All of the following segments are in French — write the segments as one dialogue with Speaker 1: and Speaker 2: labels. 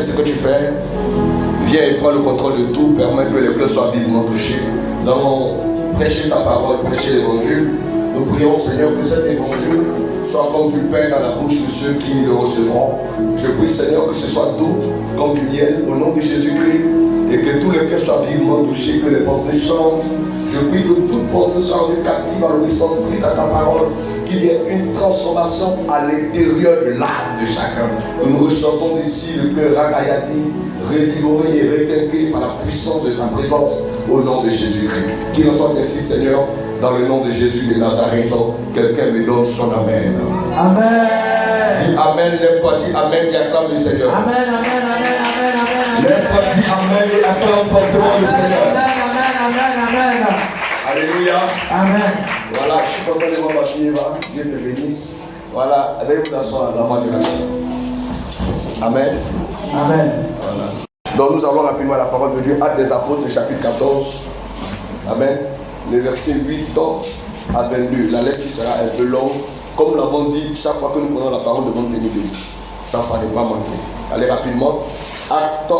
Speaker 1: ce que tu fais. Viens et prends le contrôle de tout, permets que les cœurs soient vivement touchés. Nous allons prêcher ta parole, prêcher l'évangile. Nous prions, Seigneur, que cet évangile soit comme du pain dans la bouche de ceux qui le recevront. Je prie, Seigneur, que ce soit doux comme du miel, au nom de Jésus-Christ, et que tous les cœurs soient vivement touchés, que les pensées changent. Je prie que toute pensée soit rendue captive à l'obéissance stricte à ta parole, qu'il y ait une transformation à l'intérieur de l'âme de chacun. Nous ressentons d'ici le cœur ragayati, revigoré et requinqué par la puissance de ta présence au nom de Jésus-Christ. Qu'il en soit ainsi, Seigneur, dans le nom de Jésus de Nazareth. Quelqu'un me donne son Amen.
Speaker 2: Amen.
Speaker 1: Dis Amen, lève-toi, dis Amen et acclame le Seigneur.
Speaker 2: Amen, amen, amen, amen, amen.
Speaker 1: Lève-toi, dis Amen et acclame fortement le Seigneur.
Speaker 2: Amen, amen, amen.
Speaker 1: Alléluia.
Speaker 2: Amen.
Speaker 1: Voilà, je suis content de voir ma fille Eva. Dieu te bénisse. Voilà, allez vous asseoir dans ma direction. Amen.
Speaker 2: Amen.
Speaker 1: Voilà. Donc nous allons rapidement à la parole de Dieu, Actes des Apôtres, chapitre 14. Amen. Les versets 8 à 22. La lettre sera un peu longue. Comme nous l'avons dit, chaque fois que nous prenons la parole, nous devons tenir debout. Ça n'est pas manqué. Allez rapidement. Actes.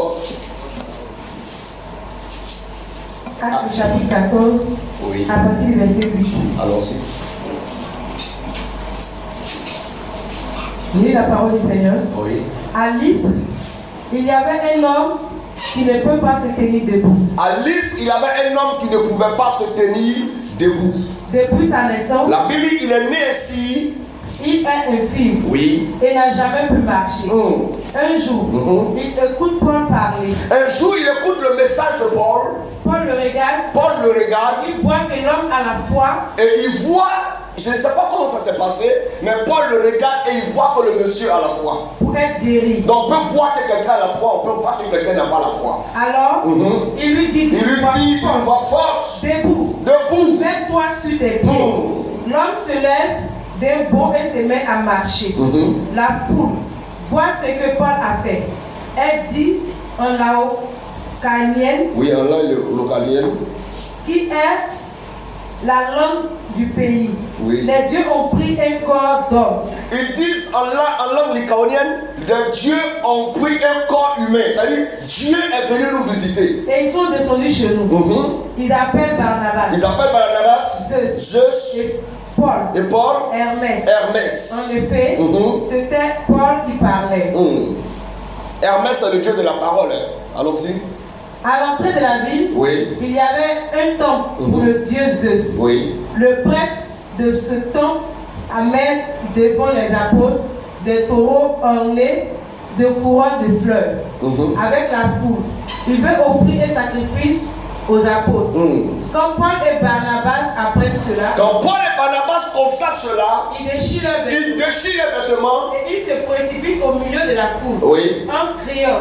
Speaker 3: Actes chapitre 14,
Speaker 1: Oui.
Speaker 3: à partir du verset 8.
Speaker 1: Allons-y.
Speaker 3: J'ai lu la parole du Seigneur.
Speaker 1: Oui.
Speaker 3: À Lystre, il y avait un homme qui ne peut pas se tenir debout.
Speaker 1: À Lystre, il y avait un homme qui ne pouvait pas se tenir debout.
Speaker 3: Depuis sa naissance,
Speaker 1: La Bible, il est né ainsi.
Speaker 3: il est infirme
Speaker 1: Oui.
Speaker 3: et n'a jamais pu marcher. Un jour, il écoute Paul parler.
Speaker 1: Un jour, il écoute le message de Paul.
Speaker 3: Paul le regarde.
Speaker 1: Paul le regarde.
Speaker 3: Il voit que l'homme a la foi.
Speaker 1: Et il voit, je ne sais pas comment ça s'est passé, mais Paul le regarde et il voit que le monsieur a la foi.
Speaker 3: Pour être guéri.
Speaker 1: Donc on peut voir que quelqu'un a la foi, on peut voir que quelqu'un n'a pas la foi.
Speaker 3: Alors, il lui dit
Speaker 1: Une voix forte,
Speaker 3: debout.
Speaker 1: debout.
Speaker 3: Mets-toi sur tes pieds. L'homme se lève d'un bond et se met à marcher. La foule voit ce que Paul a fait. Elle dit en laocanienne,
Speaker 1: Oui, en langue localienne.
Speaker 3: qui est la langue du pays.
Speaker 1: Oui.
Speaker 3: Les dieux ont pris un corps d'homme.
Speaker 1: Ils disent en langue lycaonienne, les dieux ont pris un corps humain. C'est-à-dire, Dieu est venu nous visiter.
Speaker 3: Et ils sont descendus chez nous. Ils appellent Barnabas,
Speaker 1: Ils appellent Barnabas, Zeus
Speaker 3: et Paul,
Speaker 1: et Paul,
Speaker 3: Hermès.
Speaker 1: Hermès.
Speaker 3: En effet, c'était Paul qui parlait.
Speaker 1: Hermès est le dieu de la parole. Allons-y.
Speaker 3: À l'entrée de la ville,
Speaker 1: Oui.
Speaker 3: il y avait un temple pour le dieu Zeus.
Speaker 1: Oui.
Speaker 3: Le prêtre de ce temple amène devant les apôtres des taureaux ornés de couronnes de fleurs avec la foule. Il veut offrir un sacrifice aux apôtres. Quand Paul et Barnabas apprennent cela,
Speaker 1: Quand Paul et Barnabas constatent cela,
Speaker 3: ils déchirent leurs
Speaker 1: ils
Speaker 3: vêtements
Speaker 1: déchirent les vêtements.
Speaker 3: et ils se précipitent au milieu de la foule
Speaker 1: Oui.
Speaker 3: en criant,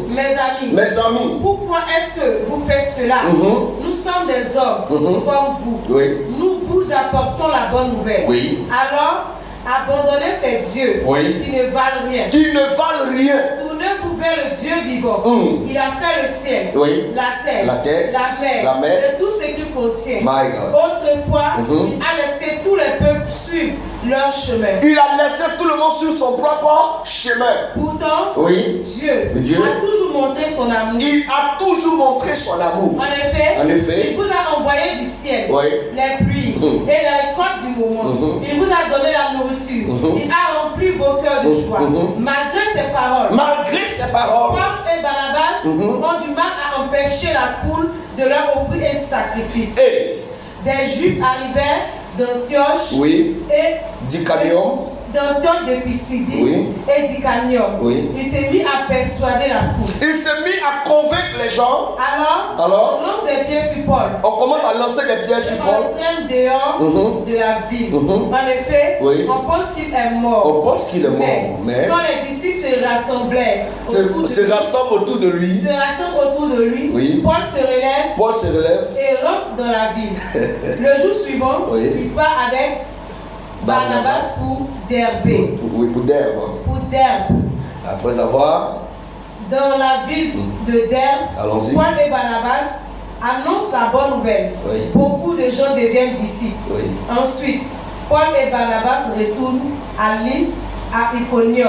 Speaker 3: mes amis,
Speaker 1: Mes amis.
Speaker 3: pourquoi est-ce que vous faites cela? Nous sommes des hommes comme vous.
Speaker 1: Oui.
Speaker 3: Nous vous apportons la bonne nouvelle.
Speaker 1: Oui.
Speaker 3: Alors, abandonnez ces dieux qui ne valent rien.
Speaker 1: Qui ne valent rien.
Speaker 3: Tournez-vous vers le Dieu vivant. Il a fait le ciel,
Speaker 1: Oui.
Speaker 3: la terre,
Speaker 1: la mer,
Speaker 3: et tout ce qu'il contient.
Speaker 1: My God.
Speaker 3: Autrefois, il a laissé tous les peuples suivre leur chemin.
Speaker 1: Il a laissé tout le monde sur son propre chemin.
Speaker 3: Pourtant,
Speaker 1: Oui.
Speaker 3: Dieu
Speaker 1: Dieu
Speaker 3: a toujours montré son amour.
Speaker 1: Il a toujours montré son amour.
Speaker 3: En effet, il vous a envoyé du ciel les pluies et les récoltes du moment. Il vous a donné la nourriture. Il a rempli vos cœurs de joie. Malgré ces paroles, Paul et Barnabas ont du mal à empêcher la foule de leur offrir un sacrifice. Des Juifs arrivèrent d'Antioche et d'Antioche de Pisidie et d'Icanium. Il s'est mis à persuader la foule.
Speaker 1: Il s'est mis à convaincre les gens.
Speaker 3: Alors, on lance des pierres sur Paul.
Speaker 1: On commence à lancer des pierres sur Paul.
Speaker 3: On traîne dehors de la ville. En effet, on pense qu'il est mort.
Speaker 1: On pense qu'il est mort. Mais
Speaker 3: quand les disciples se rassemblèrent
Speaker 1: se rassemblent autour de lui,
Speaker 3: Paul se relève
Speaker 1: et
Speaker 3: rentre dans la ville. Le jour suivant, il part avec Barnabas pour Derbe.
Speaker 1: Pour
Speaker 3: Derbe.
Speaker 1: Après avoir
Speaker 3: dans la ville de Derbe, Paul et Barnabas annoncent la bonne nouvelle. Beaucoup de gens deviennent disciples. Ensuite, Paul et Barnabas retournent à Lystre, à Iconium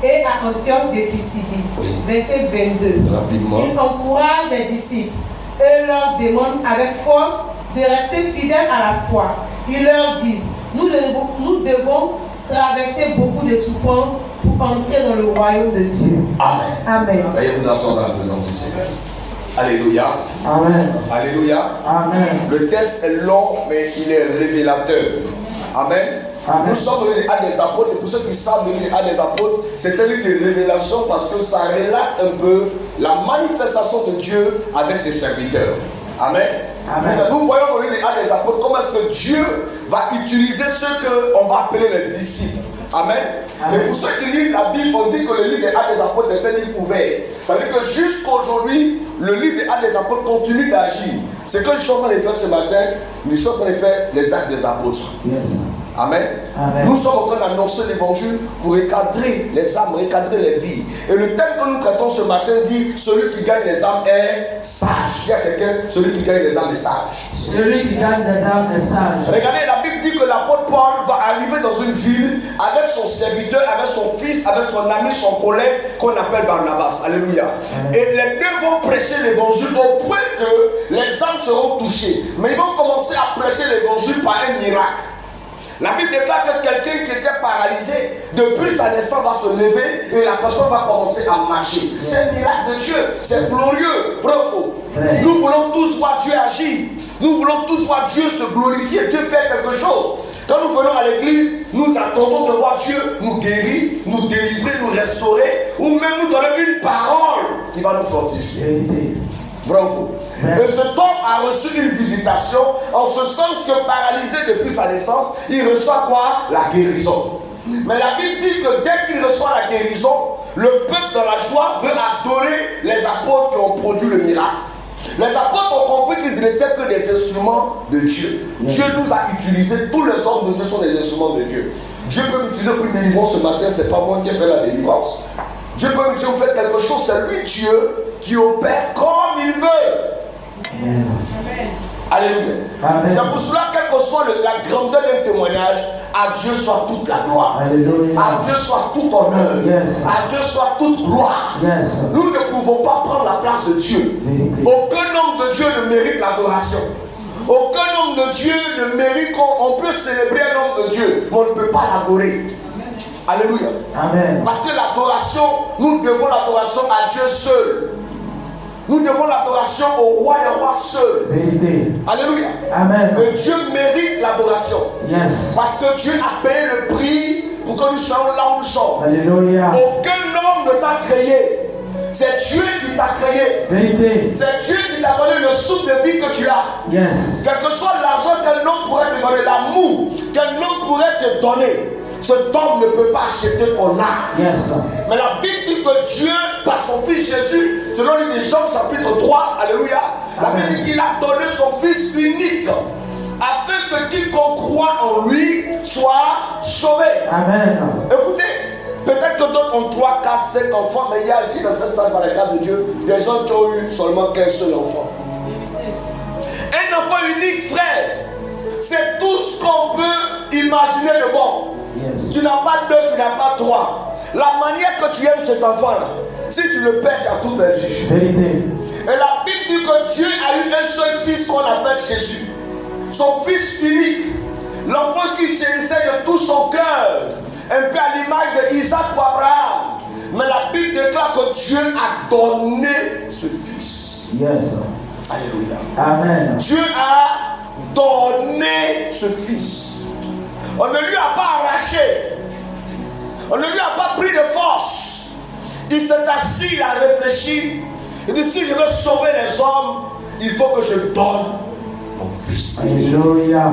Speaker 3: et à Antioche de Pisidie. Verset 22.
Speaker 1: Rapidement.
Speaker 3: Il encourage les disciples et leur demande avec force de rester fidèles à la foi. Il leur dit, nous devons traverser beaucoup de souffrances pour entrer dans le royaume de Dieu.
Speaker 1: Amen.
Speaker 3: Amen.
Speaker 1: Veuillez vous asseoir dans la présence du Seigneur. Alléluia.
Speaker 2: Amen.
Speaker 1: Alléluia.
Speaker 2: Amen.
Speaker 1: Le texte est long, mais il est révélateur. Amen.
Speaker 2: Amen.
Speaker 1: Nous sommes dans les Actes des Apôtres, et pour ceux qui savent les Actes des Apôtres, c'est un livre de révélation parce que ça relate un peu la manifestation de Dieu avec ses serviteurs. Amen.
Speaker 2: Amen.
Speaker 1: Nous voyons dans le livre des Actes des Apôtres comment est-ce que Dieu va utiliser ceux qu'on va appeler les disciples. Amen.
Speaker 2: Amen.
Speaker 1: Et pour ceux qui lisent la Bible, on dit que le livre des Actes des Apôtres est un livre ouvert. Ça veut dire que jusqu'à aujourd'hui, le livre des Actes des Apôtres continue d'agir. C'est que je suis en train de faire ce matin, nous sommes en train de faire les Actes des Apôtres.
Speaker 2: Yes.
Speaker 1: Amen.
Speaker 2: Amen.
Speaker 1: Nous sommes en train d'annoncer l'évangile pour recadrer les âmes, recadrer les vies. Et le thème que nous traitons ce matin dit celui qui gagne les âmes est sage. Il y a quelqu'un, celui qui gagne les âmes est sage.
Speaker 2: Celui qui gagne des âmes est sage.
Speaker 1: Regardez, la Bible dit que l'apôtre Paul va arriver dans une ville avec son serviteur, avec son fils, avec son ami, son collègue qu'on appelle Barnabas. Alléluia.
Speaker 2: Amen.
Speaker 1: Et les deux vont prêcher l'évangile au point que les âmes seront touchées. Mais ils vont commencer à prêcher l'évangile par un miracle. La Bible déclare que quelqu'un qui était paralysé, depuis sa naissance va se lever et la personne va commencer à marcher. C'est un miracle de Dieu, c'est glorieux, vrai ou faux? Nous voulons tous voir Dieu agir, nous voulons tous voir Dieu se glorifier, Dieu faire quelque chose. Quand nous venons à l'église, nous attendons de voir Dieu nous guérir, nous délivrer, nous restaurer, ou même nous donner une parole qui va nous fortifier. Vrai ou faux? Et cet homme a reçu une visitation en ce sens que paralysé depuis sa naissance, il reçoit quoi? La guérison. Mais la Bible dit que dès qu'il reçoit la guérison, le peuple dans la joie veut adorer les apôtres qui ont produit le miracle. Les apôtres ont compris qu'ils n'étaient que des instruments de Dieu. Dieu nous a utilisés, tous les hommes de Dieu sont des instruments de Dieu. Dieu peut m'utiliser pour une délivrance ce matin, c'est pas moi qui ai fait la délivrance. Dieu peut me dire, vous faites quelque chose, c'est lui Dieu qui opère comme il veut.
Speaker 2: Amen.
Speaker 1: Alléluia.
Speaker 2: Amen.
Speaker 1: C'est pour cela, quelle que soit la grandeur d'un témoignage, à Dieu soit toute la gloire.
Speaker 2: Alléluia.
Speaker 1: À Dieu soit tout honneur.
Speaker 2: Yes.
Speaker 1: À Dieu soit toute gloire.
Speaker 2: Yes.
Speaker 1: Nous ne pouvons pas prendre la place de Dieu. Aucun homme de Dieu ne mérite l'adoration. Aucun homme de Dieu ne mérite qu'on peut célébrer un homme de Dieu, mais on ne peut pas l'adorer. Alléluia.
Speaker 2: Amen.
Speaker 1: Parce que l'adoration, nous devons l'adoration à Dieu seul. Nous devons l'adoration au roi et roi seul.
Speaker 2: Vérité.
Speaker 1: Alléluia.
Speaker 2: Amen.
Speaker 1: Et Dieu mérite l'adoration.
Speaker 2: Yes.
Speaker 1: Parce que Dieu a payé le prix pour que nous soyons là où nous sommes.
Speaker 2: Alléluia.
Speaker 1: Aucun homme ne t'a créé. C'est Dieu qui t'a créé.
Speaker 2: Vérité.
Speaker 1: C'est Dieu qui t'a donné le souffle de vie que tu as.
Speaker 2: Yes.
Speaker 1: Quel que soit l'argent qu'un homme pourrait te donner, l'amour qu'un homme pourrait te donner, cet homme ne peut pas acheter ton âme.
Speaker 2: Yes.
Speaker 1: Mais la Bible dit que Dieu, par son fils Jésus, selon les Jean chapitre 3, alléluia, la Bible dit qu'il a donné son fils unique, afin que quiconque croit en lui soit sauvé.
Speaker 2: Amen.
Speaker 1: Écoutez, peut-être que d'autres ont 3, 4, 5 enfants, mais il y a ici dans cette salle, par la grâce de Dieu, des gens qui ont eu seulement qu'un seul enfant. Un enfant unique, frère, c'est tout ce qu'on peut imaginer de bon.
Speaker 2: Yes.
Speaker 1: Tu n'as pas 2, tu n'as pas 3. La manière que tu aimes cet enfant-là, si tu le perds, tu as tout perdu.
Speaker 2: Vérité.
Speaker 1: Et la Bible dit que Dieu a eu un seul fils qu'on appelle Jésus. Son fils unique. L'enfant qui chérissait de tout son cœur. Un peu à l'image d'Isaac ou Abraham. Mais la Bible déclare que Dieu a donné ce fils.
Speaker 2: Yes.
Speaker 1: Alléluia.
Speaker 2: Amen.
Speaker 1: Dieu a donné ce fils. On ne lui a pas arraché. On ne lui a pas pris de force. Il s'est assis, il a réfléchi. Il dit, si je veux sauver les hommes, il faut que je donne mon fils.
Speaker 2: Alléluia.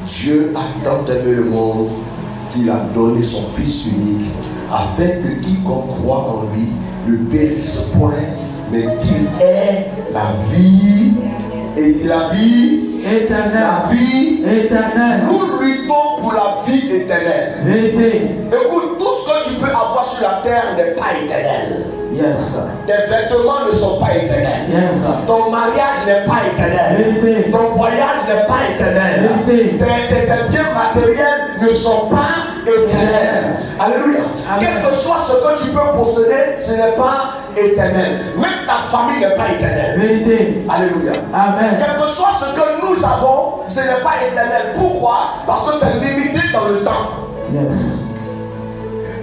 Speaker 1: Dieu a tant aimé le monde qu'il a donné son fils unique, afin que quiconque croit en lui ne périsse point, mais qu'il ait la vie et la vie
Speaker 2: Éternel.
Speaker 1: La vie
Speaker 2: éternelle.
Speaker 1: Nous luttons pour la vie éternelle.
Speaker 2: Vérité.
Speaker 1: Écoute, tout ce que tu peux avoir sur la terre n'est pas éternel.
Speaker 2: Yes.
Speaker 1: Tes vêtements ne sont pas éternels.
Speaker 2: Yes.
Speaker 1: Ton mariage n'est pas éternel.
Speaker 2: Vérité.
Speaker 1: Ton voyage n'est pas éternel.
Speaker 2: Vérité.
Speaker 1: Tes biens matériels ne sont pas éternel. Alléluia. Quel que soit ce que tu peux posséder, ce n'est pas éternel. Même ta famille n'est pas éternelle.
Speaker 2: Vérité.
Speaker 1: Alléluia.
Speaker 2: Amen.
Speaker 1: Quel que soit ce que nous avons, ce n'est pas éternel. Pourquoi? Parce que c'est limité dans le temps.
Speaker 2: Yes.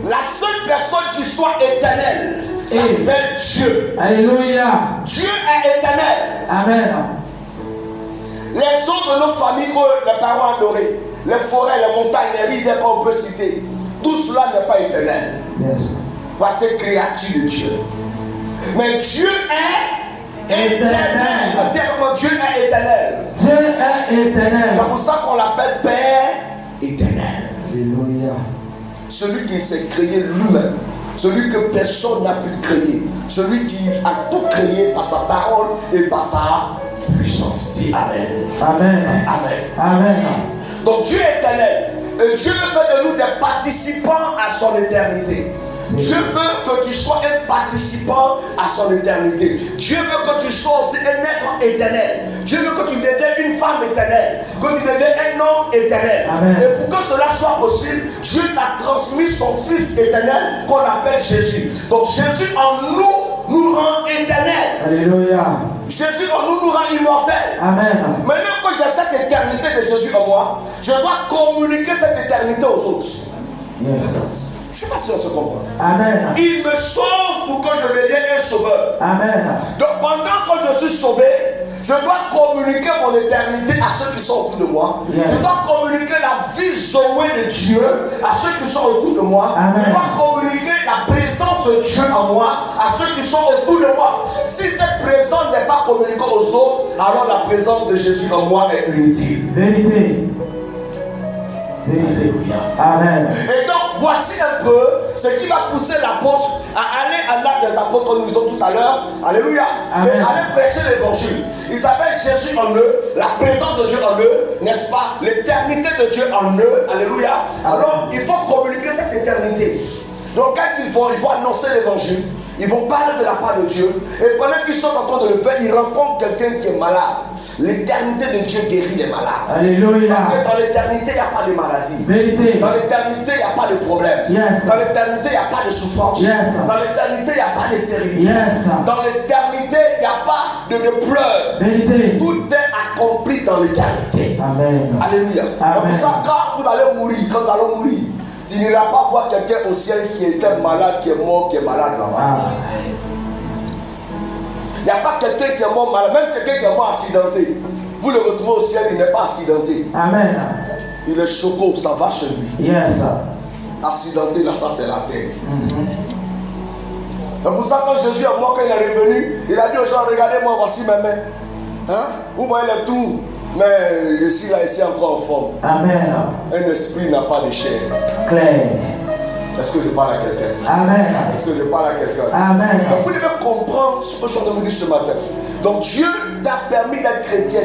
Speaker 1: La seule personne qui soit éternelle s'appelle Dieu.
Speaker 2: Alléluia.
Speaker 1: Dieu est éternel.
Speaker 2: Amen.
Speaker 1: Les autres de nos familles, les parents adorés, les forêts, les montagnes, les rivières qu'on peut citer, tout cela n'est pas éternel.
Speaker 2: Yes.
Speaker 1: Parce que c'est créature de Dieu. Mais Dieu est éternel. Dis comment Dieu est éternel.
Speaker 2: Dieu est éternel.
Speaker 1: C'est pour ça qu'on l'appelle Père éternel.
Speaker 2: Alléluia.
Speaker 1: Celui qui s'est créé lui-même, celui que personne n'a pu créer, celui qui a tout créé par sa parole et par sa puissance. Dis Amen.
Speaker 2: Amen.
Speaker 1: Amen.
Speaker 2: Amen.
Speaker 1: Donc Dieu est éternel. Et Dieu veut faire de nous des participants à son éternité. Dieu veut que tu sois un participant à son éternité. Dieu veut que tu sois aussi un être éternel. Dieu veut que tu deviennes une femme éternelle, que tu deviennes un homme éternel.
Speaker 2: Amen.
Speaker 1: Et pour que cela soit possible, Dieu t'a transmis son Fils éternel qu'on appelle Jésus. Donc Jésus en nous rend éternel.
Speaker 2: Alléluia.
Speaker 1: Jésus en nous rend immortel.
Speaker 2: Amen.
Speaker 1: Maintenant que j'ai cette éternité de Jésus en moi, je dois communiquer cette éternité aux autres.
Speaker 2: Yes.
Speaker 1: Je ne sais pas si on se comprend.
Speaker 2: Amen.
Speaker 1: Il me sauve pour que je devienne un sauveur.
Speaker 2: Amen.
Speaker 1: Donc pendant que je suis sauvé, je dois communiquer mon éternité à ceux qui sont autour de moi.
Speaker 2: Yes.
Speaker 1: Je dois communiquer la vie Zoé de Dieu à ceux qui sont autour de moi.
Speaker 2: Amen.
Speaker 1: Je dois communiquer la présence de Dieu en moi à ceux qui sont autour de moi. Si cette présence n'est pas communiquée aux autres, alors la présence de Jésus en moi est inutile.
Speaker 2: Vérité. Alléluia. Amen.
Speaker 1: Et donc, voici un peu ce qui va pousser l'apôtre à aller à l'acte des apôtres, comme nous disons tout à l'heure. Alléluia.
Speaker 2: Amen.
Speaker 1: Et aller prêcher l'évangile. Ils avaient Jésus en eux, la présence de Dieu en eux, n'est-ce pas? L'éternité de Dieu en eux. Alléluia. Alors, il faut communiquer cette éternité. Donc, qu'est-ce qu'ils font? Ils vont annoncer l'évangile. Ils vont parler de la part de Dieu. Et pendant qu'ils sont en train de le faire, ils rencontrent quelqu'un qui est malade. L'éternité de Dieu guérit les malades.
Speaker 2: Alléluia.
Speaker 1: Parce que dans l'éternité, il n'y a pas de maladie.
Speaker 2: Vérité.
Speaker 1: Dans l'éternité, il n'y a pas de problème.
Speaker 2: Yes.
Speaker 1: Dans l'éternité, il n'y a pas de souffrance.
Speaker 2: Yes.
Speaker 1: Dans l'éternité, il n'y a pas de stérilité.
Speaker 2: Yes.
Speaker 1: Dans l'éternité, il n'y a pas de pleurs.
Speaker 2: Vérité.
Speaker 1: Tout est accompli dans l'éternité.
Speaker 2: Amen.
Speaker 1: Alléluia.
Speaker 2: Amen.
Speaker 1: C'est pour ça, quand vous allez mourir, quand nous allons mourir, tu n'iras pas voir quelqu'un au ciel qui était malade, qui est mort, qui est malade là-bas.
Speaker 2: Ah.
Speaker 1: Il n'y a pas quelqu'un qui est mort malade, même quelqu'un qui est mort accidenté. Vous le retrouvez au ciel, il n'est pas accidenté.
Speaker 2: Amen.
Speaker 1: Il est choco, ça va chez lui.
Speaker 2: Yes.
Speaker 1: Accidenté, là, ça c'est la terre. C'est pour ça que quand Jésus est mort, quand il est revenu, il a dit aux gens, regardez-moi, voici mes mains. Hein? Vous voyez les trous, mais je suis là, ici encore en forme.
Speaker 2: Amen.
Speaker 1: Un esprit n'a pas de chair.
Speaker 2: Clair.
Speaker 1: Est-ce que je parle à quelqu'un?
Speaker 2: Amen.
Speaker 1: Est-ce que je parle à quelqu'un?
Speaker 2: Amen.
Speaker 1: Donc vous devez comprendre ce que je suis en train de vous dire ce matin. Donc Dieu t'a permis d'être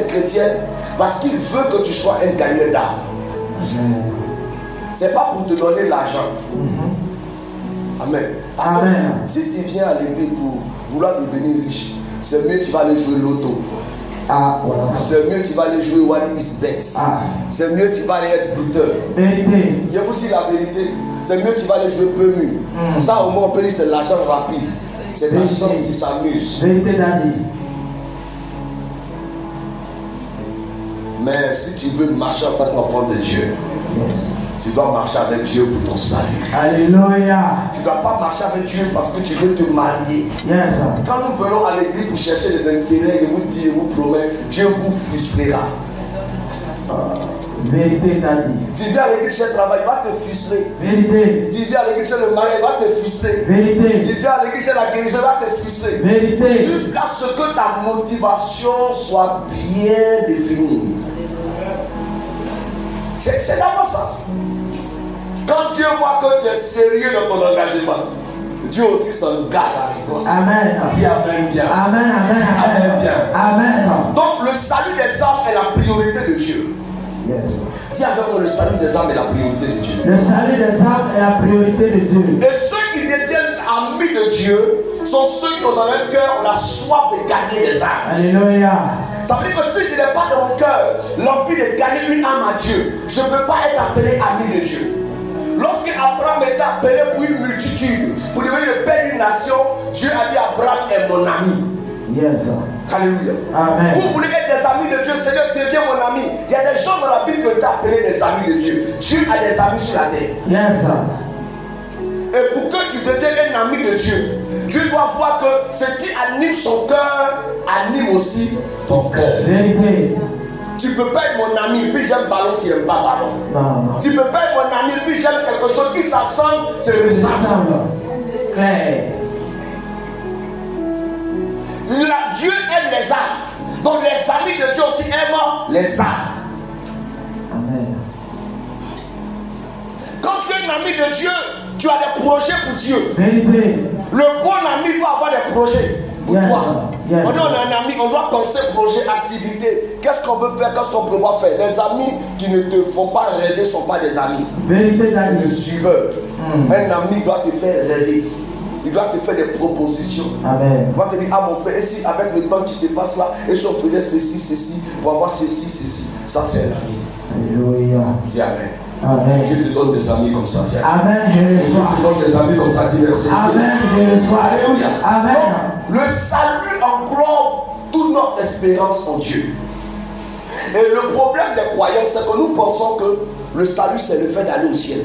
Speaker 1: chrétienne, parce qu'il veut que tu sois un gagnant d'âme. C'est pas pour te donner de l'argent. Amen. Parce que
Speaker 2: Amen.
Speaker 1: si tu viens à l'église pour vouloir devenir riche, c'est mieux tu vas aller jouer l'auto.
Speaker 2: Ah, voilà.
Speaker 1: C'est mieux tu vas aller jouer One is Bet.
Speaker 2: Ah.
Speaker 1: C'est mieux tu vas aller être brouteur.
Speaker 2: Vérité.
Speaker 1: Je vous dis la vérité, c'est mieux tu vas aller jouer PMU. Ça au moins on peut dire c'est l'argent rapide. C'est ta
Speaker 2: Vérité.
Speaker 1: chance qui s'amuse.
Speaker 2: Vérité, Daddy.
Speaker 1: Mais si tu veux marcher en tant qu'enfant de Dieu,
Speaker 2: Yes.
Speaker 1: tu dois marcher avec Dieu pour ton salut.
Speaker 2: Alléluia.
Speaker 1: Tu ne dois pas marcher avec Dieu parce que tu veux te marier.
Speaker 2: Yes.
Speaker 1: Quand nous venons à l'église pour chercher des intérêts, je vous dis, je vous promets, Dieu vous frustrera.
Speaker 2: Vérité, Daddy.
Speaker 1: Tu viens à l'église chercher le travail, il va te frustrer.
Speaker 2: Vérité.
Speaker 1: Tu viens à l'église chercher le mariage, il va te frustrer.
Speaker 2: Vérité.
Speaker 1: Tu viens à l'église chercher la guérison, il va te frustrer.
Speaker 2: Vérité.
Speaker 1: Jusqu'à ce que ta motivation soit bien définie. C'est d'abord ça. Quand Dieu voit que tu es sérieux dans ton engagement, Dieu aussi s'engage avec toi.
Speaker 2: Amen.
Speaker 1: Dis Amen bien.
Speaker 2: Amen. Amen.
Speaker 1: Amen bien.
Speaker 2: Amen.
Speaker 1: Donc le salut des âmes est la priorité de Dieu.
Speaker 2: Yes.
Speaker 1: Dis avec moi, le salut des âmes est la priorité de Dieu.
Speaker 2: Le salut des âmes est la priorité de Dieu.
Speaker 1: Et ceux qui deviennent amis de Dieu sont ceux qui ont dans leur cœur la soif de gagner des âmes.
Speaker 2: Alléluia.
Speaker 1: Ça veut dire que si je n'ai pas dans mon cœur l'envie de gagner une âme à Dieu, je ne peux pas être appelé ami de Dieu. Lorsque Abraham était appelé pour une multitude, pour devenir le père d'une nation, Dieu a dit Abraham est mon ami.
Speaker 2: Yes.
Speaker 1: Alléluia.
Speaker 2: Amen.
Speaker 1: Vous voulez être des amis de Dieu, Seigneur devient mon ami. Il y a des gens dans la Bible qui ont été appelés des amis de Dieu. Dieu a des amis sur la terre.
Speaker 2: Yes.
Speaker 1: Et pour que tu deviennes un ami de Dieu, Dieu doit voir que ce qui anime son cœur anime aussi ton cœur.
Speaker 2: Vérité.
Speaker 1: Tu ne peux pas être mon ami, puis j'aime ballon, tu n'aimes pas ballon.
Speaker 2: Non.
Speaker 1: Tu ne peux pas être mon ami, puis j'aime quelque chose qui s'assemble, c'est le
Speaker 2: Ressemble. Clair.
Speaker 1: Dieu aime les âmes. Donc les amis de Dieu aussi aiment les âmes.
Speaker 2: Amen.
Speaker 1: Quand tu es un ami de Dieu, tu as des projets pour Dieu.
Speaker 2: Vérité.
Speaker 1: Le bon ami doit avoir des projets pour
Speaker 2: Yes.
Speaker 1: toi.
Speaker 2: Yes.
Speaker 1: On est un ami, on doit penser projet, activité. Qu'est-ce qu'on veut faire, qu'est-ce qu'on prévoit faire. Les amis qui ne te font pas rêver ne sont pas des amis.
Speaker 2: Vérité
Speaker 1: Des
Speaker 2: d'amis.
Speaker 1: suiveurs. Un ami doit te faire rêver. Il doit te faire des propositions.
Speaker 2: Amen.
Speaker 1: Il va te dire, ah mon frère, et si avec le temps qui se passe là, et si on faisait ceci, pour avoir ceci, ça c'est un ami.
Speaker 2: Alléluia.
Speaker 1: Dis Amen.
Speaker 2: Amen.
Speaker 1: Dieu te donne des amis comme ça, tiens.
Speaker 2: Amen, je
Speaker 1: Dieu te
Speaker 2: reçois.
Speaker 1: donne des amis comme ça, dis merci.
Speaker 2: Amen, je reçois.
Speaker 1: Alléluia.
Speaker 2: Amen.
Speaker 1: Donc, le salut englobe toute notre espérance en Dieu. Et le problème des croyants, c'est que nous pensons que le salut, c'est le fait d'aller au ciel.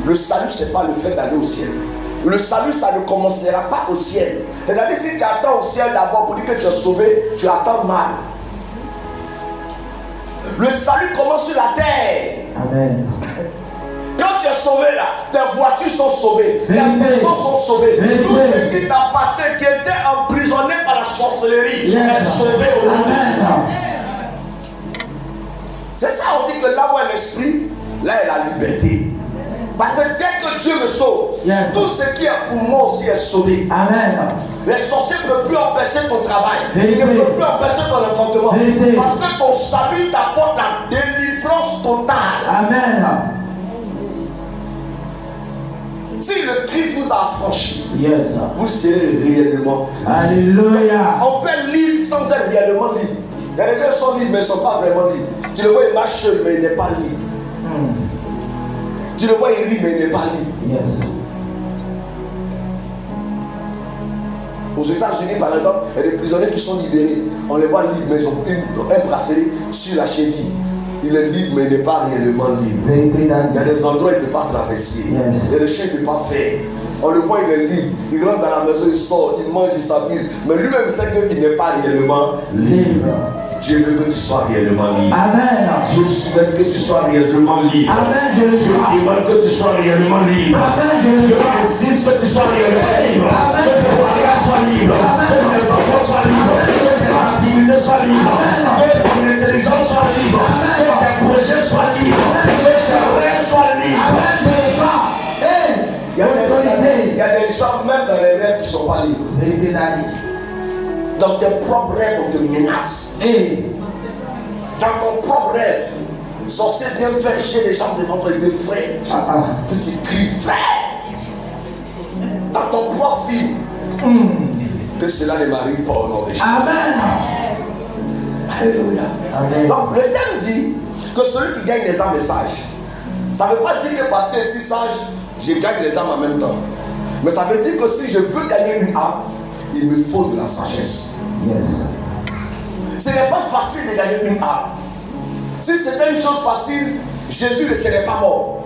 Speaker 1: Le salut, ce n'est pas le fait d'aller au ciel. Le salut, ça ne commencera pas au ciel. C'est-à-dire, si tu attends au ciel d'abord pour dire que tu es sauvé, tu attends mal. Le salut commence sur la terre.
Speaker 2: Amen.
Speaker 1: Quand tu es sauvé là, tes voitures sont sauvées, tes
Speaker 2: Vérité.
Speaker 1: maisons sont sauvées,
Speaker 2: Vérité.
Speaker 1: tout ce qui t'appartient, qui était emprisonné par la sorcellerie, est sauvé au nom de Jésus.
Speaker 2: Amen.
Speaker 1: C'est ça, on dit que là où est l'esprit, là est la liberté. Parce que dès que Dieu me sauve,
Speaker 2: Yes.
Speaker 1: tout ce qui est pour moi aussi est sauvé.
Speaker 2: Amen.
Speaker 1: Les sorciers ne peuvent plus empêcher ton travail.
Speaker 2: Vérité.
Speaker 1: Ils ne peuvent plus empêcher ton enfantement.
Speaker 2: Vérité.
Speaker 1: Parce que ton salut t'apporte la délivrance totale.
Speaker 2: Amen.
Speaker 1: Si le Christ vous a affranchi,
Speaker 2: Yes.
Speaker 1: vous serez réellement.
Speaker 2: Alléluia.
Speaker 1: On peut être libre sans être réellement libre. Il y a des gens qui sont libres mais ils ne sont pas vraiment libres. Tu le vois, il marche seul mais il n'est pas libre. Tu le vois, il rit mais il n'est pas libre.
Speaker 2: Yes.
Speaker 1: Aux États-Unis, par exemple, il y a des prisonniers qui sont libérés. On les voit libres, mais ils ont un bracelet sur la cheville. Il est libre, mais il n'est pas réellement libre.
Speaker 2: Vérité
Speaker 1: Il y a
Speaker 2: d'amis.
Speaker 1: des endroits où il ne peut pas traverser.
Speaker 2: Yes.
Speaker 1: Il y a des choses qu'il ne peut pas faire. On le voit, il est libre. Il rentre dans la maison, il sort, il mange, il s'amuse. Mais lui-même sait qu'il n'est pas réellement libre.
Speaker 2: Libre.
Speaker 1: Dieu veut que tu sois réellement libre.
Speaker 2: Amen.
Speaker 1: Dieu souhaite que tu sois réellement libre.
Speaker 2: Amen, je
Speaker 1: Dieu
Speaker 2: reçois.
Speaker 1: demande que tu sois réellement libre.
Speaker 2: Amen, je
Speaker 1: Dieu
Speaker 2: reçois.
Speaker 1: insiste que tu sois réellement libre.
Speaker 2: Amen.
Speaker 1: Que tes voyages soient libres. Que tes enfants soient libres. Que tes activités soient libres. Que ton intelligence soit libre. Que tes projets soient libres. Que tes rêves soient libres.
Speaker 2: Amen, je reçois. Hey.
Speaker 1: Il y a des gens, même dans les rêves, qui ne sont pas libres.
Speaker 2: Vérité d'amis.
Speaker 1: Dans tes propres rêves, on te menace.
Speaker 2: Hey.
Speaker 1: Dans ton propre rêve, sorcier vient faire chier les gens devant toi et dire frère. Puis tu cries frère. Dans ton propre film. Que cela ne m'arrive pas au nom de Jésus.
Speaker 2: Amen.
Speaker 1: Alléluia.
Speaker 2: Amen.
Speaker 1: Donc le thème dit que celui qui gagne les âmes est sage. Ça ne veut pas dire que parce que je suis sage, je gagne les âmes en même temps. Mais ça veut dire que si je veux gagner une âme, il me faut de la sagesse.
Speaker 2: Yes.
Speaker 1: Ce n'est pas facile de gagner une âme. Si c'était une chose facile, Jésus ne serait pas mort.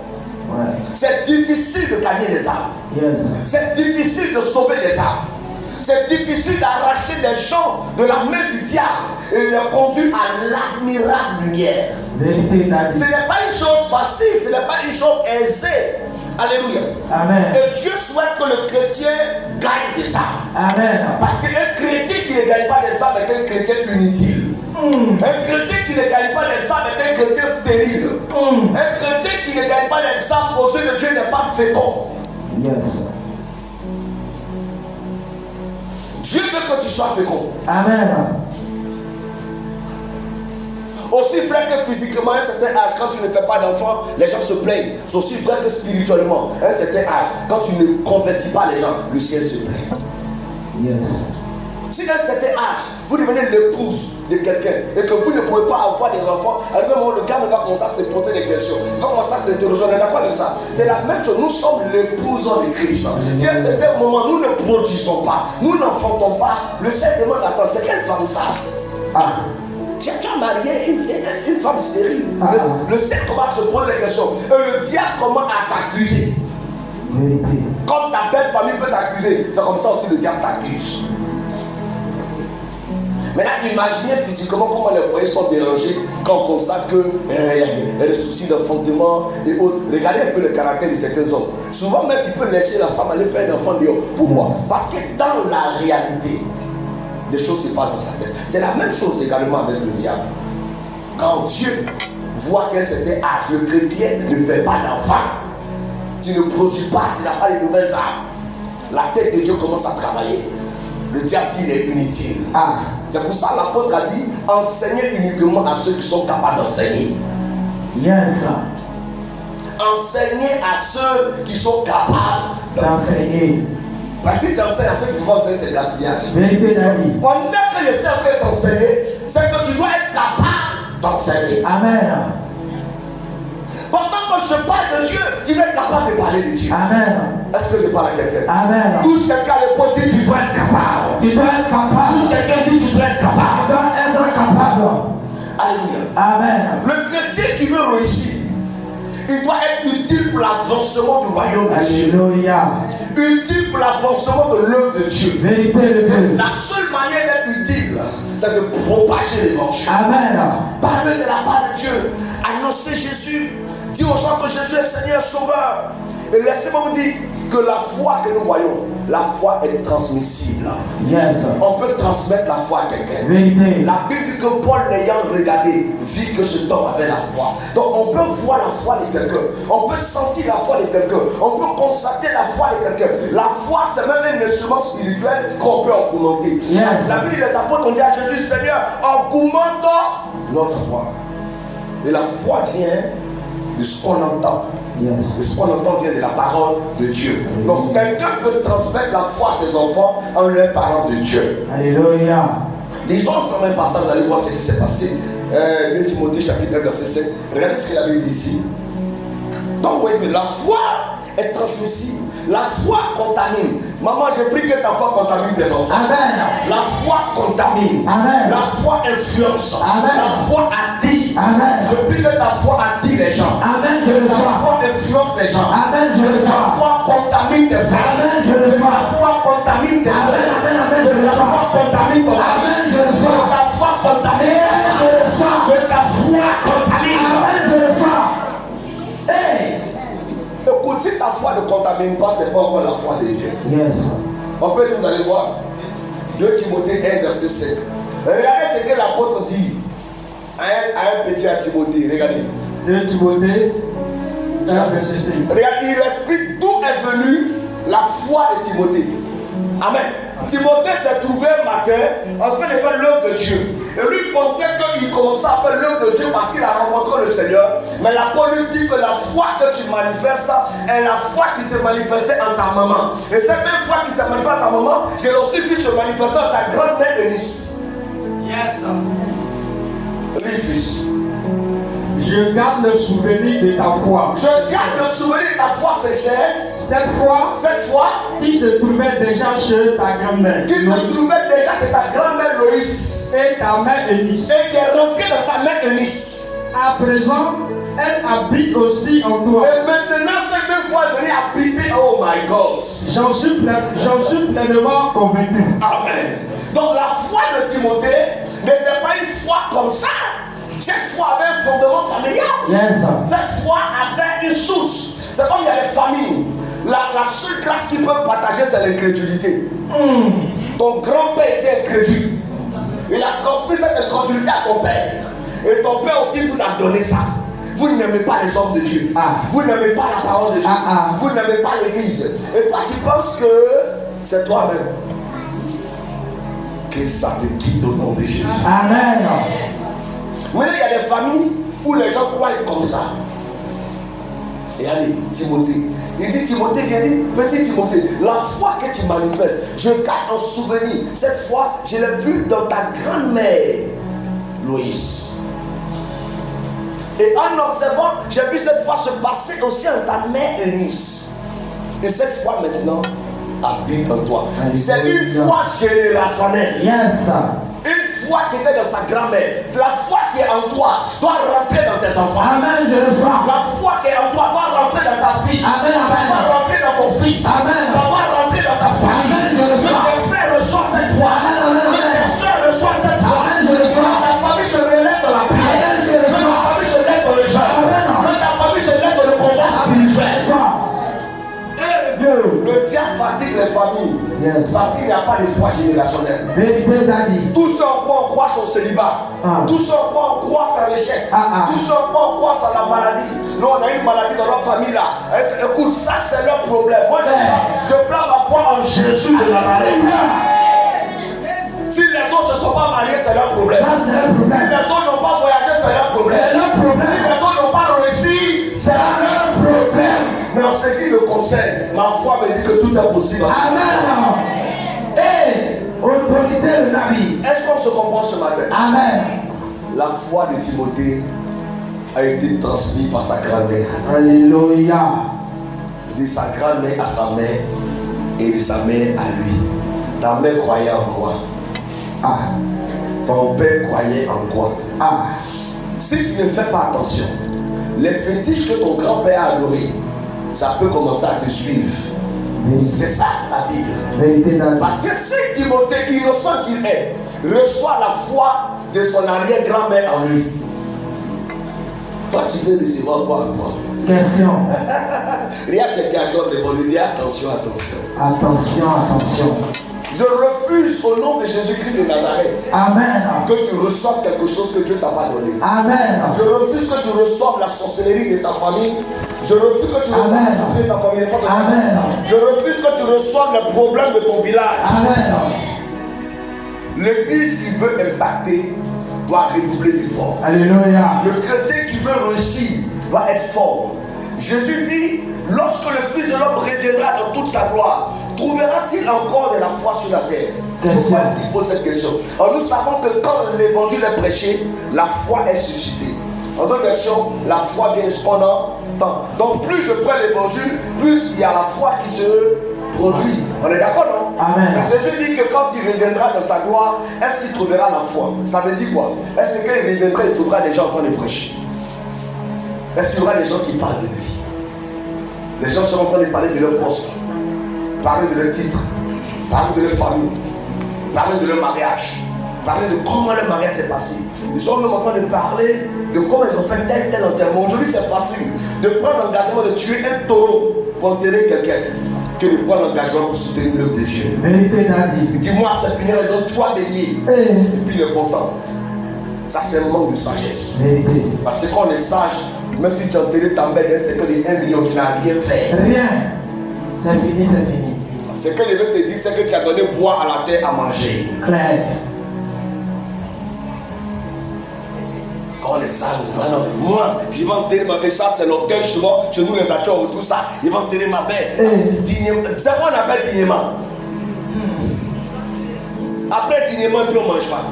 Speaker 2: Ouais.
Speaker 1: C'est difficile de gagner les âmes.
Speaker 2: Yes.
Speaker 1: C'est difficile de sauver les âmes. C'est difficile d'arracher des gens de la main du diable et de les conduire à l'admirable lumière.
Speaker 2: Vérité
Speaker 1: Ce
Speaker 2: d'amis.
Speaker 1: n'est pas une chose facile, ce n'est pas une chose aisée. Alléluia.
Speaker 2: Amen.
Speaker 1: Et Dieu souhaite que le chrétien gagne des âmes.
Speaker 2: Amen.
Speaker 1: Parce qu'un chrétien qui ne gagne pas des âmes est un chrétien inutile. Un chrétien qui ne gagne pas des âmes est un chrétien stérile. Un chrétien qui ne gagne pas des âmes aux yeux de Dieu n'est pas fécond.
Speaker 2: Yes.
Speaker 1: Dieu veut que tu sois fécond.
Speaker 2: Amen.
Speaker 1: Aussi vrai que physiquement, à un certain âge, quand tu ne fais pas d'enfant, les gens se plaignent. C'est aussi vrai que spirituellement, à un certain âge, quand tu ne convertis pas les gens, le ciel se plaint.
Speaker 2: Yes.
Speaker 1: Si à un certain âge, vous devenez l'épouse de quelqu'un et que vous ne pouvez pas avoir des enfants, à un moment, le gars va commencer à se poser des questions. Il va commencer à s'interroger. On est d'accord avec ça? C'est la même chose. Nous sommes l'épouse de Christ. Si à un certain moment, nous ne produisons pas, nous n'enfantons pas, le Seigneur demande, attends, c'est quelle femme ça? Tu as marié une femme stérile. Le Seigneur commence à se poser des questions. Et le diable commence à t'accuser. Comme ta belle famille peut t'accuser, c'est comme ça aussi le diable t'accuse. Maintenant, imaginez physiquement comment les foyers sont dérangés quand on constate qu'il y a des soucis d'enfantement et autres. Regardez un peu le caractère de certains hommes. Souvent même, il peut laisser la femme aller faire un enfant dehors. Pourquoi? Parce que dans la réalité, des choses se passent dans sa tête. C'est la même chose également avec le diable. Quand Dieu voit qu'à un certain âge, le chrétien ne fait pas d'enfant, tu ne produis pas, tu n'as pas de nouvelles âmes, la tête de Dieu commence à travailler. Le diable dit qu'il est inutile. C'est pour ça que l'apôtre a dit, enseignez uniquement à ceux qui sont capables d'enseigner.
Speaker 2: Yes.
Speaker 1: Enseignez à ceux qui sont capables d'enseigner. Parce que si tu enseignes à ceux qui vont enseigner, c'est gaspillage. Pendant que je sais en train d'enseigner, c'est que tu dois être capable d'enseigner.
Speaker 2: Amen.
Speaker 1: Pendant que je te parle de Dieu, tu dois être capable de parler de Dieu.
Speaker 2: Amen.
Speaker 1: Est-ce que je parle à quelqu'un?
Speaker 2: Amen.
Speaker 1: Touche quelqu'un à l'épaule, dit tu dois être capable.
Speaker 2: Tu dois être capable.
Speaker 1: Touche quelqu'un, dit tu dois être capable.
Speaker 2: Tu dois être capable.
Speaker 1: Alléluia.
Speaker 2: Amen.
Speaker 1: Le chrétien qui veut réussir, il doit être utile pour l'avancement du royaume de Dieu.
Speaker 2: Alléluia.
Speaker 1: Utile pour l'avancement de l'œuvre de Dieu.
Speaker 2: Vérité de Dieu.
Speaker 1: La seule manière d'être utile, c'est de propager l'évangile.
Speaker 2: Amen.
Speaker 1: Parler de la part de Dieu. Annoncer Jésus. Dire aux gens que Jésus est Seigneur, Sauveur. Et laissez-moi vous dire que la foi que nous voyons, la foi est transmissible.
Speaker 2: Yes.
Speaker 1: On peut transmettre la foi à quelqu'un.
Speaker 2: Vérité.
Speaker 1: La Bible dit que Paul, l'ayant regardé, vit que cet homme avait la foi. Donc on peut voir la foi de quelqu'un. On peut sentir la foi de quelqu'un. On peut constater la foi de quelqu'un. La foi, c'est même un instrument spirituel qu'on peut augmenter.
Speaker 2: Yes.
Speaker 1: La Bible dit les apôtres ont dit à Jésus, Seigneur, augmente notre foi. Et la foi vient de ce qu'on entend.
Speaker 2: Yes.
Speaker 1: Et ce qu'on entend vient de la parole de Dieu. Donc quelqu'un peut transmettre la foi à ses enfants en leur parlant de Dieu.
Speaker 2: Alléluia.
Speaker 1: Lisons ensemble un passage, vous allez voir ce qui s'est passé. 2 Timothée chapitre 1 verset 7. Regardez ce que la Bible dit ici. Donc oui, mais la foi est transmissible. La foi contamine. Maman, j'ai pris que ta foi contamine tes enfants.
Speaker 2: Amen.
Speaker 1: La foi contamine.
Speaker 2: Amen.
Speaker 1: La foi influence.
Speaker 2: Amen.
Speaker 1: La foi attire.
Speaker 2: Amen.
Speaker 1: Je prie que ta foi attire les gens.
Speaker 2: Amen, je le
Speaker 1: La
Speaker 2: vois.
Speaker 1: foi influence les gens.
Speaker 2: Amen, je le
Speaker 1: La
Speaker 2: vois.
Speaker 1: foi contamine tes frères.
Speaker 2: Amen, je le vois.
Speaker 1: La foi contamine tes
Speaker 2: Amen,
Speaker 1: frères.
Speaker 2: amen, amen, je le
Speaker 1: La foi
Speaker 2: vois.
Speaker 1: contamine ton mari.
Speaker 2: Amen, je le vois.
Speaker 1: La foi contamine ta femme.
Speaker 2: Je le vois.
Speaker 1: Que ta foi contamine.
Speaker 2: Amen, je le vois. Hey.
Speaker 1: Écoute, si ta foi ne contamine pas, c'est pas encore la foi de Dieu.
Speaker 2: Yes.
Speaker 1: On peut vous allez voir. 2 Timothée 1 verset 7. Regardez ce que l'apôtre dit à un petit à Timothée. Regardez.
Speaker 2: 2 Timothée 1 verset 5.
Speaker 1: Regardez, il explique d'où est venue la foi de Timothée. Amen. Timothée s'est trouvé un matin en train de faire l'œuvre de Dieu. Et lui pensait qu'il commençait à faire l'œuvre de Dieu parce qu'il a rencontré le Seigneur. Mais la Paul lui dit que la foi que tu manifestes est la foi qui s'est manifestée en ta maman. Et cette même foi qui s'est manifestée en ta maman, j'ai aussi vu se manifester en ta grand-mère Eunice.
Speaker 2: Yes.
Speaker 1: Oui, fils.
Speaker 2: Je garde le souvenir de ta foi.
Speaker 1: Je garde le souvenir de ta foi, c'est cher.
Speaker 2: Cette foi
Speaker 1: Qui
Speaker 2: se trouvait déjà chez ta grand-mère.
Speaker 1: se trouvait déjà chez ta grand-mère Loïs.
Speaker 2: Et ta mère Eunice.
Speaker 1: Et qui est rentrée dans ta mère Eunice.
Speaker 2: À présent, elle habite aussi en toi.
Speaker 1: Et maintenant, cette même foi est venue habiter. Oh my God.
Speaker 2: J'en suis pleinement convaincu.
Speaker 1: Amen. Donc la foi de Timothée n'était pas une foi comme ça. Cette foi avait un fondement familial.
Speaker 2: Yes.
Speaker 1: Cette foi avait une source. C'est comme il y a les familles. La seule grâce qu'ils peuvent partager, c'est l'incrédulité. Ton grand-père était incrédule. Il a transmis cette incrédulité à ton père. Et ton père aussi vous a donné ça. Vous n'aimez pas les hommes de Dieu. Vous n'aimez pas la parole de Dieu. Vous n'aimez pas l'église. Et toi, tu penses que c'est toi-même. Que ça te quitte au nom de Jésus.
Speaker 2: Amen.
Speaker 1: Maintenant, il y a des familles où les gens croient comme ça. Et allez, Timothée. Il dit Timothée, viens dire, petit Timothée, la foi que tu manifestes, je garde en souvenir. Cette foi, je l'ai vue dans ta grand-mère. Loïs. Et en observant, j'ai vu cette fois se passer aussi en ta mère Eunice. Et cette foi maintenant habite en toi. C'est une foi générationnelle.
Speaker 2: Yes.
Speaker 1: Une foi qui était dans sa grand-mère. La foi qui est en toi doit rentrer dans tes enfants.
Speaker 2: Amen, je reçois.
Speaker 1: La foi qui est en toi doit rentrer dans ta fille.
Speaker 2: Amen, amen.
Speaker 1: Ça doit rentrer dans ton fils.
Speaker 2: Amen.
Speaker 1: Ça doit rentrer dans ta famille.
Speaker 2: Amen, je
Speaker 1: Que
Speaker 2: reçois.
Speaker 1: tes frères reçoivent cette foi.
Speaker 2: Amen, amen,
Speaker 1: Que tes
Speaker 2: amen.
Speaker 1: soeurs reçoivent cette foi.
Speaker 2: Amen, je reçois.
Speaker 1: Que ta famille se relève dans la prière.
Speaker 2: Amen, je
Speaker 1: Que
Speaker 2: reçois.
Speaker 1: ta famille se lève dans le jeûne.
Speaker 2: Amen.
Speaker 1: Que ta famille se lève dans le combat spirituel. Le diable fatigue les familles.
Speaker 2: Yes.
Speaker 1: Parce qu'il n'y a pas de foi générationnelle.
Speaker 2: Vérité, Daddy.
Speaker 1: Tout ce en quoi on croit son célibat, tout ce en quoi on croit son échec, tout ce en quoi on croit sur la maladie. Nous on a une maladie dans notre famille là. Écoute, ça c'est leur problème. Moi je place ma foi en Jésus de Nazareth. Si les autres ne se sont pas mariés, c'est leur problème.
Speaker 2: Ça, c'est leur problème.
Speaker 1: Si les autres n'ont pas voyagé, c'est leur problème.
Speaker 2: C'est leur problème.
Speaker 1: Si les autres n'ont pas réussi, c'est leur problème. Mais en ce qui me concerne, ma foi me dit que tout est possible.
Speaker 2: Amen. Hey, autorité de la vie.
Speaker 1: Est-ce qu'on se comprend ce matin?
Speaker 2: Amen.
Speaker 1: La foi de Timothée a été transmise par sa grand-mère.
Speaker 2: Alléluia.
Speaker 1: De sa grand-mère à sa mère et de sa mère à lui. Ta mère croyait en quoi? Ton père croyait en quoi? Si tu ne fais pas attention, les fétiches que ton grand-père a adorés, ça peut commencer à te suivre. C'est ça la Bible. Parce que si Timothée, innocent qu'il est, reçoit la foi de son arrière-grand-mère en lui, toi tu peux recevoir quoi en toi?
Speaker 2: Question.
Speaker 1: Rien que quelqu'un accorde les bonnes idées, attention, attention.
Speaker 2: Attention, attention.
Speaker 1: Je refuse au nom de Jésus-Christ de Nazareth
Speaker 2: Amen.
Speaker 1: que tu reçoives quelque chose que Dieu t'a pas donné.
Speaker 2: Amen.
Speaker 1: Je refuse que tu reçoives la sorcellerie de ta famille. Je refuse que tu reçoives la sorcellerie de ta famille.
Speaker 2: Amen.
Speaker 1: Je refuse que tu reçoives les problèmes de ton village.
Speaker 2: Amen.
Speaker 1: L'église qui veut impacter doit redoubler d'efforts.
Speaker 2: Alléluia.
Speaker 1: Le chrétien qui veut réussir doit être fort. Jésus dit, lorsque le Fils de l'homme reviendra dans toute sa gloire, trouvera-t-il encore de la foi sur la terre? Pourquoi est-ce qu'il pose cette question? Alors nous savons que quand l'évangile est prêché, la foi est suscitée. En d'autres versions, la foi vient cependant. Donc plus je prends l'évangile, plus il y a la foi qui se produit. On est d'accord, non?
Speaker 2: Amen.
Speaker 1: Mais Jésus dit que quand il reviendra dans sa gloire, est-ce qu'il trouvera la foi? Ça veut dire quoi? Est-ce que quand il reviendra, il trouvera des gens en train de prêcher? Est-ce qu'il y aura des gens qui parlent de lui? Les gens seront en train de parler de leur poste, parler de leur titre, parler de leur famille, parler de leur mariage, parler de comment leur mariage s'est passé. Ils seront même en train de parler de comment ils ont fait tel enterrement. Aujourd'hui, c'est facile de prendre l'engagement de tuer un taureau pour enterrer quelqu'un que de prendre l'engagement pour soutenir l'œuvre de Dieu.
Speaker 2: Vérité, Daddy.
Speaker 1: Dis-moi, c'est fini, elle donne 3 béliers. Et puis il est content. Ça, c'est un manque de sagesse.
Speaker 2: Vérité.
Speaker 1: Parce que quand on est sage, même si tu as enterré ta mère d'un cercle de 1 million, tu n'as rien fait.
Speaker 2: Rien. C'est fini, c'est fini.
Speaker 1: Ce que je veux te dire, c'est que tu as donné bois à la terre à manger.
Speaker 2: Claire.
Speaker 1: Quand on est sage, on dit, ah non, moi, je vais enterrer ma mère, ça c'est l'orgueil, souvent, chez nous les acteurs, on retrouve ça, ils vont enterrer ma mère. Dignement. C'est quoi on appelle dignement? Après dignement, puis on ne mange pas.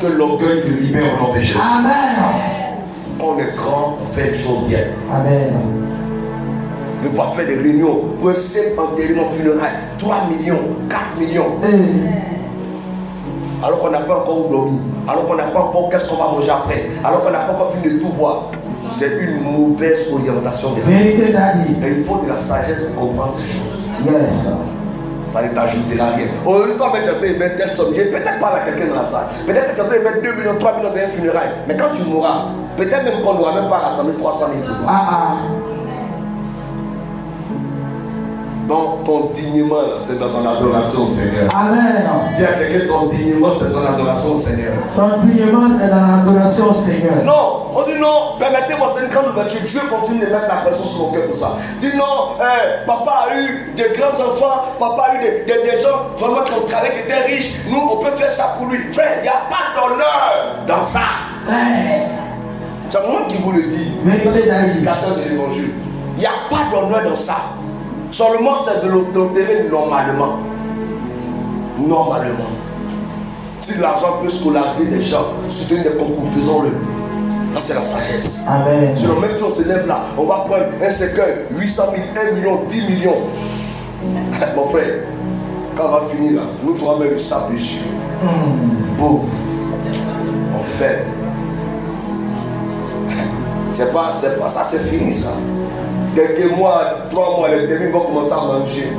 Speaker 1: Que l'orgueil te libère au nom de Jésus.
Speaker 2: Amen.
Speaker 1: Quand on est grand, on fait les choses bien.
Speaker 2: Amen.
Speaker 1: Ne pas faire des réunions pour un simple enterrement funéraire. 3 millions, 4 millions. Alors qu'on n'a pas encore dormi. Alors qu'on n'a pas encore qu'est-ce qu'on va manger après. Alors qu'on n'a pas encore fini de tout voir. C'est une mauvaise orientation de la vie.
Speaker 2: Vérité, Daddy.
Speaker 1: Et il faut de la sagesse pour comprendre ces choses.
Speaker 2: Yes.
Speaker 1: Ça ne t'ajoutera rien. Aujourd'hui, toi, tu as fait mettre telle somme. Peut-être pas à quelqu'un dans la salle. Peut-être que tu as fait mettre 2 millions, 3 millions dans un funérail. Mais quand tu mourras, peut-être même qu'on n'aura même pas rassemblé 300 000. Donc, ton dignement, c'est dans ton adoration au Seigneur.
Speaker 2: Amen.
Speaker 1: Dis à quelqu'un, ton dignement, c'est dans l'adoration au Seigneur.
Speaker 2: Ton dignement, c'est dans l'adoration au Seigneur.
Speaker 1: Non, on dit non, permettez-moi, c'est une grande ouverture. Dieu continue de mettre la pression sur mon cœur pour ça. Dis non, papa a eu des grands enfants, papa a eu des gens vraiment qui ont travaillé, qui étaient riches. Nous, on peut faire ça pour lui. Frère, il n'y a pas d'honneur dans ça. C'est moi qui vous le dis. L'éducateur de l'évangile. Il n'y a pas d'honneur dans ça. Seulement, c'est de l'enterrer normalement. Normalement. Si l'argent peut scolariser des gens, soutenir des concours, faisons-le. Ça, c'est la sagesse.
Speaker 2: Amen.
Speaker 1: Sinon, même si on se lève là, on va prendre un cercueil, 800 000, 1 million, 10 millions. Mon frère, quand on va finir là, nous devons mettre le sable dessus. Boum. On fait. C'est pas ça, c'est fini ça. Dès que mois, 3 mois, les démons vont commencer à manger.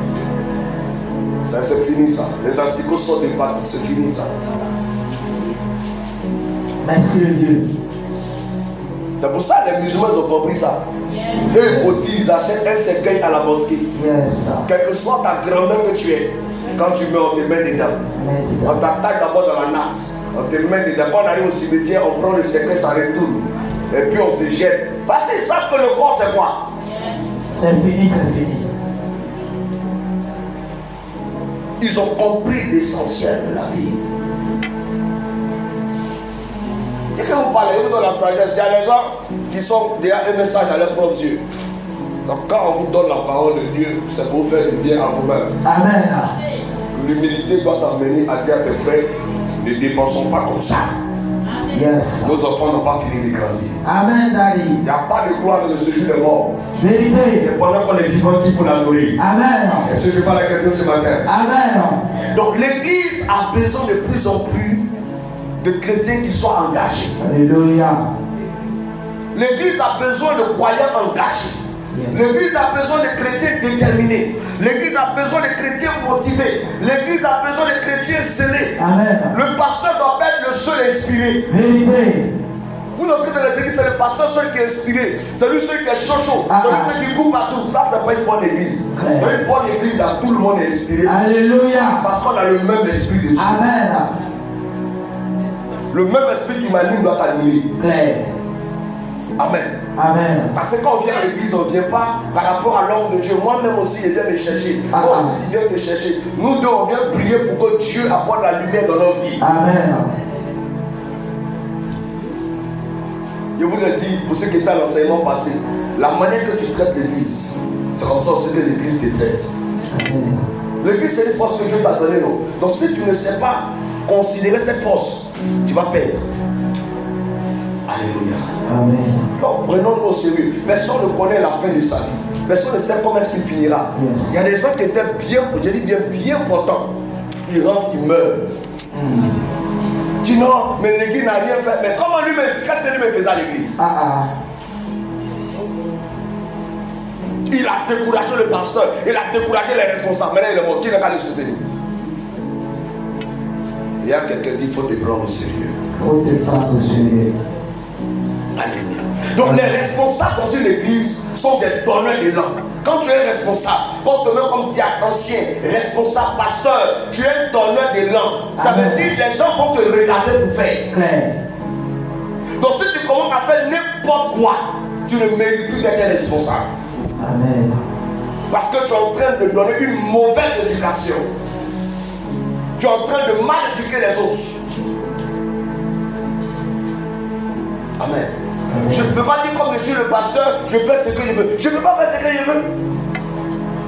Speaker 1: Ça, c'est fini ça. Les asticots sortent de partout, c'est fini ça.
Speaker 2: Merci Dieu.
Speaker 1: C'est pour ça que les musulmans ont compris ça. Eux, ils achètent un cercueil à la mosquée. Quelle que soit ta grandeur que tu es, quand tu mets, on te met dedans. On t'attaque d'abord dans la natte. On te met dedans. Quand on arrive au cimetière, on prend le cercueil, ça retourne. Et puis on te jette. Parce qu'ils savent que le corps, c'est quoi?
Speaker 2: C'est fini, c'est fini.
Speaker 1: Ils ont compris l'essentiel de la vie. C'est que vous parlez, vous dans la sagesse, il y a des gens qui sont derrière un message à leurs propres yeux. Donc quand on vous donne la parole de Dieu, c'est pour faire du bien à vous-même.
Speaker 2: Amen.
Speaker 1: L'humilité doit t'amener à dire à tes frères, ne dépensons pas comme ça.
Speaker 2: Yes.
Speaker 1: Nos enfants n'ont pas fini de grandir.
Speaker 2: Amen, Daddy.
Speaker 1: Il n'y a pas de gloire dans le séjour des morts.
Speaker 2: Vérité.
Speaker 1: C'est pendant qu'on est vivant qu'il faut l'adorer.
Speaker 2: Amen.
Speaker 1: Est-ce que je parle à quelqu'un ce matin?
Speaker 2: Amen.
Speaker 1: Donc l'église a besoin de plus en plus de chrétiens qui soient engagés.
Speaker 2: Alléluia.
Speaker 1: L'église a besoin de croyants engagés. L'église a besoin de chrétiens déterminés. L'église a besoin de chrétiens motivés. L'église a besoin de chrétiens zélés.
Speaker 2: Amen.
Speaker 1: Le pasteur doit être le seul inspiré.
Speaker 2: Vérité.
Speaker 1: Vous entrez dans l'église, c'est le pasteur seul qui est inspiré. C'est lui seul qui est chaud. C'est lui seul qui coupe partout. Ça, c'est pas une bonne église. Dans une bonne église, tout le monde est inspiré.
Speaker 2: Alléluia.
Speaker 1: Parce qu'on a le même esprit de Dieu.
Speaker 2: Amen.
Speaker 1: Le même esprit qui m'anime doit t'animer.
Speaker 2: Claire.
Speaker 1: Amen.
Speaker 2: Amen.
Speaker 1: Parce que quand on vient à l'église, on ne vient pas par rapport à l'homme de Dieu. Moi-même aussi, je viens me chercher. Toi aussi, tu viens te chercher. Nous deux, on vient prier pour que Dieu apporte la lumière dans nos vies.
Speaker 2: Amen.
Speaker 1: Je vous ai dit, pour ceux qui étaient à l'enseignement passé, la manière que tu traites l'église, c'est comme ça aussi que l'église te traite. L'église, c'est une force que Dieu t'a donnée, non? Donc si tu ne sais pas considérer cette force, tu vas perdre. Alléluia.
Speaker 2: Amen.
Speaker 1: Donc prenons-nous au sérieux. Personne ne connaît la fin de sa vie. Personne ne sait comment est-ce qu'il finira.
Speaker 2: Yes.
Speaker 1: Il y a des gens qui étaient bien, je dis bien portants. Ils rentrent, ils meurent. Tu dis non, mais l'église n'a rien fait. Mais comment lui, qu'est-ce que lui me faisait à l'église? Il a découragé le pasteur, il a découragé les responsables. Maintenant il est mort, qui n'a qu'à le soutenir? Il y a quelqu'un qui dit, il faut te prendre au sérieux.
Speaker 2: Faut te prendre au sérieux.
Speaker 1: Alléluia. Donc les responsables dans une église sont des donneurs d'élan. Quand tu es responsable, quand on te met comme diacre, ancien, responsable, pasteur, tu es un donneur d'élan. Ça veut dire que les gens vont te regarder pour faire.
Speaker 2: Claire.
Speaker 1: Donc si tu commences à faire n'importe quoi, tu ne mérites plus d'être responsable.
Speaker 2: Amen.
Speaker 1: Parce que tu es en train de donner une mauvaise éducation. Tu es en train de mal éduquer les autres. Amen. Je ne peux pas dire comme je suis le pasteur, je fais ce que je veux. Je ne peux pas faire ce que je veux.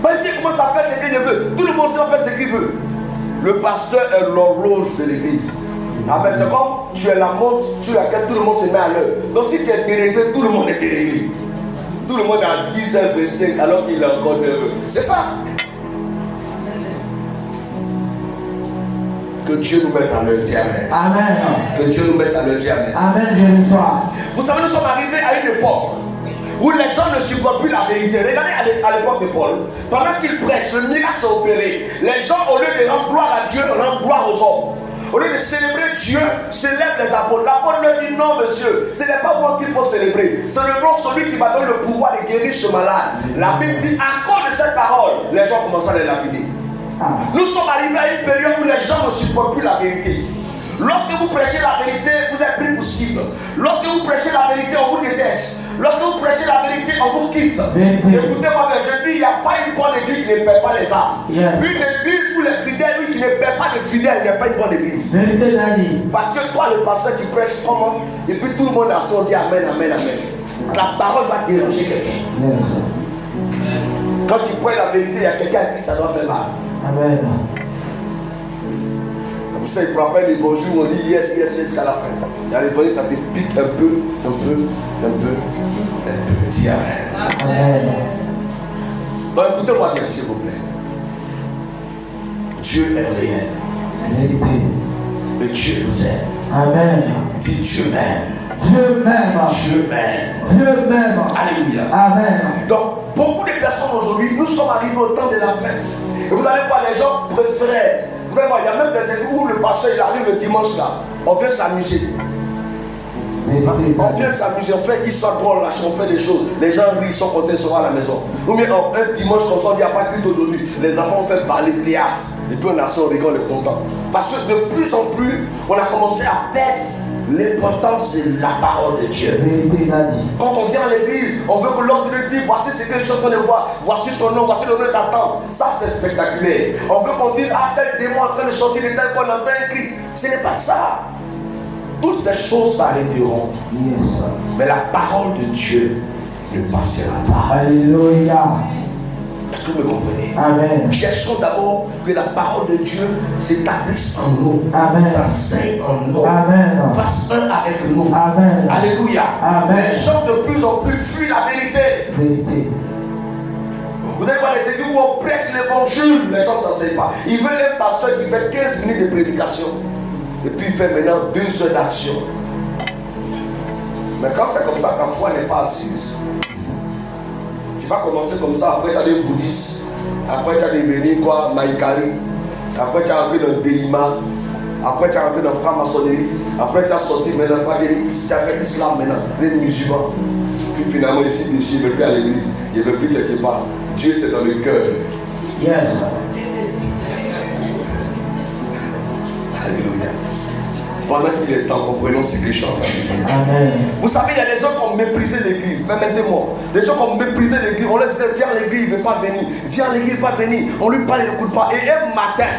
Speaker 1: Mais si je commence à faire ce que je veux, tout le monde sait faire ce qu'il veut. Le pasteur est l'horloge de l'église. Amen. C'est comme tu es la montre sur laquelle tout le monde se met à l'heure. Donc si tu es déréglé, tout le monde est déréglé. Tout le monde est à 10h25 alors qu'il est encore 9h. C'est ça. Que Dieu nous mette à l'heure, dis amen.
Speaker 2: Amen.
Speaker 1: Que Dieu nous mette à l'heure, dis amen.
Speaker 2: Amen, Dieu nous soit.
Speaker 1: Vous savez, nous sommes arrivés à une époque où les gens ne supportent plus la vérité. Regardez à l'époque de Paul, pendant qu'il prêche, le miracle s'est opéré. Les gens, au lieu de rendre gloire à Dieu, rendent gloire aux hommes. Au lieu de célébrer Dieu, célèbre les apôtres. L'apôtre leur dit non, monsieur, ce n'est pas moi qu'il faut célébrer. Célébrons celui qui m'a donné le pouvoir de guérir ce malade. La Bible dit, à cause de cette parole, les gens commencent à les lapider. Nous sommes arrivés à une période où les gens ne supportent plus la vérité. Lorsque vous prêchez la vérité, vous êtes pris pour cible. Lorsque vous prêchez la vérité, on vous déteste. Lorsque vous prêchez la vérité, on vous quitte. Écoutez-moi, je dis, il n'y a pas une bonne église qui ne perd pas les âmes. Yes. Une église où les fidèles, qui ne perd pas de fidèles, n'est pas une bonne église. Parce que toi, le pasteur, tu prêches comment? Et puis tout le monde a son dit amen, amen, amen. La parole va déranger quelqu'un. Yes. Quand tu prêches la vérité, il y a quelqu'un à qui ça doit faire mal.
Speaker 2: Amen.
Speaker 1: C'est pour ça, il ne prend pas l'évangile où on dit yes, yes, yes jusqu'à la fin. Il y a l'évangile, ça te pique un peu. Dis amen. Donc écoutez-moi bien, s'il vous plaît. Dieu est réel. Et Dieu vous aime.
Speaker 2: Amen.
Speaker 1: Dis Dieu m'aime.
Speaker 2: Dieu m'aime.
Speaker 1: Dieu m'aime.
Speaker 2: Dieu m'aime.
Speaker 1: Alléluia.
Speaker 2: Amen.
Speaker 1: Donc, beaucoup de personnes aujourd'hui, nous sommes arrivés au temps de la fin. Et vous allez voir, les gens préfèrent. Vous allez voir, il y a même des églises où le pasteur il arrive le dimanche là. On vient s'amuser. On vient s'amuser, on fait histoire drôle, on fait des choses. Les gens rient, ils sont contents, ils sont à la maison. Ou bien un dimanche comme ça, on dit il n'y a pas de culte aujourd'hui. Les enfants ont fait parler théâtre. Et puis on a ça, on rigole, on est content. Parce que de plus en plus, on a commencé à perdre l'importance de la parole de Dieu. Quand on vient à l'église, on veut que l'homme nous dise voici ce que je suis en train de voir, voici ton nom, voici le nom d'attente. Ça c'est spectaculaire. On veut qu'on dise ah tel démon en train de sortir de tel qu'on entend un cri. Ce n'est pas ça. Toutes ces choses s'arrêteront. Yes. Mais la parole de Dieu ne passera pas.
Speaker 2: Alléluia.
Speaker 1: Est-ce que vous me comprenez?
Speaker 2: Amen.
Speaker 1: Cherchons d'abord que la parole de Dieu s'établisse en nous.
Speaker 2: Amen.
Speaker 1: S'asseye en nous.
Speaker 2: Amen.
Speaker 1: Fasse un avec nous.
Speaker 2: Amen.
Speaker 1: Alléluia.
Speaker 2: Amen.
Speaker 1: Les gens de plus en plus fuient la vérité.
Speaker 2: Vérité.
Speaker 1: Vous allez voir les églises où on prêche l'évangile, les gens ne s'asseyent pas. Ils veulent un pasteur qui fait 15 minutes de prédication. Et puis il fait maintenant 2 heures d'action. Mais quand c'est comme ça, ta foi n'est pas assise. Tu vas commencer comme ça, après tu as des bouddhistes, après tu as des bénis quoi, Maïkari, après tu as entré dans Déima, après tu as entré dans franc-maçonnerie, après tu as sorti maintenant, tu as fait islam maintenant, les musulmans. Puis finalement ici, il ne veut plus à l'église, il ne veut plus quelque part. Dieu c'est dans le cœur.
Speaker 2: Yes.
Speaker 1: Alléluia. Pendant qu'il est temps, comprenons ce que je suis en train de dire.
Speaker 2: Amen.
Speaker 1: Vous savez, il y a des gens qui ont méprisé l'église. Permettez-moi. Des gens qui ont méprisé l'église. On leur disait, viens à l'église, il ne veut pas venir. Viens à l'église, il ne veut pas venir. On lui parle, il n'écoute pas. Et un matin,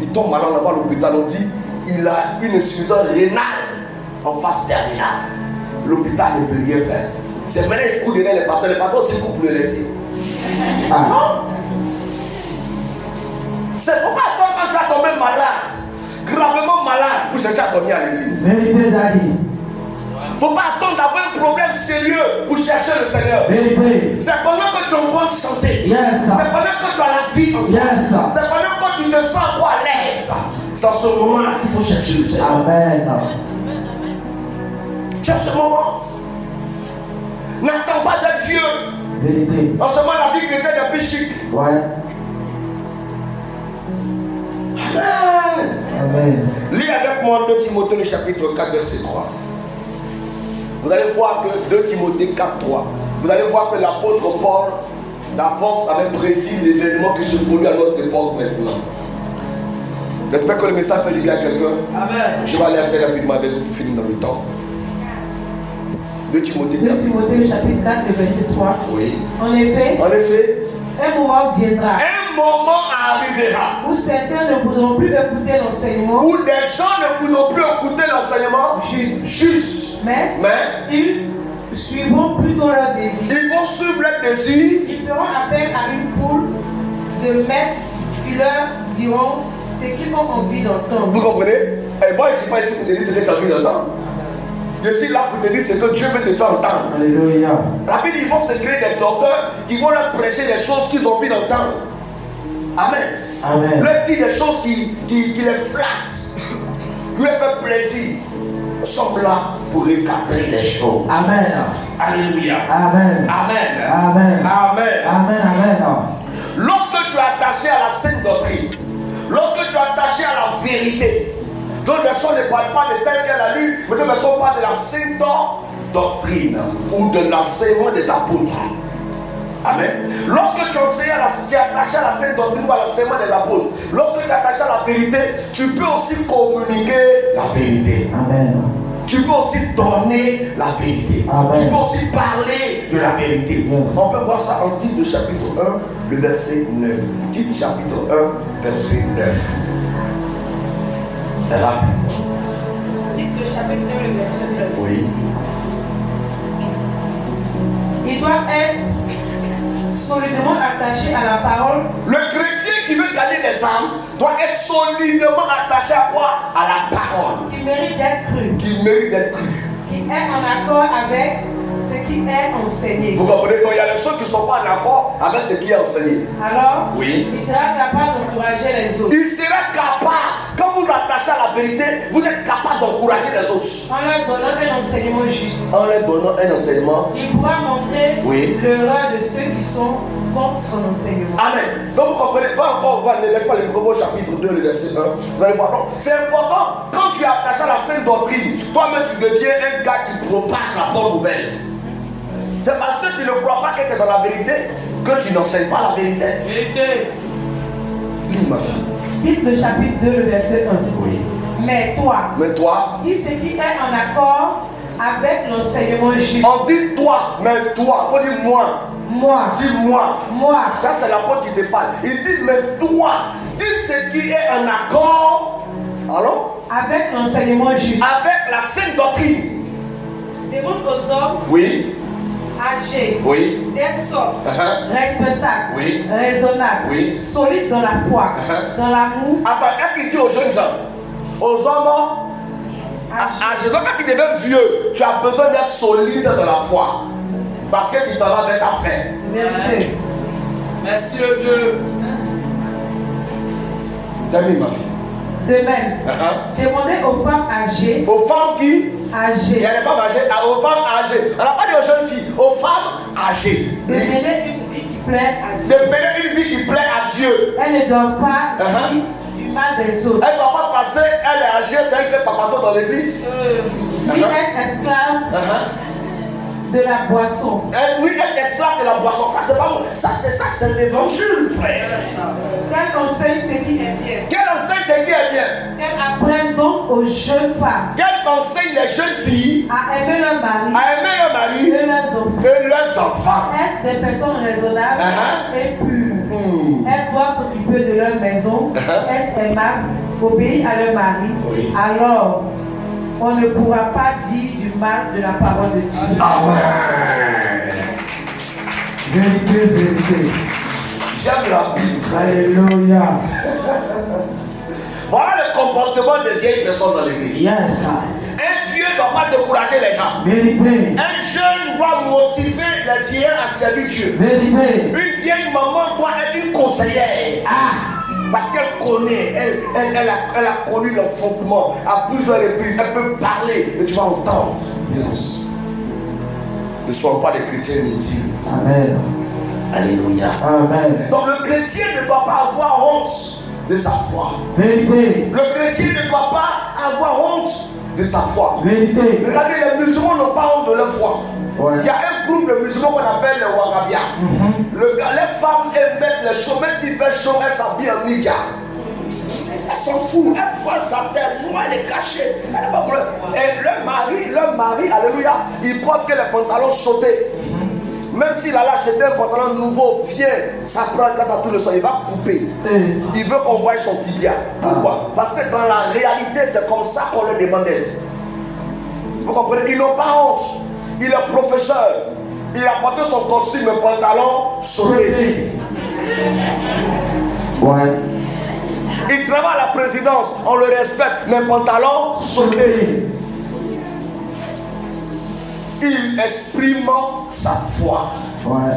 Speaker 1: il tombe malade, on va à l'hôpital. On dit, il a une insuffisance rénale en phase terminale. L'hôpital ne peut rien faire. C'est maintenant qu'il coupe derrière les patrons. Les patrons aussi coupent pour le laisser.
Speaker 2: Ah.
Speaker 1: Non. Il ne faut pas attendre quand tu vas tomber malade. Gravement malade pour chercher à dormir à l'église.
Speaker 2: Vérité, Daddy.
Speaker 1: Il ne faut pas attendre d'avoir un problème sérieux pour chercher le Seigneur.
Speaker 2: Vérité.
Speaker 1: C'est pendant que tu es en bonne santé.
Speaker 2: Yes.
Speaker 1: C'est pendant que tu as la vie en toi.
Speaker 2: Yes.
Speaker 1: C'est pendant que tu te sens encore à l'aise. C'est en ce moment-là qu'il faut chercher le Seigneur.
Speaker 2: Amen.
Speaker 1: C'est en ce moment. N'attends pas d'être vieux.
Speaker 2: Vérité.
Speaker 1: En ce moment, la vie chrétienne est plus chic.
Speaker 2: Ouais.
Speaker 1: Amen.
Speaker 2: Amen.
Speaker 1: Lis avec moi 2 Timothée, le chapitre 4, verset 3. Vous allez voir que 2 Timothée 4, 3. Vous allez voir que l'apôtre Paul d'avance avait prédit l'événement qui se produit à notre époque maintenant. J'espère que le message fait du bien à quelqu'un. Amen. Je vais aller assez rapidement avec vous pour finir dans le temps. 2 Timothée 4.
Speaker 3: 2 Timothée, le chapitre 4, le verset 3.
Speaker 1: Oui.
Speaker 3: En effet, un moment viendra.
Speaker 1: Un moment arrivera
Speaker 3: Où certains ne voudront plus écouter l'enseignement.
Speaker 1: où des gens ne voudront plus écouter l'enseignement juste.
Speaker 3: Mais ils suivront plutôt leur désir.
Speaker 1: Ils vont suivre leur désir.
Speaker 3: Ils feront appel à une foule de maîtres qui leur diront ce qu'ils ont envie d'entendre.
Speaker 1: Vous comprenez? Et moi je ne suis pas ici pour te dire ce que tu as envie d'entendre. Je suis là pour te dire ce que Dieu veut te faire entendre.
Speaker 2: Alléluia.
Speaker 1: La Bible, ils vont se créer des docteurs qui vont leur prêcher des choses qu'ils ont envie d'entendre. Amen.
Speaker 2: Amen.
Speaker 1: Leur dire des choses qui les flattent, qui leur fait plaisir. Nous sommes là pour recadrer les choses.
Speaker 2: Amen.
Speaker 1: Alléluia.
Speaker 2: Amen.
Speaker 1: Amen.
Speaker 2: Amen.
Speaker 1: Amen.
Speaker 2: Amen. Amen.
Speaker 1: Lorsque tu es attaché à la sainte doctrine, lorsque tu es attaché à la vérité, d'autres versions ne parlent pas de tel qu'elle a lu, mais d'autres versions parlent de la sainte doctrine ou de l'enseignement des apôtres. Amen. Lorsque tu es attaché à la sainte doctrine ou à l'enseignement des apôtres, lorsque tu es attaché à la vérité, tu peux aussi communiquer la vérité.
Speaker 2: Amen.
Speaker 1: Tu peux aussi donner la vérité.
Speaker 2: Amen.
Speaker 1: Tu peux aussi parler de la vérité.
Speaker 2: Yes.
Speaker 1: On peut voir ça en Tite, chapitre 1, le verset 9. Tite, chapitre 1, verset 9. Rapide.
Speaker 3: Tite, le chapitre 1, le verset 9.
Speaker 1: Oui.
Speaker 3: Il doit être solidement attaché à la parole.
Speaker 1: Le chrétien qui veut gagner des âme doit être solidement attachée à quoi? À la parole.
Speaker 3: Qui mérite d'être cru.
Speaker 1: Qui mérite d'être cru.
Speaker 3: Qui est en accord avec ce qui est enseigné.
Speaker 1: Vous comprenez? Donc il y a des choses qui ne sont pas en accord avec ce qui est enseigné.
Speaker 3: Alors,
Speaker 1: oui,
Speaker 3: il sera capable d'encourager les autres.
Speaker 1: Il sera capable, quand vous attachez à la vérité, vous êtes capable d'encourager les autres.
Speaker 3: En leur donnant un enseignement juste.
Speaker 1: En leur donnant un enseignement.
Speaker 3: Il pourra montrer l'erreur de ceux qui sont contre son enseignement.
Speaker 1: Amen. Donc vous comprenez, pas encore, ne laisse pas le micro au chapitre 2, le verset 1. Vous allez voir. Donc, c'est important, quand tu es attaché à la sainte doctrine, toi-même tu deviens un gars qui propage la bonne nouvelle. C'est parce que tu ne crois pas que tu es dans la vérité que tu n'enseignes pas la vérité. Vérité. Lis ma fille.
Speaker 3: Dites le chapitre 2, le verset 1.
Speaker 1: Oui.
Speaker 3: Mais toi, dis ce qui est en accord avec l'enseignement juste.
Speaker 1: On dit toi, mais toi, il faut dire moi.
Speaker 3: Moi.
Speaker 1: Dis moi.
Speaker 3: Moi.
Speaker 1: Ça c'est l'apôtre qui te parle. Il dit mais toi, dis ce qui est en accord. Alors?
Speaker 3: Avec l'enseignement juste.
Speaker 1: Avec la sainte doctrine.
Speaker 3: Démontre aux hommes.
Speaker 1: Oui.
Speaker 3: Âgés.
Speaker 1: Oui.
Speaker 3: D'être sobre. Respectable.
Speaker 1: Oui.
Speaker 3: Raisonnable.
Speaker 1: Oui.
Speaker 3: Solide dans la foi. Dans l'amour.
Speaker 1: Attends, est-ce qu'il dit aux jeunes gens, aux hommes âgés? Donc quand tu deviens vieux, tu as besoin d'être solide dans la foi. Parce que tu t'en vas avec ta fin.
Speaker 3: Merci.
Speaker 2: Merci le vieux.
Speaker 1: Dami ma fille.
Speaker 3: De même, demandez aux femmes âgées.
Speaker 1: Aux femmes qui?
Speaker 3: Âgées.
Speaker 1: Il y a les femmes âgées, aux femmes âgées. On n'a pas dit aux jeunes filles, aux femmes âgées.
Speaker 3: De mener une vie qui plaît à Dieu.
Speaker 1: De mener une vie qui plaît à Dieu.
Speaker 3: Elles ne doivent pas dire du mal des autres.
Speaker 1: Elle ne doit pas passer, elle est âgée, c'est elle qui fait papato dans l'église.
Speaker 3: Ni être esclave de la boisson.
Speaker 1: Ni être esclave de la boisson. Ça, c'est pas bon. Ça, c'est l'évangile, frère.
Speaker 3: Qu'elle enseigne ce qui est bien.
Speaker 1: Qu'elle enseigne ce qui est bien.
Speaker 3: Qu'elle apprenne donc aux jeunes femmes.
Speaker 1: Qu'elle enseigne les jeunes filles
Speaker 3: à aimer leur mari.
Speaker 1: À aimer leur mari.
Speaker 3: Et leurs enfants.
Speaker 1: Être
Speaker 3: des personnes raisonnables et pures. Elles doivent s'occuper de leur maison. Être aimables. Obéir à leur mari.
Speaker 1: Oui.
Speaker 3: Alors, on ne pourra pas dire du mal de la parole de Dieu.
Speaker 1: Amen.
Speaker 2: Vérité, vérité.
Speaker 1: J'aime la Bible.
Speaker 2: Alléluia.
Speaker 1: Voilà le comportement des vieilles personnes dans l'église.
Speaker 2: Yes.
Speaker 1: Un vieux ne doit pas décourager les gens.
Speaker 2: Vérité.
Speaker 1: Un jeune doit motiver les vieillards à servir Dieu.
Speaker 2: Vérité.
Speaker 1: Une vieille maman doit être une conseillère. Parce qu'elle connaît, elle a connu l'enfantement à plusieurs reprises. Elle peut parler et tu vas entendre.
Speaker 2: Yes.
Speaker 1: Ne soyons pas des chrétiens inutiles.
Speaker 2: Amen.
Speaker 1: Alléluia.
Speaker 2: Amen.
Speaker 1: Donc le chrétien ne doit pas avoir honte de sa foi.
Speaker 2: Vérité.
Speaker 1: Le chrétien ne doit pas avoir honte de sa foi.
Speaker 2: Vérité.
Speaker 1: Regardez, les musulmans n'ont pas honte de leur foi.
Speaker 2: Ouais.
Speaker 1: Il y a un groupe de musulmans qu'on appelle les Wahhabiens. Les femmes, elles mettent les chauds, même s'il fait chaud, elles s'habillent en nidja. Elles s'en foutent, elles voient sa tête, nous elle est cachée. Elle n'a pas problème. Et leur mari, alléluia, il porte que les pantalons sautés. Même s'il a acheté un pantalon nouveau, vieux, ça prend grâce à tout le sang, il va couper. Il veut qu'on voie son tibia. Pourquoi? Parce que dans la réalité, c'est comme ça qu'on leur demande d'être. Vous comprenez? Ils n'ont pas honte. Il est professeur. Il a porté son costume et pantalon sauté.
Speaker 2: Ouais.
Speaker 1: Il travaille à la présidence, on le respecte, mais pantalon sauté. Il exprime sa foi.
Speaker 2: Ouais.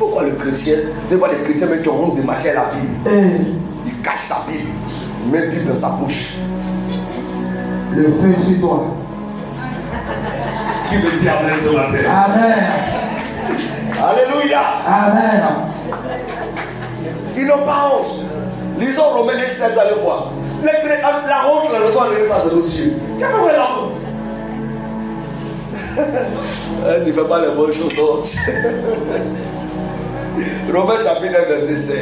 Speaker 1: Pourquoi le chrétien, des fois les chrétiens qui ont honte de marcher à la Bible, il cache sa Bible, il met la Bible dans sa bouche.
Speaker 2: Le feu sur toi.
Speaker 1: Qui me dit amen ce matin?
Speaker 2: Amen.
Speaker 1: Alléluia.
Speaker 2: Amen.
Speaker 1: Ils n'ont pas honte. Lisons Romains 1:7, vous allez voir. La honte, le doit lever ça de nos yeux. Tu as pas vu la honte? Tu ne fais pas les bonnes choses, donc. Romains chapitre 1, verset 16.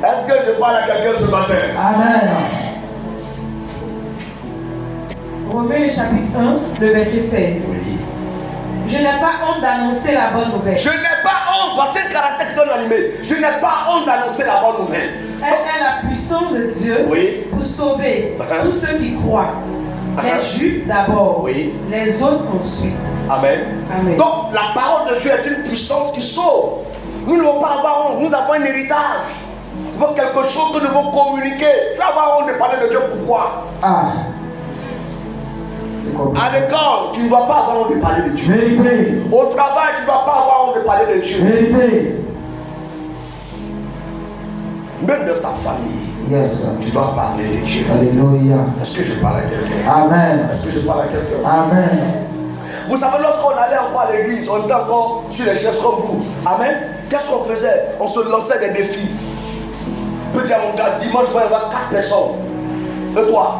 Speaker 1: Est-ce que je parle à quelqu'un ce matin?
Speaker 2: Amen.
Speaker 3: Romains chapitre 1, le verset 16.
Speaker 1: Oui.
Speaker 3: Je n'ai pas honte d'annoncer la bonne nouvelle.
Speaker 1: Je n'ai pas honte, parce que c'est un caractère qui doit l'animer. Je n'ai pas honte d'annoncer la bonne nouvelle.
Speaker 3: Elle est la puissance de Dieu pour sauver tous ceux qui croient. Les Juifs d'abord, les autres ensuite.
Speaker 1: Amen.
Speaker 3: Amen.
Speaker 1: Donc la parole de Dieu est une puissance qui sauve. Nous ne devons pas avoir honte. Nous avons un héritage. Nous avons quelque chose que nous devons communiquer. Tu vas avoir honte de parler de Dieu. Pourquoi? À l'école, tu ne dois pas avoir honte de parler de Dieu.
Speaker 2: Vérité.
Speaker 1: Au travail, tu ne dois pas avoir honte de parler de Dieu.
Speaker 2: Vérité.
Speaker 1: Même de ta famille,
Speaker 2: Yes.
Speaker 1: tu dois parler de Dieu.
Speaker 2: Alléluia.
Speaker 1: Est-ce que je parle à quelqu'un?
Speaker 2: Amen.
Speaker 1: Est-ce que je parle à quelqu'un?
Speaker 2: Amen.
Speaker 1: Vous savez, lorsqu'on allait encore à l'église, on était encore sur les chaises comme vous. Amen. Qu'est-ce qu'on faisait? On se lançait des défis. Je peux dire à mon gars, dimanche, il va y avoir 4 personnes. Et toi?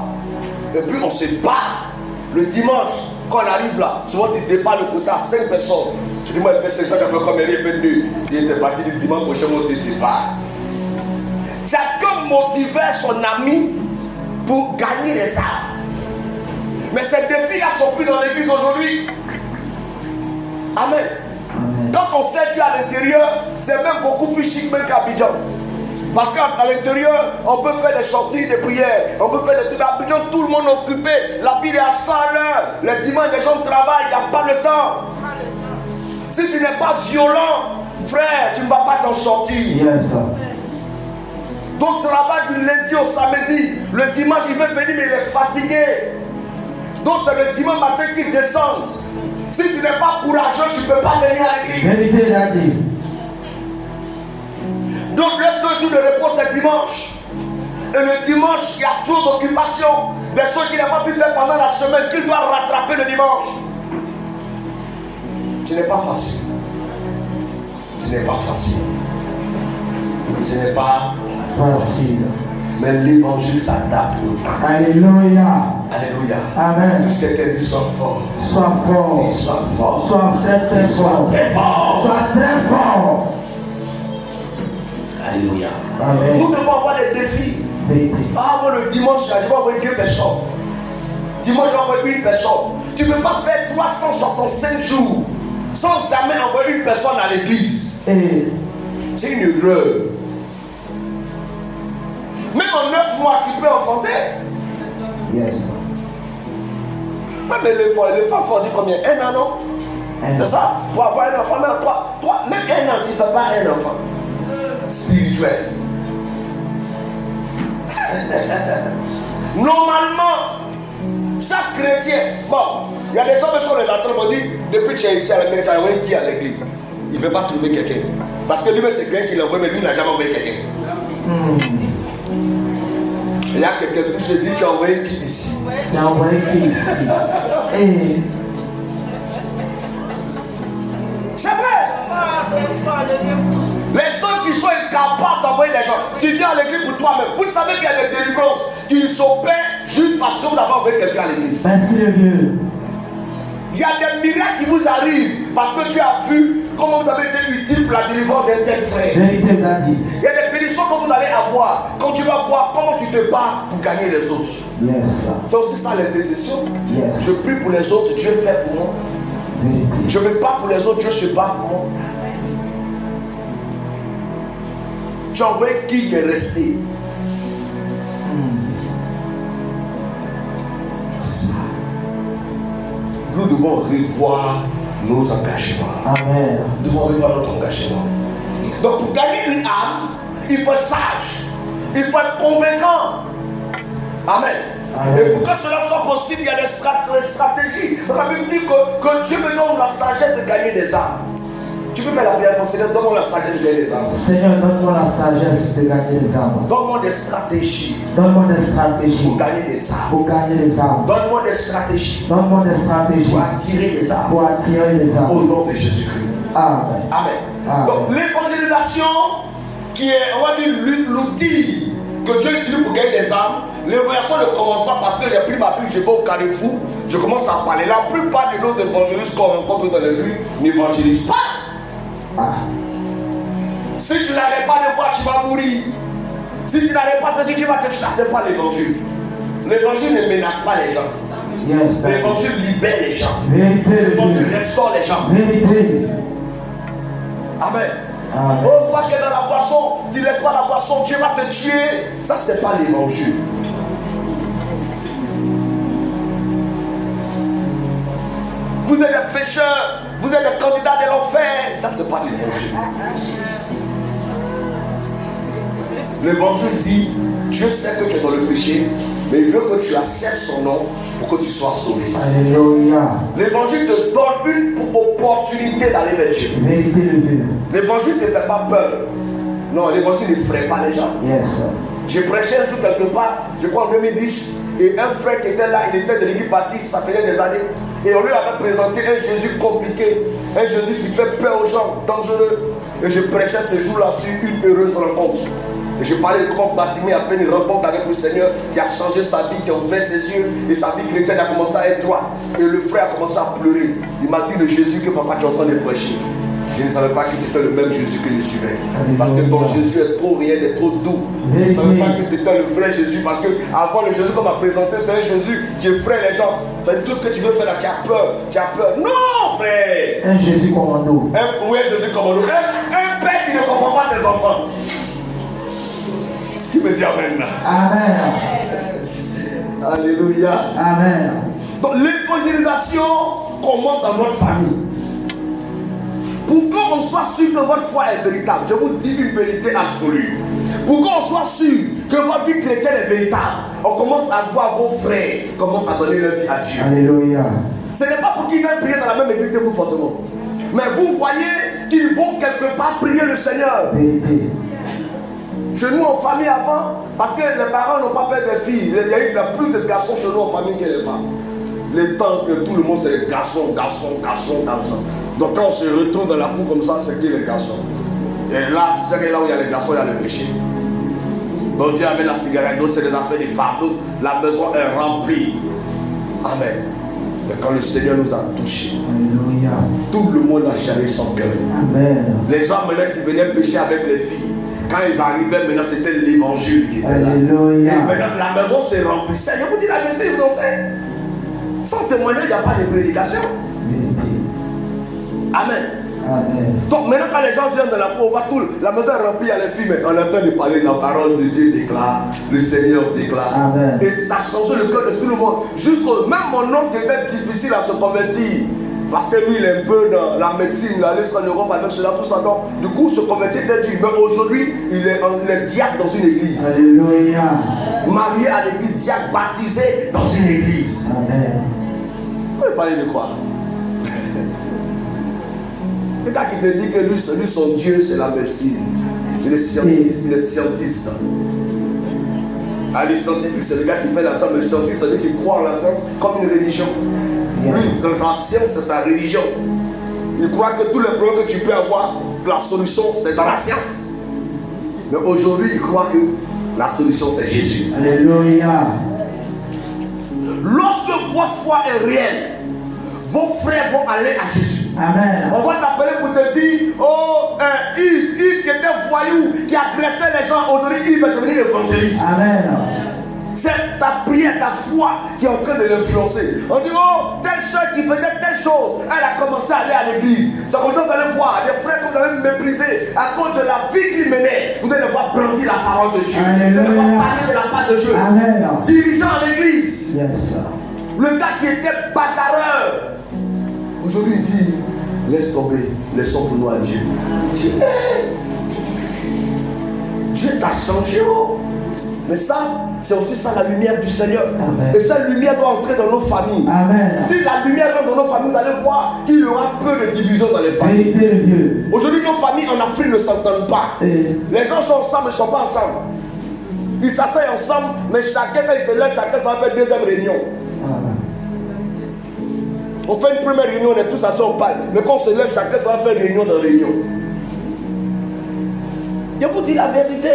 Speaker 1: Et puis on se bat. Le dimanche, quand on arrive là, souvent tu départs le quota à 5 personnes. Je dis, moi, il fait 5 ans, j'ai fait combien? Il fait 2. Il était parti le dimanche prochain, on se départ. Chacun motivait son ami pour gagner les âmes. Mais ces défis-là sont plus dans l'église d'aujourd'hui. Amen. Quand on sait Dieu à l'intérieur, c'est même beaucoup plus chic même qu'à Abidjan. Parce qu'à l'intérieur, on peut faire des sorties de prière, on peut faire des trucs. À Abidjan, tout le monde est occupé. La ville est à 100 heures. Les dimanches, les gens travaillent, il n'y a pas le temps. Si tu n'es pas violent, frère, tu ne vas pas t'en sortir.
Speaker 2: Yes.
Speaker 1: Donc travaille du lundi au samedi. Le dimanche, il veut venir, mais il est fatigué. Donc c'est le dimanche matin qu'il descend. Si tu n'es pas courageux, tu ne peux pas venir à l'église.
Speaker 2: Vérité, Daddy.
Speaker 1: Donc le seul jour de repos, c'est dimanche. Et le dimanche, il y a trop d'occupations. Des choses qu'il n'a pas pu faire pendant la semaine, qu'il doit rattraper le dimanche. Ce n'est pas facile. Ce n'est pas facile. Ce n'est pas
Speaker 2: facile.
Speaker 1: Mais l'évangile s'adapte au temps.
Speaker 2: Alléluia.
Speaker 1: Alléluia.
Speaker 2: Amen.
Speaker 1: Tout ce que quelqu'un dit, sois fort.
Speaker 2: Sois fort.
Speaker 1: Sois fort.
Speaker 2: Sois très très fort.
Speaker 1: Très fort.
Speaker 2: Sois très fort.
Speaker 1: Alléluia.
Speaker 2: Amen.
Speaker 1: Nous devons avoir des défis. Ah, moi le dimanche, je vais envoyer 2 personnes. Dimanche, je vais envoyer 1 personne. Tu ne peux pas faire 365 jours sans jamais envoyer 1 personne à l'église. C'est une erreur. Même en 9 mois, tu peux enfanter.
Speaker 2: Yes.
Speaker 1: Mais les femmes font dire combien? 1 an, non? C'est ça? Pour avoir un enfant, même toi, même 1 an, tu ne fais pas un enfant. Spirituel. Normalement, chaque chrétien, bon, il y a des gens qui sont les entrées, on dit, depuis que tu es ici à l'église, tu as envoyé qui à l'église? Il ne peut pas trouver quelqu'un. Parce que lui-même, c'est quelqu'un qui l'envoie, mais lui n'a jamais envoyé quelqu'un. Il y a quelqu'un qui se dit, tu as envoyé qui ici?
Speaker 2: Tu as envoyé qui ici?
Speaker 1: C'est vrai. Les gens qui sont incapables d'envoyer des gens, tu viens à l'église pour toi-même. Vous savez qu'il y a des délivrances qui s'opèrent juste parce que vous avez envoyé quelqu'un à l'église.
Speaker 2: Merci Dieu.
Speaker 1: Il y a des miracles qui vous arrivent parce que tu as vu comment vous avez été utile pour la délivrance d'un tel frère.
Speaker 2: Vérité, Daddy.
Speaker 1: Il y a des bénédictions que vous allez avoir quand tu vas voir comment tu te bats pour gagner les autres.
Speaker 2: Yes.
Speaker 1: C'est aussi ça l'intercession.
Speaker 2: Yes.
Speaker 1: Je prie pour les autres, Dieu fait pour moi.
Speaker 2: Vérité.
Speaker 1: Je me bats pour les autres, Dieu se bat pour moi. Tu as envoyé qui est resté? Nous devons revoir nos engagements.
Speaker 2: Amen.
Speaker 1: Nous devons revoir notre engagement. Donc pour gagner une âme, il faut être sage. Il faut être convaincant. Amen.
Speaker 2: Amen.
Speaker 1: Et pour que cela soit possible, il y a des stratégies. On a même dit que Dieu me donne la sagesse de gagner des âmes. Tu peux faire la prière, mon Seigneur, donne-moi la sagesse de gagner des âmes.
Speaker 2: Seigneur, donne-moi la sagesse de gagner des âmes.
Speaker 1: Donne-moi des stratégies.
Speaker 2: Donne-moi des stratégies
Speaker 1: Pour gagner des âmes.
Speaker 2: pour gagner des âmes.
Speaker 1: Donne-moi des stratégies.
Speaker 2: Donne-moi des stratégies
Speaker 1: Pour attirer des âmes.
Speaker 2: pour attirer les âmes.
Speaker 1: Au nom de Jésus-Christ.
Speaker 2: Amen.
Speaker 1: Amen.
Speaker 2: Amen.
Speaker 1: Donc l'évangélisation, qui est, on va dire, l'outil que Dieu utilise pour gagner des âmes, l'évangélisation ne commence pas parce que j'ai pris ma Bible, je vais au carrefour, je commence à parler. La plupart de nos évangélistes qu'on rencontre dans les rues n'évangélisent pas. Si tu n'arrêtes pas de boire, tu vas mourir. Si tu n'arrêtes pas ceci, tu vas te chasser par l'évangile. L'évangile ne menace pas les gens.
Speaker 2: Yes,
Speaker 1: L'évangile libère les gens.
Speaker 2: Vérité.
Speaker 1: L'évangile restaure les gens.
Speaker 2: Vérité.
Speaker 1: Amen.
Speaker 2: Amen.
Speaker 1: Oh, toi qui es dans la boisson, tu ne laisses pas la boisson, Dieu va te tuer. Ça, c'est pas l'évangile. Vous êtes des pécheurs, vous êtes des candidats de l'enfer. Ça, c'est pas l'évangile. L'évangile dit, Dieu sait que tu es dans le péché, mais il veut que tu acceptes son nom pour que tu sois sauvé.
Speaker 2: Alléluia.
Speaker 1: L'évangile te donne une opportunité d'aller vers Dieu. L'évangile ne te fait pas peur. Non, l'évangile ne ferait pas les gens.
Speaker 2: Yes.
Speaker 1: J'ai prêché un jour quelque part, je crois en 2010, et un frère qui était là, il était de l'église baptiste, ça faisait des années, et on lui avait présenté un Jésus compliqué, un Jésus qui fait peur aux gens, dangereux. Et je prêchais ce jour-là sur une heureuse rencontre. Et je parlais de comment Bartimée a fait une rencontre avec le Seigneur, qui a changé sa vie, qui a ouvert ses yeux, et sa vie chrétienne a commencé à être droite. Et le frère a commencé à pleurer. Il m'a dit, le Jésus que papa tu entends de prêcher. Je ne savais pas que c'était le même Jésus que je suivais. Parce que ton Jésus est trop réel et trop doux. Je ne savais pas que c'était le vrai Jésus. Parce que avant le Jésus qu'on m'a présenté, c'est un Jésus qui effraie les gens. C'est tout ce que tu veux faire là, tu as peur. Tu as peur. Non, frère.
Speaker 2: Un Jésus commando.
Speaker 1: Oui, un Jésus commando. Un père qui ne comprend pas ses enfants. Qui me dit Amen là?
Speaker 2: Amen.
Speaker 1: Alléluia.
Speaker 2: Amen.
Speaker 1: Donc l'évangélisation commence dans notre famille. Pour qu'on soit sûr que votre foi est véritable, je vous dis une vérité absolue. Pour qu'on soit sûr que votre vie chrétienne est véritable, on commence à voir vos frères commencent à donner leur vie à Dieu.
Speaker 2: Alléluia.
Speaker 1: Ce n'est pas pour qu'ils viennent prier dans la même église que vous fortement. Mais vous voyez qu'ils vont quelque part prier le Seigneur. Chez nous en famille avant, parce que les parents n'ont pas fait des filles, il y a eu plus de garçons chez nous en famille que les femmes. Les temps que tout le monde c'est les garçons. Donc quand on se retrouve dans la cour comme ça, c'est qui les garçons? Et là, c'est que là où il y a les garçons, il y a le péché. Donc Dieu amène la cigarette, donc c'est les affaires des femmes, donc la maison est remplie. Amen. Mais quand le Seigneur nous a touchés,
Speaker 2: Alléluia.
Speaker 1: Tout le monde a chargé son cœur.
Speaker 2: Amen.
Speaker 1: Les gens maintenant qui venaient pécher avec les filles, quand ils arrivaient, maintenant c'était l'évangile qui était là.
Speaker 2: Alléluia.
Speaker 1: Et maintenant la maison se remplissait. Je vous dis la vérité, vous en savez. Sans témoignage, il n'y a pas de prédication. Amen.
Speaker 2: Amen.
Speaker 1: Donc maintenant quand les gens viennent dans la cour, on voit tout, la maison est remplie, il y a les filles, mais on entend de parler, la parole de Dieu déclare, le Seigneur déclare.
Speaker 2: Amen.
Speaker 1: Et ça a changé le cœur de tout le monde. Jusqu'au même mon oncle qui était difficile à se convertir. Parce que lui il est un peu dans la médecine, il allait en Europe avec cela, tout ça. Donc, du coup, se convertir était dur. Mais aujourd'hui, il est diacre dans une église.
Speaker 2: Alléluia.
Speaker 1: Marié à l'église, diacre, baptisé dans une église.
Speaker 2: Amen.
Speaker 1: Vous pouvez parler de quoi? Le gars qui te dit que lui son Dieu, c'est la médecine. Il est scientiste. Ah, le scientifique, c'est le gars qui fait la science. Mais le scientifique, c'est lui qui croit en la science comme une religion. Lui, dans la science, c'est sa religion. Il croit que tous les problèmes que tu peux avoir, la solution, c'est dans la science. Mais aujourd'hui, il croit que la solution, c'est Jésus.
Speaker 2: Alléluia.
Speaker 1: Lorsque votre foi est réelle, vos frères vont aller à Jésus.
Speaker 2: Amen.
Speaker 1: On va t'appeler pour te dire, oh, Yves qui était voyou, qui agressait les gens, aujourd'hui Yves va devenir évangéliste.
Speaker 2: Amen.
Speaker 1: C'est ta prière, ta foi qui est en train de l'influencer. On dit, oh, telle soeur qui faisait telle chose, elle a commencé à aller à l'église. C'est comme ça que vous allez voir des frères que vous avez méprisés à cause de la vie qu'ils menaient. Vous allez voir brandir la parole de Dieu. Vous allez voir parler de la part de Dieu.
Speaker 2: Amen.
Speaker 1: Dirigeant l'église.
Speaker 2: Yes.
Speaker 1: Le gars qui était bagarreur. Aujourd'hui, il dit, laisse tomber, laissons pour nous à Dieu. Dieu t'a changé, oh. Mais ça, c'est aussi ça la lumière du Seigneur. Amen. Et cette lumière doit entrer dans nos familles. Amen. Si la lumière rentre dans nos familles, vous allez voir qu'il y aura peu de division dans les familles. Aujourd'hui, nos familles en Afrique ne s'entendent pas. Les gens sont ensemble, ils ne sont pas ensemble. Ils s'asseyent ensemble, mais chacun, quand il se lève, chacun s'en fait deuxième réunion. On fait une première réunion, on est tous assis, on parle. Mais quand on se lève, chacun s'en fait réunion dans réunion. Je vous dis la vérité.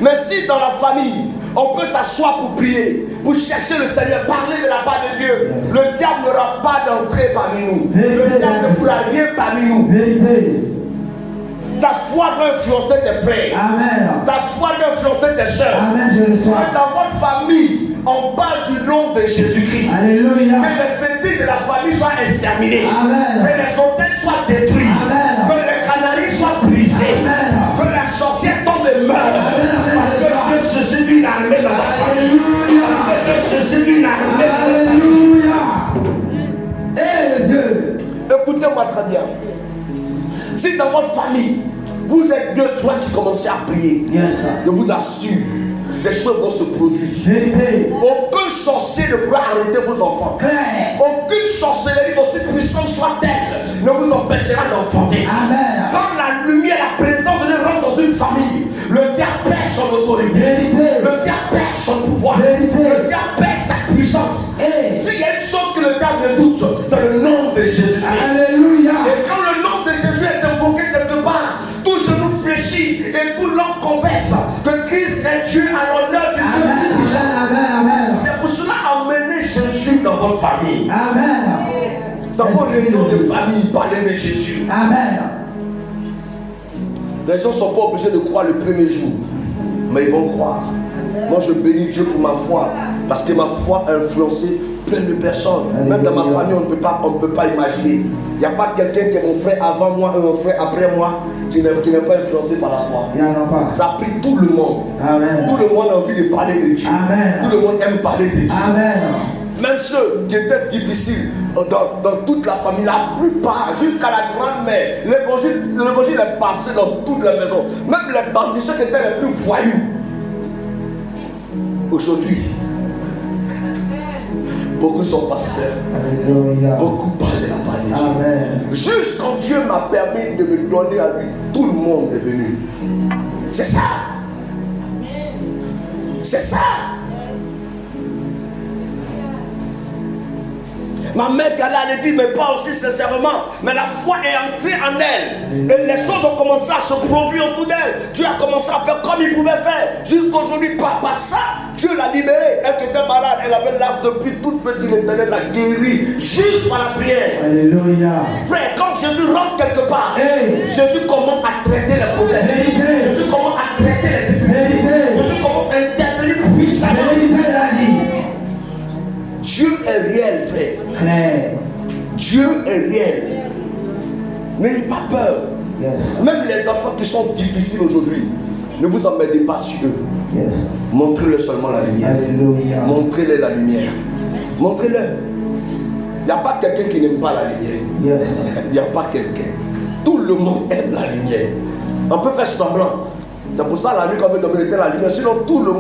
Speaker 1: Mais si dans la famille, on peut s'asseoir pour prier, pour chercher le Seigneur, parler de la part de Dieu, le diable n'aura pas d'entrée parmi nous. Le diable ne pourra rien parmi nous. Ta foi doit influencer tes frères. Amen. Ta foi doit influencer tes soeurs. Amen, je le sois. Dans votre famille, on parle du nom de Jésus-Christ. Alléluia. Que les fétiches de la famille soient exterminés. Amen. Que les hôtels soient détruits. Amen. Que les canaries soient brisés. Amen. Que la sorcière tombe et meure. Parce que Dieu se suit d'une armée dans la famille. Parce que Dieu se suit d'une armée. Alléluia. Et Dieu. Écoutez-moi très bien. Si dans votre famille, vous êtes 2, 3 qui commencez à prier, je vous assure, des choses vont se produire. Aucun sorcier ne pourra arrêter vos enfants. Aucune sorcellerie aussi puissante soit-elle ne vous empêchera d'enfanter. Quand la lumière, la présence de Dieu rentre dans une famille, le diable perd son autorité, le diable perd son pouvoir, le diable perd sa puissance. S'il y a une chose que le diable doute, c'est le nom de Jésus.
Speaker 2: Alléluia.
Speaker 1: Et quand le nom de Jésus est invoqué quelque part, tout genou fléchit et tout l'homme confesse que Christ est Dieu à l'honneur de Dieu. C'est pour cela amenez Jésus dans votre famille. Dans vos réunions de famille, parlez de Jésus. Les gens ne sont pas obligés de croire le premier jour, mais ils vont croire. Moi je bénis Dieu pour ma foi, parce que ma foi a influencé plein de personnes. Même dans ma famille, on ne peut pas imaginer. Il n'y a pas quelqu'un qui est mon frère avant moi et mon frère après moi qui n'est pas influencé par la foi. Ça a pris tout le monde. Tout le monde a envie de parler de Dieu. Tout le monde aime parler de Dieu. Même ceux qui étaient difficiles dans toute la famille, la plupart, jusqu'à la grand-mère, l'évangile est passé dans toute la maison. Même les bandits, ceux qui étaient les plus voyous. Aujourd'hui, beaucoup sont pasteurs. Beaucoup parlent de la part de Dieu. Juste quand Dieu m'a permis de me donner à lui, tout le monde est venu. C'est ça. C'est ça. Ma mère qui allait à l'église, mais pas aussi sincèrement. Mais la foi est entrée en elle. Et les choses ont commencé à se produire autour d'elle. Dieu a commencé à faire comme il pouvait faire. Jusqu'aujourd'hui, par ça, Dieu l'a libérée. Elle qui était malade, elle avait l'âme depuis toute petite. L'Éternel l'a guérie juste par la prière.
Speaker 2: Alléluia.
Speaker 1: Frère, quand Jésus rentre quelque part, Jésus commence à traiter les problèmes. Jésus commence à traiter les difficultés. Jésus commence à intervenir puissamment. Dieu est réel, frère. Dieu est réel. N'ayez pas peur. Même les enfants qui sont difficiles aujourd'hui, ne vous emmerdez pas sur eux. Montrez-leur seulement la lumière. Montrez-leur la lumière. Montrez-leur. Il n'y a pas quelqu'un qui n'aime pas la lumière. Il n'y a pas quelqu'un. Tout le monde aime la lumière. On peut faire semblant. C'est pour ça la nuit qu'on veut dominer la lumière. Sinon tout le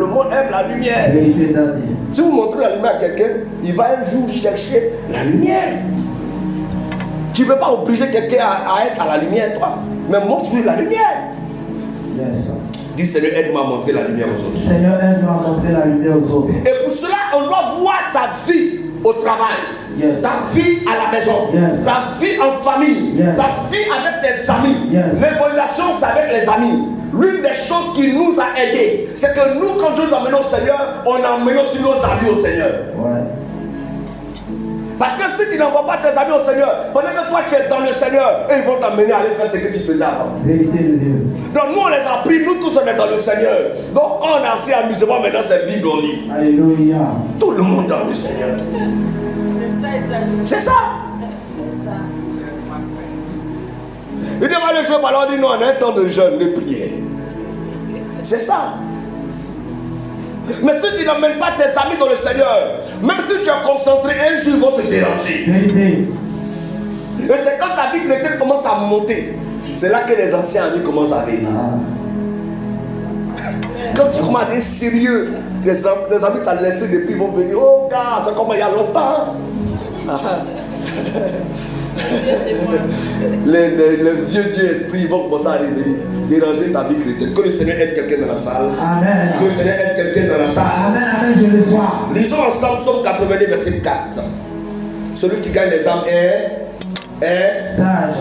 Speaker 1: monde aime la lumière. Si vous montrez la lumière à quelqu'un, il va un jour chercher la lumière. Tu ne peux pas obliger quelqu'un à être à la lumière, toi. Mais montre-lui la lumière. Dis Seigneur, aide-moi à montrer la lumière aux autres.
Speaker 2: Seigneur, aide-moi à montrer la lumière aux autres.
Speaker 1: Et pour cela, on doit voir ta vie au travail, ta vie à la maison, ta vie en famille, ta vie avec tes amis. L'évaluation, c'est avec les amis. L'une des choses qui nous a aidés, c'est que nous, quand Dieu nous emmène au Seigneur, on emmène aussi nos amis au Seigneur. Parce que si tu n'envoies pas tes amis au Seigneur, pendant que toi tu es dans le Seigneur, eux ils vont t'amener à aller faire ce que tu faisais avant. Donc nous on les a pris, nous tous on est dans le Seigneur. Donc on a assez amusement, maintenant c'est Bible on lit.
Speaker 2: Alléluia.
Speaker 1: Tout le monde dans le Seigneur. C'est ça. Il dit on va aller jouer ballon, on dit non, on a un temps de jeûne, de prière. C'est ça. Mais si tu n'emmènes pas tes amis dans le Seigneur, même si tu es concentré, un jour ils vont te déranger. Et c'est quand ta vie chrétienne commence à monter, c'est là que les anciens amis commencent à venir. Quand tu commences à être sérieux, tes amis t'ont laissé depuis, ils vont venir. Oh gars, c'est comme il y a longtemps. Les vieux esprits ils vont commencer à déranger ta vie chrétienne. Que le Seigneur aide quelqu'un dans la salle.
Speaker 2: Amen.
Speaker 1: Que le Seigneur aide quelqu'un dans la salle.
Speaker 2: Amen, je le sois.
Speaker 1: Lisons ensemble Psaume 82 verset 4. Celui qui gagne les âmes est
Speaker 2: sage.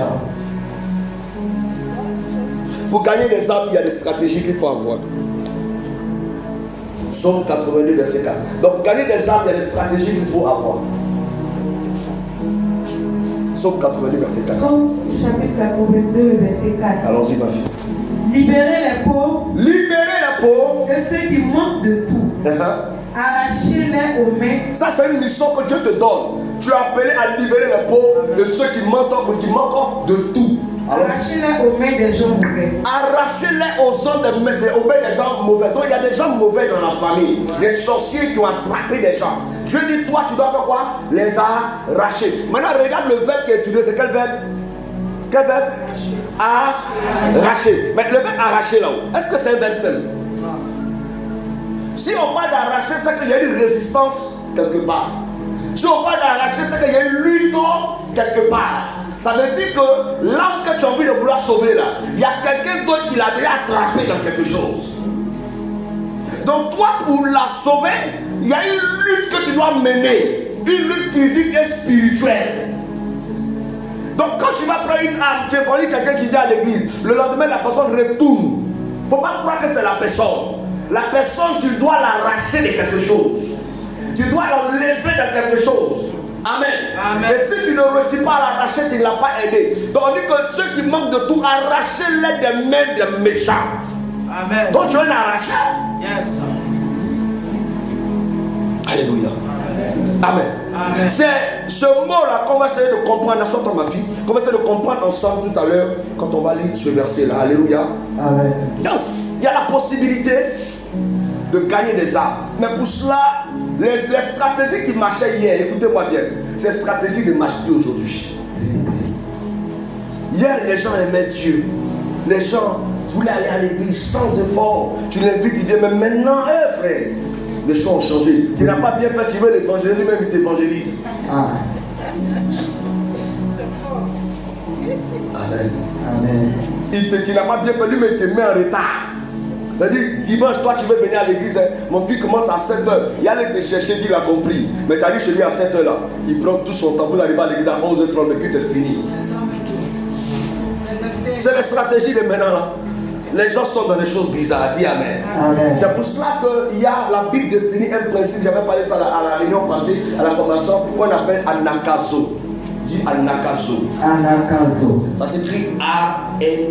Speaker 1: Pour gagner des âmes, il y a des stratégies qu'il faut avoir. Psaume 82 verset 4. Donc pour gagner des âmes, il y a des stratégies qu'il faut avoir. Psaume 82 verset 4.
Speaker 3: Psaume chapitre 82 verset 4.
Speaker 1: Allons-y ma fille.
Speaker 3: Libérez les pauvres.
Speaker 1: Libérez les pauvres.
Speaker 3: Et ceux qui manquent de tout. Arrachez-les aux mains.
Speaker 1: Ça c'est une mission que Dieu te donne. Tu es appelé à libérer les pauvres et ceux qui manquent de tout.
Speaker 3: Arrachez-les aux mains des gens mauvais.
Speaker 1: Arrachez-les aux mains des gens mauvais. Donc il y a des gens mauvais dans la famille. Des sorciers qui ont attrapé des gens. Dieu dit toi tu dois faire quoi? Les arracher. Maintenant regarde le verbe qui est étudié. C'est quel verbe? Quel verbe? Arracher. Mais le verbe arracher là-haut, est-ce que c'est un verbe simple? Si on parle d'arracher, c'est qu'il y a une résistance quelque part. Si on parle d'arracher, c'est qu'il y a une lutte quelque part. Ça veut dire que l'âme que tu as envie de vouloir sauver là, il y a quelqu'un d'autre qui l'a déjà attrapé dans quelque chose. Donc toi, pour la sauver, il y a une lutte que tu dois mener. Une lutte physique et spirituelle. Donc quand tu vas prendre une âme, tu vas quelqu'un qui vient à l'église, le lendemain la personne retourne. Il ne faut pas croire que c'est la personne. La personne, tu dois l'arracher de quelque chose. Tu dois l'enlever de quelque chose. Amen. Amen. Et si tu ne réussis pas à l'arracher, tu ne l'as pas aidé. Donc on dit que ceux qui manquent de tout, arrachez-les des mains des méchants. Amen. Donc tu veux l'arracher. Yes. Alléluia. Amen. Amen. C'est ce mot-là qu'on va essayer de comprendre. Assure-toi ma fille. Qu'on va essayer de comprendre ensemble tout à l'heure quand on va lire ce verset-là. Alléluia. Amen. Donc, il y a la possibilité de gagner des âmes. Mais pour cela, les stratégies qui marchaient hier, écoutez-moi bien, ces stratégies ne marchent plus aujourd'hui. Hier, les gens aimaient Dieu. Les gens voulaient aller à l'église sans effort. Tu l'invites, tu dis, mais maintenant, frère, les choses ont changé. Tu n'as pas bien fait, tu veux l'évangéliser, lui-même il t'évangélise. Amen. Amen. Tu n'as pas bien fait, lui-même il te met en retard. C'est-à-dire, dimanche, toi tu veux venir à l'église, hein, mon fils commence à 7h. Il allait te chercher, il a compris. Mais tu arrives chez lui à 7h là. Il prend tout son temps. Vous arrivez à l'église à 11h30, le culte est fini. C'est la stratégie de maintenant là. Les gens sont dans des choses bizarres. Dis Amen. Amen. C'est pour cela qu'il y a la Bible définit un principe. J'avais parlé de ça à la réunion passée, à la formation, qu'on appelle anakazo. Dis anakazo. Anakazo. Ça s'écrit A-N-A-G-K-A-Z-O.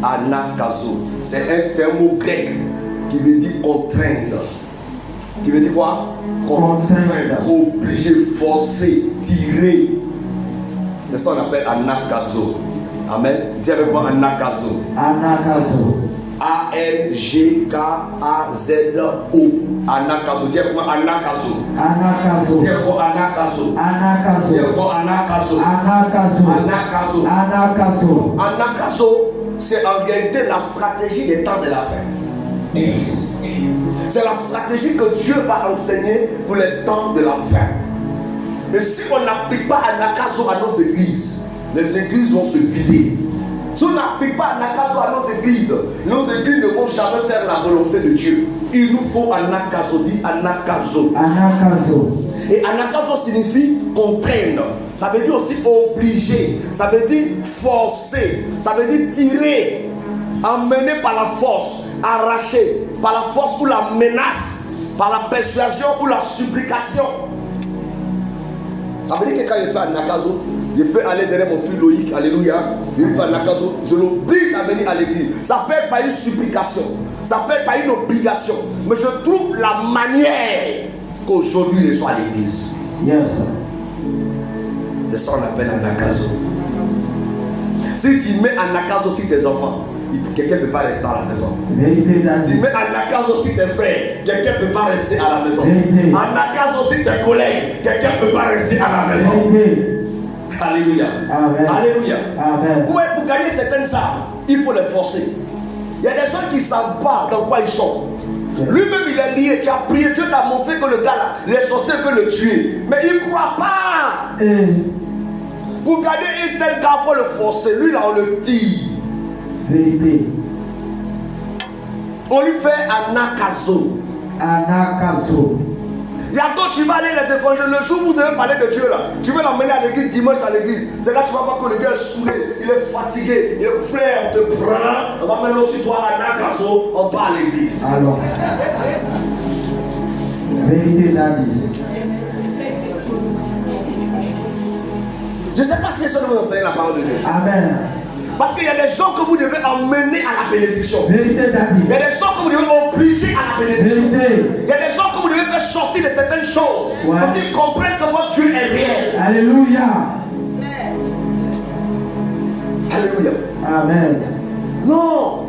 Speaker 1: Anakazo. C'est un mot grec qui veut dire contraindre. Qui veut dire quoi? Contraindre. Obliger, forcer, tirer. C'est ça qu'on appelle anakazo. Amen. Dis avec moi anakazo. Anakazo. A-N-G-K-A-Z-O. Anakazo. Dis avec moi anakazo. Anakazo. Dis avec moi anakazo. Anakazo. Dis avec moi anakazo. Anakazo. Anakazo. Anakazo. Anakazo, c'est en réalité la stratégie des temps de la fin. C'est la stratégie que Dieu va enseigner pour les temps de la fin. Et si on n'applique pas anakazo à nos églises, les églises vont se vider. Si on n'applique pas anakazo à nos églises ne vont jamais faire la volonté de Dieu. Il nous faut anakazo. Dit anakazo. Anakazo. Et anakazo signifie contraindre. Ça veut dire aussi obliger. Ça veut dire forcer. Ça veut dire tirer. Emmener par la force. Arracher. Par la force ou la menace. Par la persuasion ou la supplication. Ça veut dire que quand il fait anakazo, je peux aller derrière mon fils Loïc, alléluia, il fait anakazo, je l'oblige à venir à l'église. Ça peut être pas une supplication, ça peut être pas une obligation, mais je trouve la manière qu'aujourd'hui il soit à l'église. Yes. C'est ça qu'on appelle anakazo. Si tu mets anakazo sur tes enfants, quelqu'un ne peut pas rester à la maison. Tu mets anakazo sur tes frères, quelqu'un ne peut pas rester à la maison. Anakazo sur tes collègues, quelqu'un ne peut pas rester à la maison. Alléluia. Amen. Alléluia. Amen. Ouais, pour gagner certaines âmes, il faut les forcer. Il y a des gens qui ne savent pas dans quoi ils sont. Lui-même il est lié, tu as prié, Dieu t'a montré que le gars là, les sorciers veulent le tuer. Mais il ne croit pas. Pour garder un tel gars, il faut le forcer. Lui là, on le tire. Vérité. On lui fait anakazo. Anakazo. Il y a d'autres, tu vas aller les évangéliser. Le jour où vous devez parler de Dieu là, tu veux l'emmener à l'église dimanche à l'église. C'est là que tu vas voir que le gars est saoulé, il est fatigué. Il est frère, on te prend, on va mettre aussi toi à anakazo, on part à l'église. Alors. Vérité d'Adi. Je ne sais pas si c'est ça de vous enseigner la parole de Dieu. Amen. Parce qu'il y a des gens que vous devez emmener à la bénédiction. Il y a des gens que vous devez obliger à la bénédiction. Il y a des gens que vous devez faire sortir de certaines choses. Pour qu'ils comprennent que votre Dieu est réel. Alléluia. Alléluia. Amen. Non.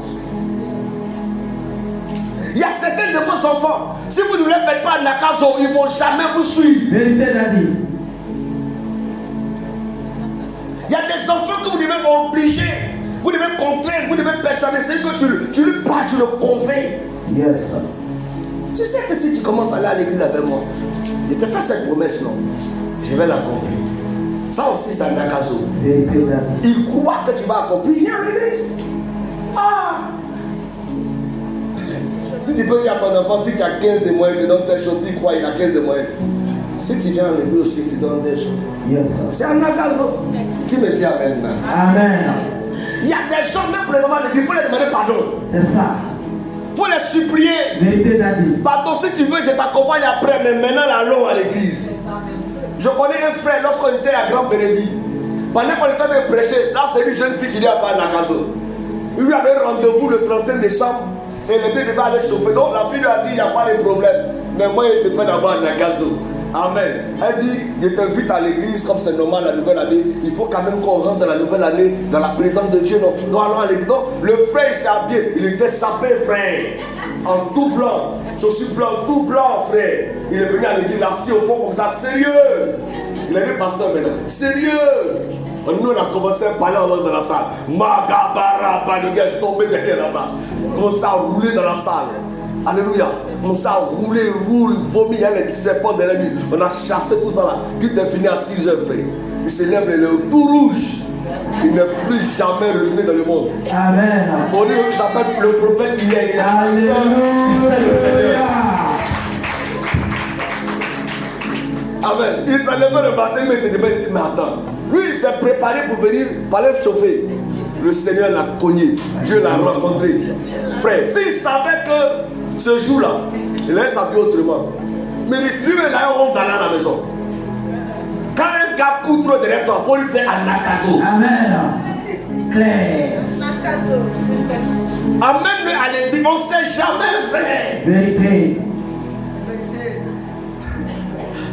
Speaker 1: Il y a certains de vos enfants, si vous ne les faites pas nakazo, ils ne vont jamais vous suivre. Vérité d'Adi. des enfants que vous devez obliger, vous devez contraindre, vous devez persuader. C'est que tu lui parles, tu le convaincs.
Speaker 2: Yes.
Speaker 1: Tu sais que si tu commences à aller à l'église avec moi, je te fais cette promesse, non, je vais l'accomplir. Ça aussi, c'est un nakazo. Il croit que tu vas accomplir, viens à l'église. Ah! Si tu peux dire à ton enfant, si tu as 15 et moins, tu donnes telle chose, il croit qu'il a 15 et moins. Si tu viens à l'église aussi, tu donnes des choses.
Speaker 2: Yes.
Speaker 1: C'est un nakazo. Qui me dit amen?
Speaker 2: Amen.
Speaker 1: Il y a des gens, même pour les enfants, il faut les demander pardon.
Speaker 2: C'est ça.
Speaker 1: Il faut les supplier. Pardon, si tu veux, je t'accompagne après, mais maintenant, allons à l'église. Je connais un frère, lorsqu'on était à Grand Bérédie, pendant qu'on était en train de prêcher, là, c'est une jeune fille qui lui a fait un nakazo. Il lui avait rendez-vous le 31 décembre et le bébé devait aller chauffer. Donc la fille lui a dit, il n'y a pas de problème. Mais moi, il te fait d'abord un nakazo. Amen. Elle dit, je t'invite à l'église, comme c'est normal la nouvelle année. Il faut quand même qu'on rentre dans la nouvelle année, dans la présence de Dieu. Donc, nous allons à l'église. Donc, le frère s'est habillé, il était sapé, frère. En tout blanc, chaussures blanc, tout blanc, frère. Il est venu à l'église, assis au fond comme ça, sérieux. Il a dit, pasteur, maintenant, sérieux. Nous, on a commencé à parler en langue dans la salle. Magabara, le gars est tombé derrière là-bas. Commence à rouler dans la salle. Alléluia. Commence à rouler, roule, vomit. Il y a les serpents derrière lui. On a chassé tout ça là. Puis il est fini à 6 heures, frère. Il se lève les lèvres tout rouge. Il n'est plus jamais retourné dans le monde.
Speaker 2: Amen.
Speaker 1: On dit qu'il s'appelle le prophète hier. Il est
Speaker 2: Alléluia.
Speaker 1: Amen. Il s'est levé le matin, mais attends. Lui, il s'est préparé pour venir parler chauffer. Le Seigneur l'a cogné. Dieu l'a rencontré. Frère, s'il savait que ce jour-là, il allait s'habiller autrement. Mais lui-même, il a un honte d'aller à la maison. Quand un gars court trop derrière toi, il faut lui faire un nakazo.
Speaker 2: Amen. Claire.
Speaker 1: Amène-le à l'église. On ne sait jamais, frère.
Speaker 2: Vérité.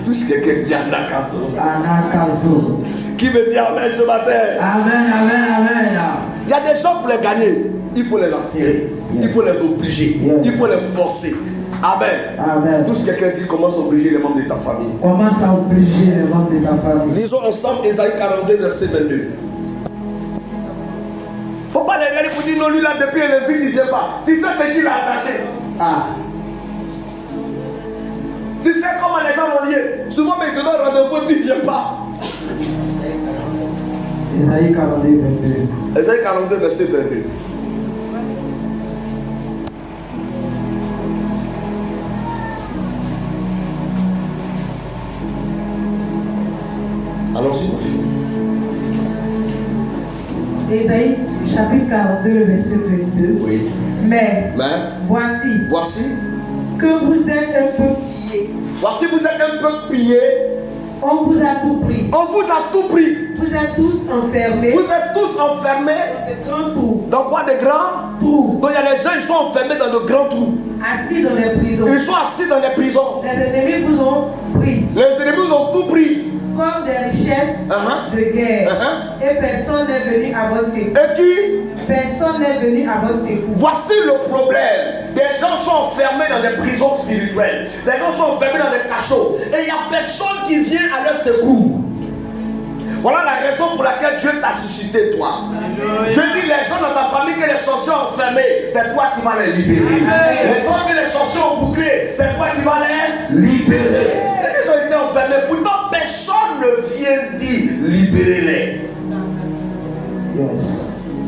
Speaker 1: Touche quelqu'un qui dit un nakazo.
Speaker 2: Anakazo.
Speaker 1: Qui me dit amen ce matin?
Speaker 2: Amen, amen, amen.
Speaker 1: Il y a des gens pour les gagner. Il faut les attirer. Il faut les obliger. Il faut les forcer. Amen.
Speaker 2: Amen.
Speaker 1: Tout ce que quelqu'un dit, commence à obliger les membres de ta famille.
Speaker 2: Commence à obliger les membres de ta famille.
Speaker 1: Lisons ensemble Ésaïe 42, verset 22. Faut pas les regarder pour dire non, lui là, depuis le vide, il ne vient pas. Tu sais ce qu'il a attaché.
Speaker 2: Ah.
Speaker 1: Tu sais comment les gens l'ont lié. Souvent, mais ils te donnent rendez-vous et puis il ne vient pas.
Speaker 2: Ésaïe 42, 22.
Speaker 1: Ésaïe 42, verset 22. Allons-y, ma fille.
Speaker 3: Ésaïe chapitre 42, le verset 22.
Speaker 1: Oui.
Speaker 3: Mais voici que vous êtes un peu pillés.
Speaker 1: Voici, vous êtes un peu pillés.
Speaker 3: On vous a tout pris.
Speaker 1: On vous a tout pris.
Speaker 3: Vous êtes tous enfermés.
Speaker 1: Vous êtes tous enfermés.
Speaker 3: Dans de grands trous.
Speaker 1: Dans quoi? Des grands
Speaker 3: trous.
Speaker 1: Donc il y a des gens, ils sont enfermés dans de grands trous.
Speaker 3: Assis dans les prisons.
Speaker 1: Ils sont assis dans les prisons.
Speaker 3: Les ennemis vous ont pris.
Speaker 1: Les ennemis vous ont tout pris.
Speaker 3: Comme des richesses de guerre. Et personne n'est venu à votre secours.
Speaker 1: Et qui?
Speaker 3: Personne n'est venu à votre secours.
Speaker 1: Voici le problème. Des gens sont enfermés dans des prisons spirituelles. Des gens sont enfermés dans des cachots. Et il n'y a personne qui vient à leur secours. Voilà la raison pour laquelle Dieu t'a suscité, toi. Je dis les gens dans ta famille que les sorciers ont enfermés, c'est toi qui vas les libérer. Les gens que les sorciers ont bouclés, c'est toi qui vas les libérer. Ils ont été enfermés, pourtant personne ne vient dire libérez-les.
Speaker 2: Yes.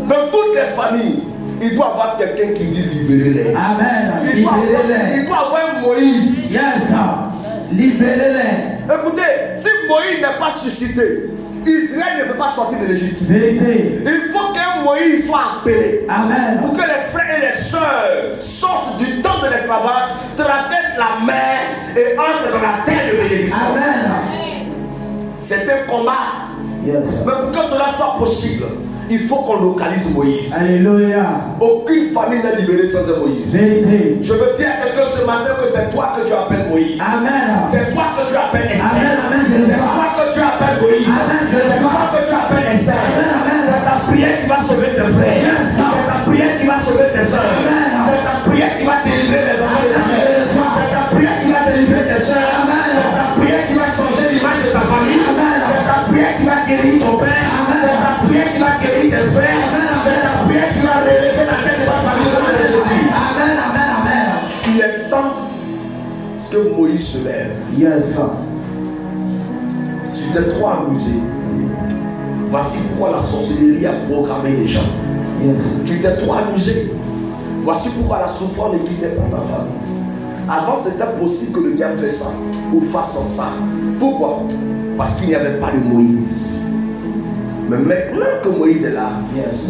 Speaker 1: Dans toutes les familles, il doit y avoir quelqu'un qui dit libérez-les.
Speaker 2: Amen.
Speaker 1: Il doit avoir un Moïse.
Speaker 2: Yes. Libérez-les.
Speaker 1: Écoutez, si Moïse n'est pas suscité, Israël ne peut pas sortir de l'Égypte.
Speaker 2: Vérité.
Speaker 1: Il faut qu'un Moïse soit appelé.
Speaker 2: Amen.
Speaker 1: Pour que les frères et les sœurs sortent du temps de l'esclavage, traversent la mer et entrent dans la terre de bénédiction.
Speaker 2: Amen.
Speaker 1: C'est un combat.
Speaker 2: Yes.
Speaker 1: Mais pour que cela soit possible, il faut qu'on localise Moïse.
Speaker 2: Alléluia.
Speaker 1: Aucune famille n'est libérée sans un Moïse.
Speaker 2: Vérité.
Speaker 1: Je veux dire à quelqu'un ce matin que c'est toi que tu appelles Moïse.
Speaker 2: Amen.
Speaker 1: C'est toi que tu appelles Esther.
Speaker 2: Amen, amen,
Speaker 1: c'est toi que tu appelles Moïse.
Speaker 2: Amen,
Speaker 1: c'est toi que tu appelles Esther.
Speaker 2: Amen.
Speaker 1: C'est ta prière qui va sauver tes frères. C'est ta prière qui va sauver tes soeurs. C'est ta prière qui va délivrer les enfants de ta mère. C'est ta prière qui va délivrer tes soeurs. C'est ta prière qui va changer l'image de ta famille. C'est ta prière qui va guérir ton père. C'est ta prière
Speaker 2: prière qui va guérir tes frères. C'est la prière qui va relever la tête de ta famille. Amen, amen, amen.
Speaker 1: Il est temps que Moïse se lève.
Speaker 2: Yes.
Speaker 1: Tu t'es trop amusé. Voici pourquoi la sorcellerie a programmé les gens.
Speaker 2: Yes.
Speaker 1: Tu t'es trop amusé. Voici pourquoi la souffrance ne quittait pas ta famille. Avant, c'était possible que le diable fasse ça ou fasse ça. Pourquoi? Parce qu'il n'y avait pas de Moïse. Mais maintenant que Moïse est là,
Speaker 2: Yes.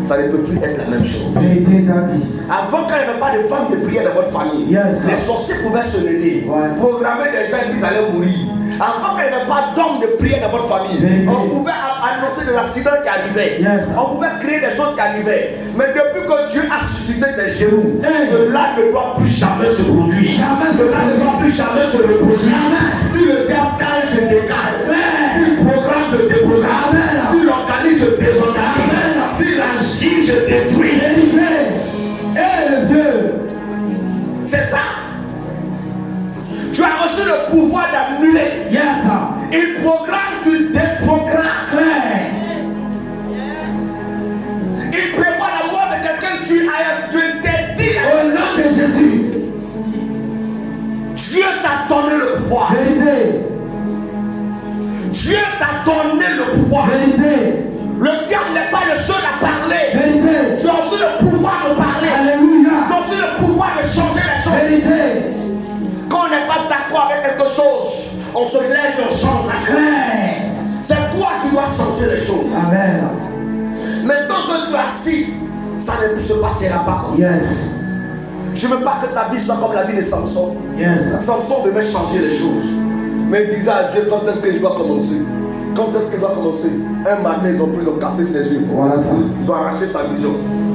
Speaker 1: ça ne peut plus être la même chose. Avant, quand il n'y avait pas de femme de prière dans votre famille,
Speaker 2: Yes.
Speaker 1: les sorciers pouvaient se lever, programmer des gens et ils allaient mourir. Avant, quand il n'y avait pas d'homme de prière dans votre famille, on pouvait annoncer des accidents qui arrivaient.
Speaker 2: Yes.
Speaker 1: On pouvait créer des choses qui arrivaient. Mais depuis que Dieu a suscité des gémeaux, cela ne doit plus jamais se produire. Cela ne doit plus jamais se reproduire. Si le diable cale, je décale. Si le programme, je déprogramme. Si l'organise, je désorganise. Si l'agit, je détruis. C'est ça. Tu as reçu le pouvoir d'annuler.
Speaker 2: Yes.
Speaker 1: Il programme, tu déprogrammes. Il prévoit la mort de quelqu'un, tu t'interdis.
Speaker 2: Au nom de Jésus.
Speaker 1: Dieu t'a donné le pouvoir.
Speaker 2: Vérité.
Speaker 1: Dieu t'a donné le pouvoir.
Speaker 2: Vérité.
Speaker 1: Le diable n'est pas le seul à parler.
Speaker 2: Vérité.
Speaker 1: Tu as aussi le pouvoir de parler.
Speaker 2: Alléluia.
Speaker 1: Tu as aussi le pouvoir de changer les choses.
Speaker 2: Vérité.
Speaker 1: Quand on n'est pas d'accord avec quelque chose, on se lève et on change la chose. C'est toi qui dois changer les choses.
Speaker 2: Amen.
Speaker 1: Mais tant que tu es assis, ça ne se passera pas comme ça.
Speaker 2: Yes.
Speaker 1: Je ne veux pas que ta vie soit comme la vie de Samson.
Speaker 2: Yes.
Speaker 1: Samson devait changer les choses. Mais il disait à Dieu, quand est-ce que je dois commencer? Quand est-ce qu'il doit commencer? Un matin, ils ont pris, ils ont cassé ses yeux.
Speaker 2: Voilà ça.
Speaker 1: Ils ont arraché sa vision.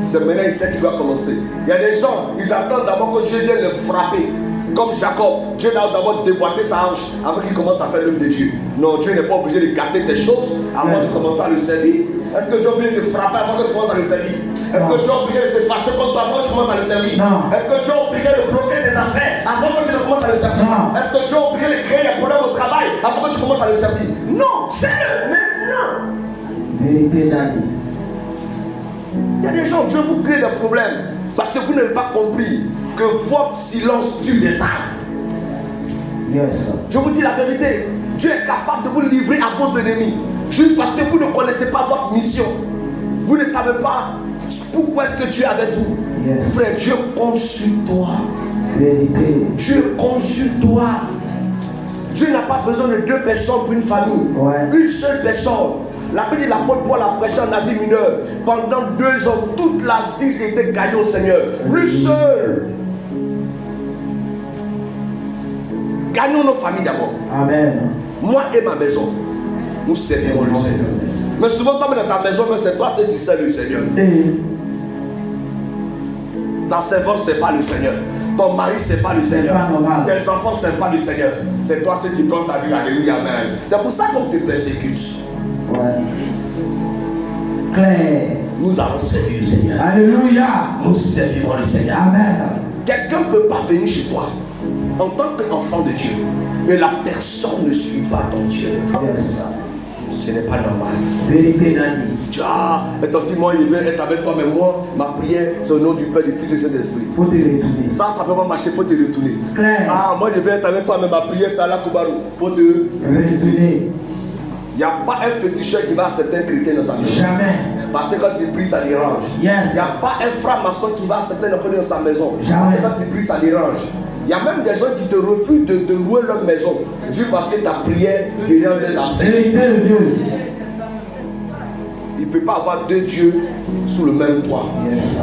Speaker 1: C'est maintenant il sait qu'il doit commencer. Il y a des gens, ils attendent d'abord que Dieu vienne le frapper. Comme Jacob, Dieu doit d'abord déboîter sa hanche avant qu'il commence à faire l'œuvre de Dieu. Non, Dieu n'est pas obligé de gâter tes choses avant de commencer à le servir. Est-ce que Dieu est obligé de te frapper avant que tu commences à le servir? Est-ce que Dieu est obligé de se fâcher contre toi avant que tu commences à le servir?
Speaker 2: Non.
Speaker 1: Est-ce que Dieu est obligé de bloquer tes affaires avant que tu ne commences à le servir?
Speaker 2: Non.
Speaker 1: Est-ce que Dieu est obligé de créer des problèmes au travail avant que tu commences à le servir? Non, c'est maintenant.
Speaker 2: Vérité d'Ali.
Speaker 1: Il y a des gens, Dieu vous crée des problèmes parce que vous n'avez pas compris que votre silence tue des âmes.
Speaker 2: Yes.
Speaker 1: Je vous dis la vérité, Dieu est capable de vous livrer à vos ennemis. Juste parce que vous ne connaissez pas votre mission. Vous ne savez pas pourquoi est-ce que Dieu est avec vous.
Speaker 2: Yes.
Speaker 1: Frère, Dieu compte sur toi.
Speaker 2: Vérité.
Speaker 1: Dieu compte sur toi. Dieu n'a pas besoin de deux personnes pour une famille.
Speaker 2: Ouais.
Speaker 1: Une seule personne. La Bible dit l'apôtre Paul a prêché en Asie mineure. Pendant 2 ans, toute l'Asie était gagnée au Seigneur. Lui seul. Gagnons nos familles d'abord.
Speaker 2: Amen.
Speaker 1: Moi et ma maison, nous servirons le Seigneur. Mais souvent, toi, dans ta maison, c'est toi qui sers le Seigneur. Ta servante, c'est pas le Seigneur. Ton mari, c'est pas le Seigneur. Tes enfants, c'est pas le Seigneur. C'est toi qui prends ta vie. Alléluia, amen. C'est pour ça qu'on te persécute.
Speaker 2: Ouais. Claire.
Speaker 1: Nous allons servir le Seigneur.
Speaker 2: Alléluia.
Speaker 1: Nous servirons le Seigneur.
Speaker 2: Amen.
Speaker 1: Quelqu'un ne peut pas venir chez toi en tant qu'enfant de Dieu et la personne ne suit pas ton Dieu.
Speaker 2: Yes.
Speaker 1: Ce n'est pas normal.
Speaker 2: Vérité d'Ali.
Speaker 1: Ah, effectivement, il veut être avec toi, mais moi, ma prière, c'est au nom du Père, du Fils et du Saint-Esprit.
Speaker 2: Faut te retourner.
Speaker 1: Ça peut pas marcher, faut te retourner.
Speaker 2: Claire.
Speaker 1: Ah, moi, je vais être avec toi, mais ma prière, c'est à la Koubarou. Faut te
Speaker 2: Retourner.
Speaker 1: Il n'y a pas un féticheur qui va accepter un chrétien dans sa maison.
Speaker 2: Jamais.
Speaker 1: Parce que quand il prie, ça dérange.
Speaker 2: Yes.
Speaker 1: Il n'y a pas un franc-maçon qui va accepter un enfant dans sa maison.
Speaker 2: Jamais.
Speaker 1: Parce que quand il prie, ça dérange. Il y a même des gens qui te refusent de louer leur maison. Juste parce que ta prière dérange les affaires.
Speaker 2: Vérité de Dieu.
Speaker 1: Il ne peut pas avoir 2 dieux sous le même toit.
Speaker 2: Yes.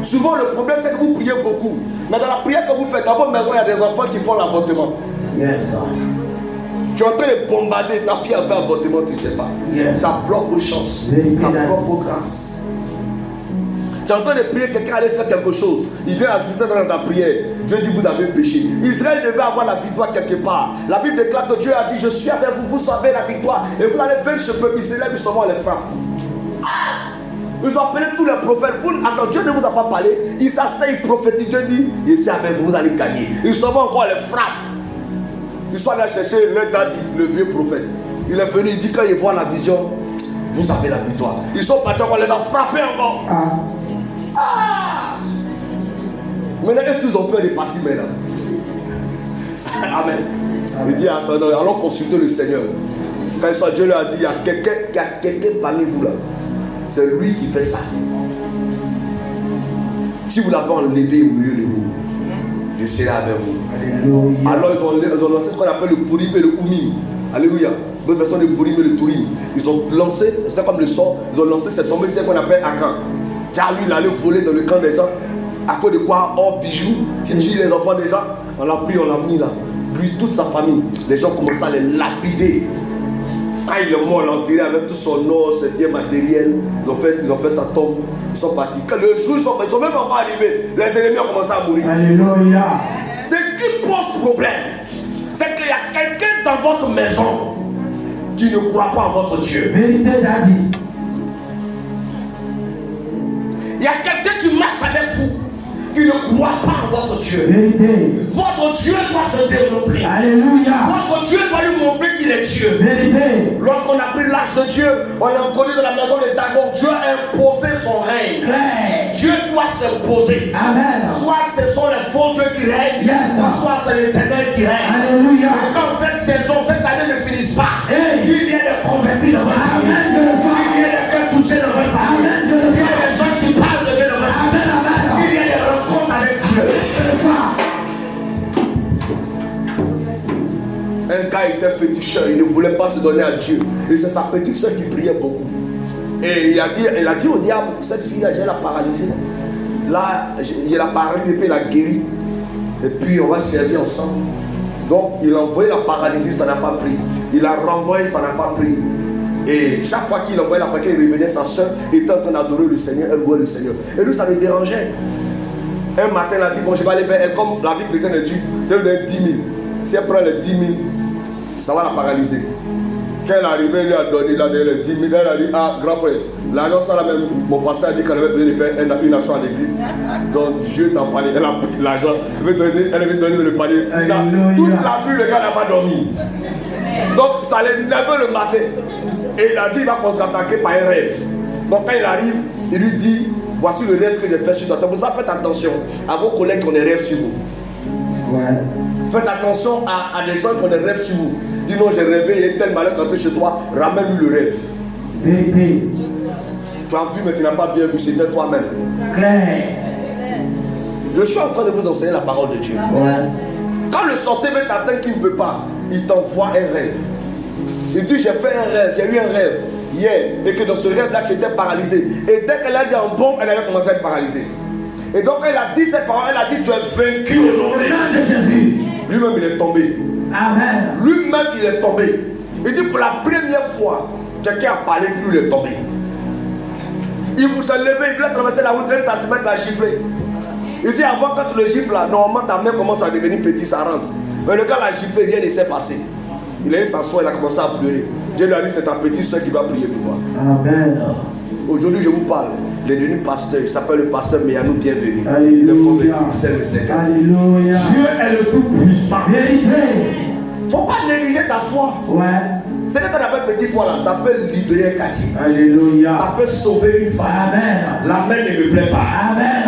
Speaker 1: Souvent, le problème, c'est que vous priez beaucoup. Mais dans la prière que vous faites, dans votre maison, il y a des enfants qui font l'avortement.
Speaker 2: Yes.
Speaker 1: Tu es en train de bombarder, ta fille a fait avortement, tu ne sais pas.
Speaker 2: Yes.
Speaker 1: Ça bloque vos chances.
Speaker 2: Vérité.
Speaker 1: Ça bloque vos grâces. Tu es en train de prier, quelqu'un allait faire quelque chose. Il vient ajouter ça dans ta prière. Dieu dit, vous avez péché. Israël devait avoir la victoire quelque part. La Bible déclare que Dieu a dit, je suis avec vous, vous avez la victoire. Et vous allez vaincre ce peuple. Il se lève, seulement les frappe. Ils ont appelé tous les prophètes. Attends, Dieu ne vous a pas parlé. Il s'asseye, il prophétise. Dieu dit, je suis avec vous, vous allez gagner. Ils sont encore les frappe. Ils sont allés chercher leur daddy, le vieux prophète. Il est venu, il dit quand il voit la vision, vous avez la victoire. Ils sont partis encore, les a frappés encore. Maintenant, eux tous ont peur des parties maintenant. Amen. Il dit, attendez, allons consulter le Seigneur. Quand ils sont, Dieu leur a dit, il y a quelqu'un parmi vous là. C'est lui qui fait ça. Si vous l'avez enlevé au milieu de vous, je serai avec vous. Alléluia. Alors ils ont lancé ce qu'on appelle le Purim et le Oumim. Alléluia. D'autres personnes, le Purim et le Tourim. Ils ont lancé, c'était comme le son, ils ont lancé cette tombée, c'est ce qu'on appelle Akan. Car lui, il allait voler dans le camp des gens. À cause de quoi? Or, bijoux, titille les enfants des gens. On l'a pris, on l'a mis là. Lui, toute sa famille, les gens commençaient à les lapider. Quand il est mort, on l'a enterré avec tout son or, ses biens matériels. Ils ont fait sa tombe. Ils sont partis. Quand le jour, ils sont même pas arrivés. Les ennemis ont commencé à mourir. Alléluia. Ce qui pose problème, c'est qu'il y a quelqu'un dans votre maison qui ne croit pas en votre Dieu. Vérité, Daddy. Il y a quelqu'un qui marche avec vous qui ne croit pas en votre Dieu. Vérité. Votre Dieu doit se développer. Alléluia. Votre Dieu doit lui montrer qu'il est Dieu. Vérité. Lorsqu'on a pris l'âge de Dieu, on a entendu de la maison de Dagon, Dieu a imposé son règne. Claire. Dieu doit s'imposer. Amen. Soit ce sont les faux dieux qui règnent, soit c'est l'Éternel qui règne. Alléluia. Et quand cette saison, cette année ne finisse pas, il y a des convertis dans votre famille. Il y a des cœurs touchés dans votre famille. Il y a des gens qui parlent de Dieu dans votre famille. Il y a des rencontres avec Dieu. Un gars était féticheur, il ne voulait pas se donner à Dieu. Et c'est sa petite soeur qui priait beaucoup. Et il a dit au diable, cette fille-là, je vais la paralyser. Là, il l'a paralysée et puis il l'a guéri. Et puis on va servir ensemble. Donc il a envoyé la paralysie, ça n'a pas pris. Il a renvoyé, ça n'a pas pris. Et chaque fois qu'il envoyait la paralysie, il revenait, sa soeur était en train d'adorer le Seigneur, elle louait le Seigneur. Et lui, ça le dérangeait. Un matin, elle a dit, bon, je vais aller vers elle, comme la vie chrétienne est due, je vais lui donner 10 000. Si elle prend les 10 000, ça va la paralyser. Quand elle est arrivée, elle lui a donné, il a donné les 10 000. Elle a dit, ah, grand frère, l'agence là même, mon pasteur a dit qu'elle avait besoin de faire une action à l'église. Donc Dieu t'a parlé, elle a pris l'argent, elle avait donné le panier. Toute la nuit, le gars n'a pas dormi. Donc ça allait 9h le matin. Et il a dit, il va contre-attaquer par un rêve. Donc quand il arrive, il lui dit, voici le rêve que j'ai fait sur toi. Pour ça, faites attention à vos collègues qui ont des rêves sur vous. Ouais. Faites attention à des gens qui ont des rêves sur vous. Dis non, j'ai rêvé, il y a tel malheur quand tu es chez toi, ramène-lui le rêve. Vérité. Tu as vu, mais tu n'as pas bien vu, c'était toi-même. Claire. Je suis en train de vous enseigner la parole de Dieu. Ouais. Quand le sorcier veut t'atteindre qu'il ne peut pas, il t'envoie un rêve. Il dit, j'ai fait un rêve, j'ai eu un rêve hier, et que dans ce rêve-là, tu étais paralysé. Et dès qu'elle a dit en bon, elle avait commencé à être paralysée. Et donc, elle a dit cette parole, elle a dit, tu es vaincu au nom de Jésus. Lui-même, il est tombé. Amen. Lui-même, il est tombé. Il dit, pour la première fois, quelqu'un a parlé, puis lui, il est tombé. Il vous s'est levé, il voulait traverser la route, il t'a se mettre à gifler. Il dit, avant, quand tu le gifles là, normalement, ta main commence à devenir petite, ça rentre. Mais le gars l'a giflé, rien ne s'est passé. Il a eu sa soeur, il a commencé à pleurer. Dieu lui a dit, c'est ta petite soeur qui va prier pour toi. Amen. Aujourd'hui, je vous parle. Il est devenu pasteur. Il s'appelle le pasteur Méanou, bienvenue. Alléluia. Il est converti, c'est le Seigneur. Alléluia. Dieu est le tout-puissant. Vérité. Il ne faut pas négliger ta foi. Ouais. C'est que tu appelles petite foi là, ça peut libérer un quartier. Alléluia. Ça peut sauver une femme. Amen. La main ne me plaît pas. Amen.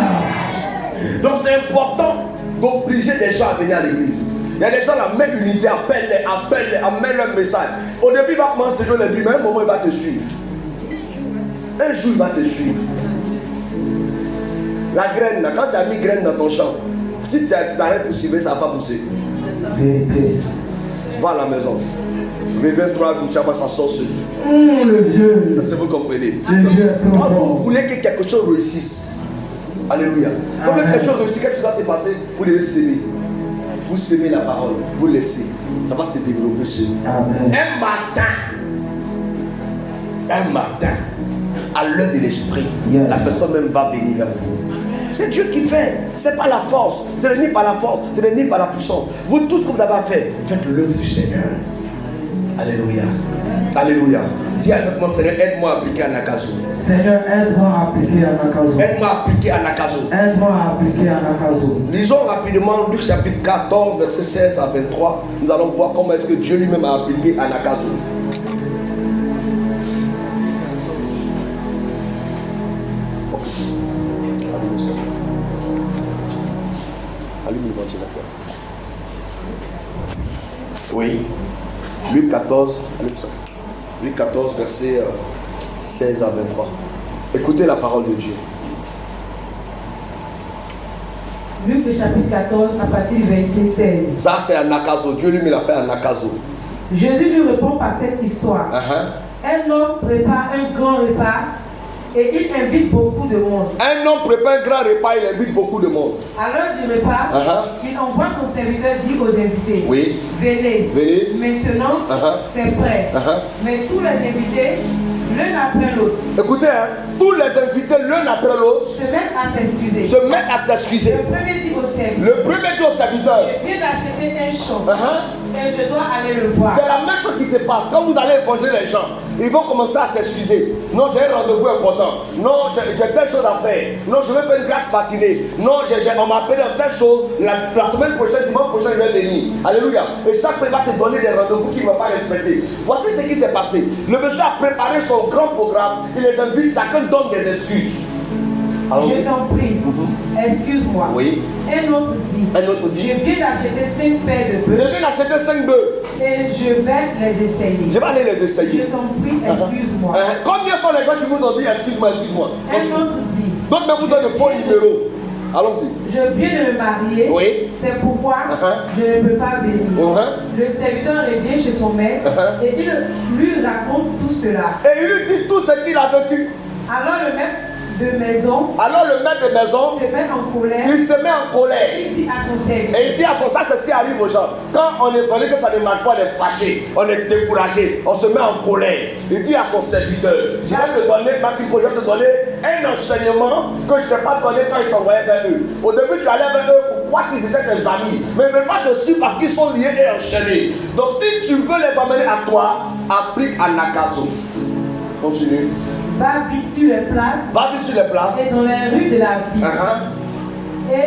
Speaker 1: Donc c'est important d'obliger des gens à venir à l'église. Il y a des gens, la même unité, appelle-les, amène leur message. Au début, il va commencer à se jouer les buts, mais à un moment, il va te suivre. Un jour, il va te suivre. La graine, quand tu as mis graine dans ton champ, si tu t'arrêtes pour suivre, ça ne va pas pousser. Va à la maison. Mais 23 jours, tu vas ça sort ce Dieu. Est-ce que vous comprenez? Quand vous voulez que quelque chose réussisse, alléluia. Quand quelque chose réussisse, qu'est-ce qui va se passer? Vous devez s'aimer. Vous semez la parole, vous laissez, ça va se développer sur vous. Un matin, à l'heure de l'esprit, la personne même va venir vers vous. C'est Dieu qui fait, c'est pas la force, ce n'est ni par la force, ce n'est ni par la puissance. Vous, tout ce que vous avez à faire, faites l'œuvre du Seigneur. Alléluia. Alléluia. Dis avec moi, Seigneur, aide-moi à appliquer Anakazo.
Speaker 2: Seigneur, aide-moi à appliquer Anakazo.
Speaker 1: Aide-moi à appliquer Anakazo.
Speaker 2: Aide-moi à appliquer Anakazo.
Speaker 1: Lisons rapidement Luc chapitre 14, verset 16 à 23. Nous allons voir comment est-ce que Dieu lui-même a appliqué Anakazo. Allume le ventilateur. Oui. Luc 14, allume ça. Luc 14, verset 16 à 23. Écoutez la parole de Dieu.
Speaker 3: Luc le chapitre 14 à partir du verset 16.
Speaker 1: Ça c'est Anakazo. Dieu lui-même l'a fait Anakazo.
Speaker 3: Jésus lui répond par cette histoire. Un homme prépare un grand repas et il invite beaucoup de monde.
Speaker 1: Un homme prépare un grand repas, il invite beaucoup de monde.
Speaker 3: À l'heure du repas, il envoie son serviteur dire aux invités,
Speaker 1: oui,
Speaker 3: venez, maintenant c'est prêt. Mais tous les invités, l'un après l'autre,
Speaker 1: écoutez, tous les invités l'un après l'autre
Speaker 3: se mettent à s'excuser. Le premier dit au serviteur, je viens d'acheter un champ et je dois aller le voir.
Speaker 1: C'est la même chose qui se passe. Quand vous allez évangéliser les gens, ils vont commencer à s'excuser. Non, j'ai un rendez-vous important. Non, j'ai telle chose à faire. Non, je vais faire une grasse matinée. Non, on m'a appelé dans telle chose. La semaine prochaine, dimanche prochain, je vais venir. Alléluia. Et chaque fois, il va te donner des rendez-vous qu'il ne va pas respecter. Voici ce qui s'est passé. Le monsieur a préparé son grand programme. Il les invite, chacun donne des excuses.
Speaker 3: Je t'en prie, excuse-moi.
Speaker 1: Oui.
Speaker 3: Un autre dit, je viens d'acheter 5 paires de bœufs.
Speaker 1: Je viens d'acheter 5 bœufs.
Speaker 3: Et je vais les essayer.
Speaker 1: Je vais aller les essayer.
Speaker 3: Je t'en prie, excuse-moi.
Speaker 1: Combien sont les gens qui vous ont dit excuse-moi, excuse-moi?
Speaker 3: Un autre dit,
Speaker 1: d'autres même vous donnent de faux numéros. Allons-y.
Speaker 3: Je viens de me marier.
Speaker 1: Oui.
Speaker 3: C'est pourquoi je ne peux pas venir. Le serviteur revient chez son maître et il lui raconte tout cela.
Speaker 1: Et il lui dit tout ce qu'il a vécu.
Speaker 3: Alors le maître de maison
Speaker 1: se
Speaker 3: met en colère.
Speaker 1: Il se met en colère.
Speaker 3: Il dit à son serviteur.
Speaker 1: Et il dit à son, ça c'est ce qui arrive aux gens. Quand on est volé que ça ne marche pas, on est fâché, on est découragé, on se met en colère. Il dit à son serviteur, je vais te donner, je vais te donner un enseignement que je ne t'ai pas donné quand je t'envoyais vers eux. Au début tu allais vers eux pour croire qu'ils étaient tes amis, mais ils ne veulent pas te suivre parce qu'ils sont liés et enchaînés. Donc si tu veux les amener à toi, applique Anakazo. Continue.
Speaker 3: Va vite sur les places. Et dans les rues de la ville. Et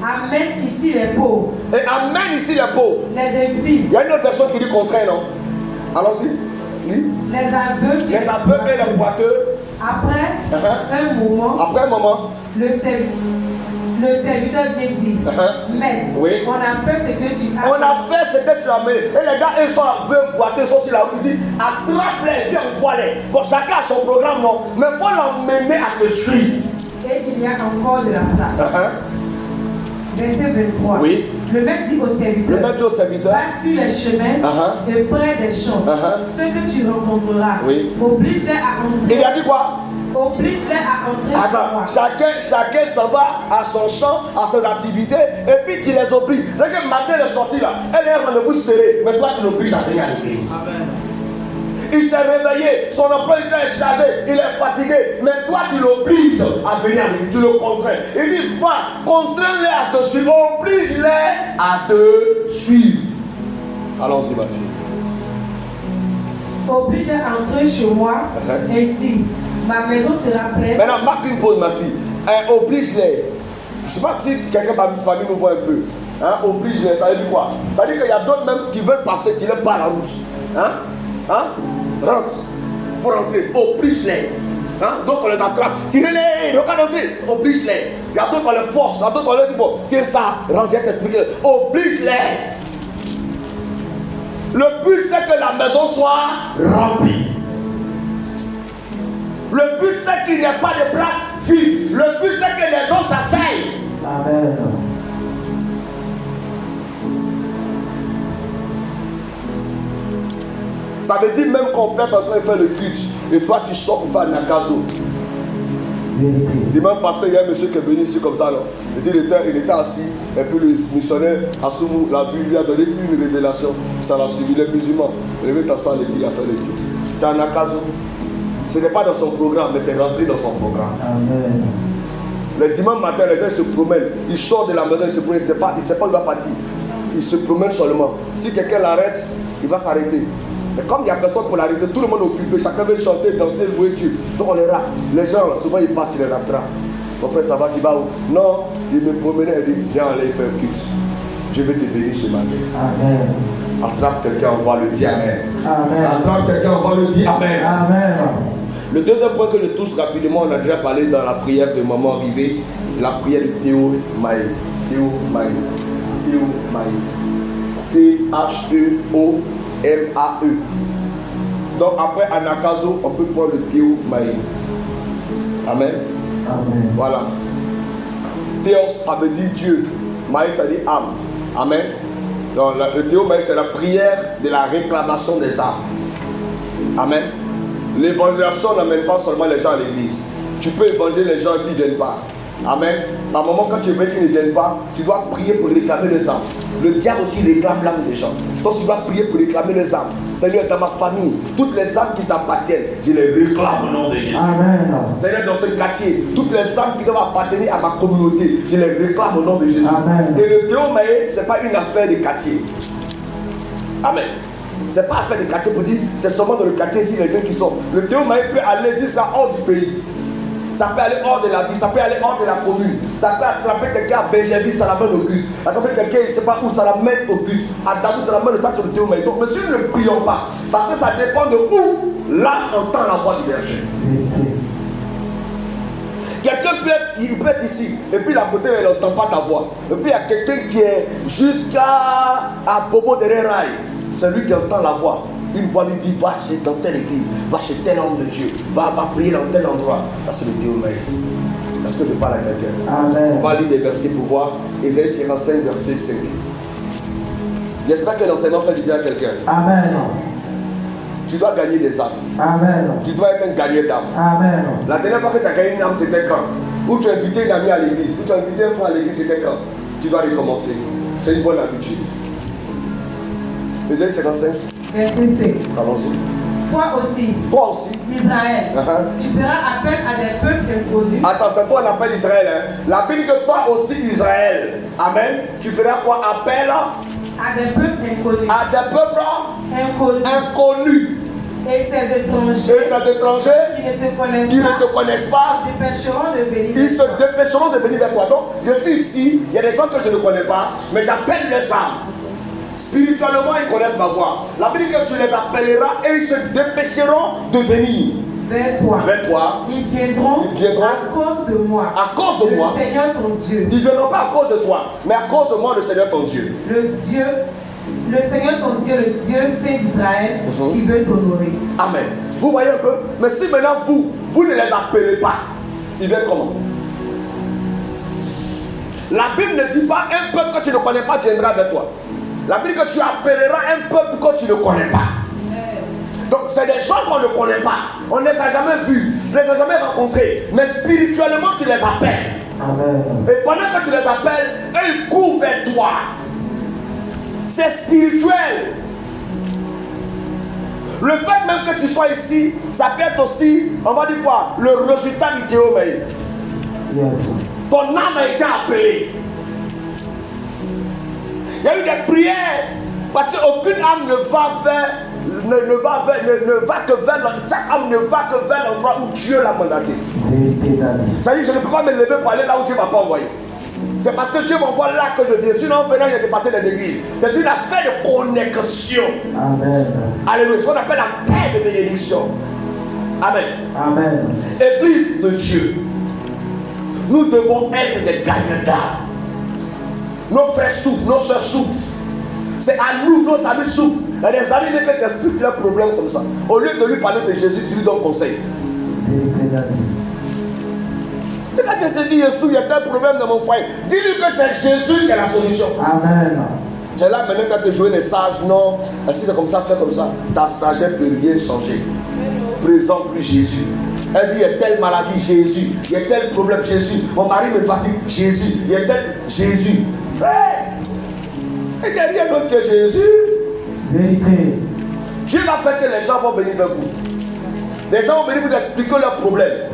Speaker 3: amène ici les pauvres. Les infirmes.
Speaker 1: Il y a une autre personne qui dit contraire, non? Allons-y.
Speaker 3: Les aveugles
Speaker 1: et les boiteux.
Speaker 3: Après un moment, le serviteur vient dire, mais on a fait ce que tu as
Speaker 1: mené. Et les gars, ils sont aveugles, boiteux, ils sont sur la route. Il dit, attrape-les et puis envoie-les. Bon, chacun a son programme, non? Mais il faut l'emmener à te suivre.
Speaker 3: Et il y a encore de la place. Verset 23.
Speaker 1: Oui.
Speaker 3: Le maître dit au serviteur, va sur les chemins et près des champs. Ce que tu rencontreras, oblige-les à entrer.
Speaker 1: Il a dit quoi?
Speaker 3: Oblige-les à entrer.
Speaker 1: Attends, chacun s'en va à son champ, à ses activités, et puis tu les obliges. C'est que matin, elle est sortie là, elle est un rendez-vous serré, mais toi tu l'obliges à venir à l'église. Amen. Il s'est réveillé, son emploi du temps est chargé, il est fatigué, mais toi tu l'obliges à venir à l'église, tu le contrains. Il dit, va, contrains-les à te suivre, oblige-les à te suivre. Allons-y ma fille.
Speaker 3: Oblige-les à entrer chez moi, ainsi ma maison sera pleine.
Speaker 1: Maintenant, marque une pause ma fille. Oblige-les. Je ne sais pas si quelqu'un parmi nous voit un peu. Oblige-les, ça veut dire quoi? Ça veut dire qu'il y a d'autres même qui veulent passer, qui n'aiment pas la route. Rentre. Il faut rentrer. Oblige-les. Donc on les attrape. Tirez-les. Regarde rentrer. Oblige-les. Il y a d'autres qu'on les force. Il y a d'autres qu'on leur dit, bon, tiens ça, range, je t'explique. Oblige-les. Le but c'est que la maison soit remplie. Le but c'est qu'il n'y ait pas de place vide. Le but c'est que les gens s'asseyent.
Speaker 2: Amen.
Speaker 1: Ça veut dire même qu'on peut être en train de faire le culte et toi tu sors pour faire Nakazo. Dimanche passé, il y a un monsieur qui est venu ici comme ça. Alors. Il était assis et puis le missionnaire Assoumou l'a vu, il lui a donné une révélation. Ça l'a suivi, les musulmans. Il veut s'asseoir et il a fait le culte. C'est un Nakazo. Ce n'est pas dans son programme, mais c'est rentré dans son programme.
Speaker 2: Amen.
Speaker 1: Le dimanche matin, les gens se promènent. Ils sortent de la maison, ils se promènent. Il ne sait pas où il va partir. Il se promène seulement. Si quelqu'un l'arrête, il va s'arrêter. Mais comme il n'y a personne pour l'arrêter, tout le monde est occupé, chacun veut chanter, danser, louer Dieu. Donc on les rate. Les gens, souvent ils partent, ils les rattrapent. Mon frère, ça va, tu vas où? Non, il me promenait et dit, viens aller faire un culte. Je vais te bénir ce matin. Amen. Attrape quelqu'un, on va le dire Amen. Amen. Attrape quelqu'un, on va le dire Amen. Amen. Le deuxième point que je touche rapidement, on a déjà parlé dans la prière de Maman Arrivée, la prière de Théo Maï. Théo Maï. Théo Maï. T-H-E-O-M-A-E. Donc après Anakazo, on peut prendre le Théo Maï. Amen. Amen. Voilà. Théos, ça veut dire Dieu. Maï, ça dit âme. Amen. Donc le Théo Maï, c'est la prière de la réclamation des âmes. Amen. L'évangélisation n'amène pas seulement les gens à l'église. Tu peux évangéliser les gens qui ne viennent pas. Amen. Par moment, quand tu veux qu'ils ne viennent pas, tu dois prier pour réclamer les âmes. Le diable aussi réclame l'âme des gens. Donc tu dois prier pour réclamer les âmes. Seigneur, dans ma famille, toutes les âmes qui t'appartiennent, je les réclame au nom de Jésus. Amen. Seigneur, dans ce quartier, toutes les âmes qui doivent appartenir à ma communauté, je les réclame au nom de Jésus. Amen. Et le Théo Maï, ce n'est pas une affaire de quartier. Amen. Ce n'est pas affaire de quartier pour dire, c'est seulement dans le quartier ici les gens qui sont. Le Théo Maï peut aller jusqu'à hors du pays. Ça peut aller hors de la ville, ça peut aller hors de la commune. Ça peut attraper quelqu'un à Benjamin, ça l'amène au culte. Attraper quelqu'un, il ne sait pas où, ça l'amène au culte. À David, ça l'amène ça sur le Théo Maï. Donc, monsieur, ne prions pas. Parce que ça dépend de où là entend la voix du berger. Quelqu'un peut être, il peut être ici, et puis la côté, il n'entend pas ta voix. Et puis il y a quelqu'un qui est jusqu'à Bobo de Rail. C'est lui qui entend la voix. Une voix lui dit, va chez dans telle église, va chez tel homme de Dieu, va prier dans tel endroit. Ça c'est le Théo Maï. Est-ce que je parle à quelqu'un? Amen. On va lire des versets pour voir. Ésaïe 55, verset 5. J'espère que l'enseignement fait du bien à quelqu'un. Amen. Tu dois gagner des âmes. Amen. Tu dois être un gagneur d'âmes. Amen. La dernière fois que tu as gagné une âme, c'était quand? Ou tu as invité une amie à l'église, ou tu as invité un frère à l'église, c'était quand? Tu dois recommencer. C'est une bonne habitude. Ésaïe 55. Verset 5. Allons-y.
Speaker 3: Toi aussi, Israël, tu feras appel à des peuples inconnus.
Speaker 1: Attends, c'est toi l'appel d'Israël. Hein? La Bible dit que toi aussi, Israël. Amen. Tu feras quoi? Appel
Speaker 3: à des peuples inconnus.
Speaker 1: À des peuples inconnus.
Speaker 3: Et ces étrangers
Speaker 1: qui ne te connaissent pas,
Speaker 3: ils
Speaker 1: se dépêcheront de venir vers toi. Donc, je suis ici, il y a des gens que je ne connais pas, mais j'appelle les âmes. Spirituellement, ils connaissent ma voix. La Bible dit que tu les appelleras et ils se dépêcheront de venir
Speaker 3: vers toi. Ils viendront à cause de moi.
Speaker 1: À cause de moi.
Speaker 3: Le Seigneur ton Dieu.
Speaker 1: Ils ne viendront pas à cause de toi, mais à cause de moi, le Seigneur ton Dieu.
Speaker 3: Le Seigneur ton Dieu, le Dieu Saint d'Israël, il veut t'honorer.
Speaker 1: Amen. Vous voyez un peu? Mais si maintenant vous ne les appelez pas, ils viennent comment? La Bible ne dit pas un peuple que tu ne connais pas viendra vers toi. La Bible dit que tu appelleras un peuple que tu ne connais pas. Donc c'est des gens qu'on ne connaît pas. On ne les a jamais vus, ne les a jamais rencontrés. Mais spirituellement tu les appelles. Amen. Et pendant que tu les appelles, eux ils courent vers toi. C'est spirituel. Le fait même que tu sois ici, ça peut être aussi, on va dire quoi, le résultat du Théo Maï. Ton âme a été appelée. Il y a eu des prières, parce qu'aucune âme ne va que vers chaque âme ne va que vers l'endroit où Dieu l'a mandaté. C'est-à-dire, je ne peux pas me lever pour aller là où Dieu ne m'a pas envoyé. C'est parce que Dieu m'envoie là que je viens. Sinon, venant, il y a dépassé les églises. C'est une affaire de connexion. Amen. Alléluia. C'est ce qu'on appelle la terre de bénédiction. Amen. Amen. Église de Dieu. Nous devons être des gagnants d'âme. Nos frères souffrent, nos soeurs souffrent. C'est à nous, nos amis souffrent. Il y a des amis qui t'expliquent leurs problèmes comme ça. Au lieu de lui parler de Jésus, tu lui donnes conseil. Quand tu te dis, Jésus, il y a tel problème dans mon foyer, dis-lui que c'est Jésus qui est la solution. Amen. C'est là maintenant quand tu joues les sages, non. Si c'est comme ça, fais comme ça. Ta sagesse ne peut rien changer. Présente-lui Jésus. Elle dit, il y a telle maladie, Jésus. Il y a tel problème, Jésus. Mon mari me fatigue, Jésus. Il y a tel, Jésus. Frère, il n'y a rien d'autre que Jésus. Vérité. Dieu va faire que les gens vont venir vers vous. Les gens vont venir vous expliquer leurs problèmes.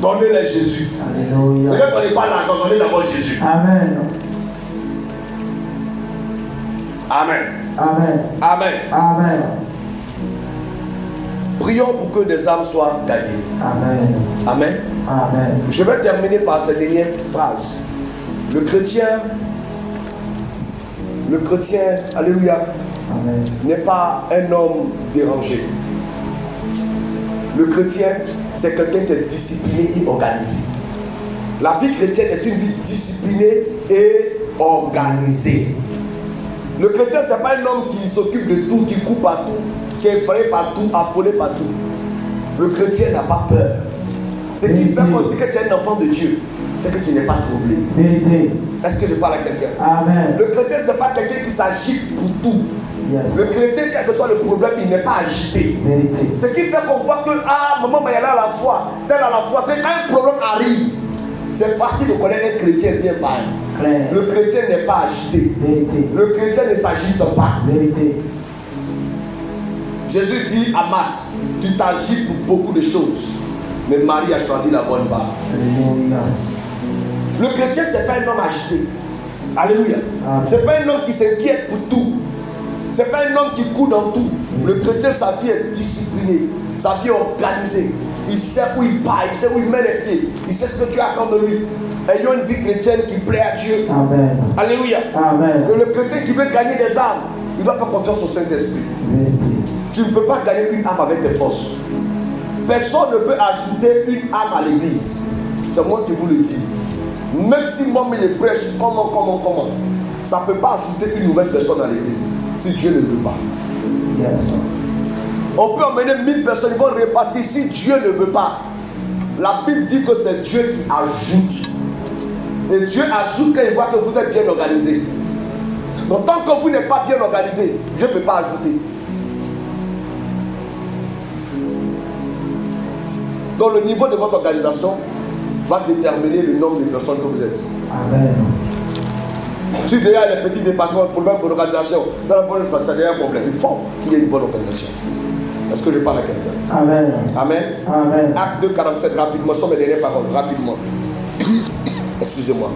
Speaker 1: Donnez-les Jésus. Alléluia. Ne donnez pas l'argent, donnez d'abord Jésus. Amen. Amen. Amen. Amen. Amen. Prions pour que des âmes soient gagnées.
Speaker 2: Amen.
Speaker 1: Amen.
Speaker 2: Amen.
Speaker 1: Je vais terminer par cette dernière phrase. Le chrétien, alléluia, n'est pas un homme dérangé. Le chrétien, c'est quelqu'un qui est discipliné et organisé. La vie chrétienne est une vie disciplinée et organisée. Le chrétien, ce n'est pas un homme qui s'occupe de tout, qui court partout, qui est effrayé partout, affolé partout. Le chrétien n'a pas peur. Ce qui fait qu'on dit que tu es un enfant de Dieu, c'est que tu n'es pas troublé. Est-ce que je parle à quelqu'un? Amen. Le chrétien, ce n'est pas quelqu'un qui s'agite pour tout. Yes. Le chrétien, quel que soit le problème, il n'est pas agité. Vérité. Ce qui fait qu'on voit que, maman, il y a là à la foi, tel à la foi, c'est quand un problème arrive. C'est facile de connaître un chrétien bien pareil. Le chrétien n'est pas agité. Vérité. Le chrétien ne s'agite pas. Vérité. Jésus dit à Marthe, tu t'agites pour beaucoup de choses. Mais Marie a choisi la bonne part. Alléluia. Le chrétien, ce n'est pas un homme agité. Alléluia. Ce n'est pas un homme qui s'inquiète pour tout. Ce n'est pas un homme qui court dans tout. Le chrétien, sa vie est disciplinée. Sa vie est organisée. Il sait où il part, il sait où il met les pieds. Il sait ce que tu attends de lui. Ayons une vie chrétienne qui plaît à Dieu. Amen. Alléluia. Amen. Le chrétien qui veut gagner des âmes, il doit faire confiance au Saint-Esprit. Tu ne peux pas gagner une âme avec tes forces. Personne ne peut ajouter une âme à l'église. C'est moi qui vous le dis. Même si moi me les prêche, comment, ça ne peut pas ajouter une nouvelle personne à l'église. Si Dieu ne veut pas. Yes. On peut emmener 1000 personnes, ils vont répartir si Dieu ne veut pas. La Bible dit que c'est Dieu qui ajoute. Et Dieu ajoute quand il voit que vous êtes bien organisé. Donc tant que vous n'êtes pas bien organisé, Dieu ne peut pas ajouter. Donc le niveau de votre organisation va déterminer le nombre de personnes que vous êtes. Amen. Si déjà il y a les petits départements, problème de l'organisation, dans la police, ça devient un problème. Il faut qu'il y ait une bonne organisation. Est-ce que je parle à quelqu'un? Amen. Amen. Amen. Acte 2, 47, rapidement, ce sont mes dernières paroles, rapidement. Excusez-moi.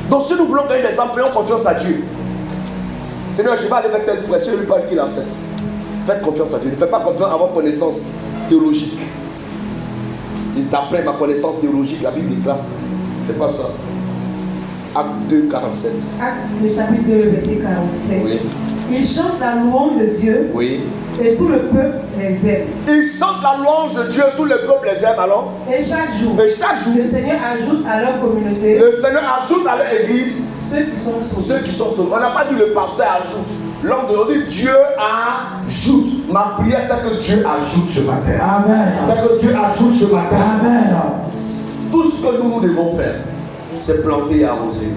Speaker 1: Donc si nous voulons gagner des âmes, faisons confiance à Dieu. Seigneur, je vais aller avec tel frère, si je lui parle qu'il accepte. Faites confiance à Dieu. Ne faites pas confiance à votre connaissance théologique. D'après ma connaissance théologique, la Bible déclare. C'est pas ça. Acte 2, 47.
Speaker 3: Acte, le chapitre 2, verset 47.
Speaker 1: Oui.
Speaker 3: Ils chantent la louange de Dieu.
Speaker 1: Oui.
Speaker 3: Et tout le peuple les aime.
Speaker 1: Ils chantent la louange de Dieu, tout le peuple les aime alors.
Speaker 3: Et chaque jour,
Speaker 1: le
Speaker 3: Seigneur ajoute à leur communauté.
Speaker 1: Le Seigneur ajoute à leur église.
Speaker 3: Ceux qui sont sauvés.
Speaker 1: Ceux qui sont sauvés. On n'a pas dit le pasteur ajoute. L'homme de Dieu dit Dieu ajoute. Ma prière c'est que Dieu ajoute ce matin. Amen. C'est que Dieu ajoute ce matin. Amen. Tout ce que nous devons faire, c'est planter et arroser.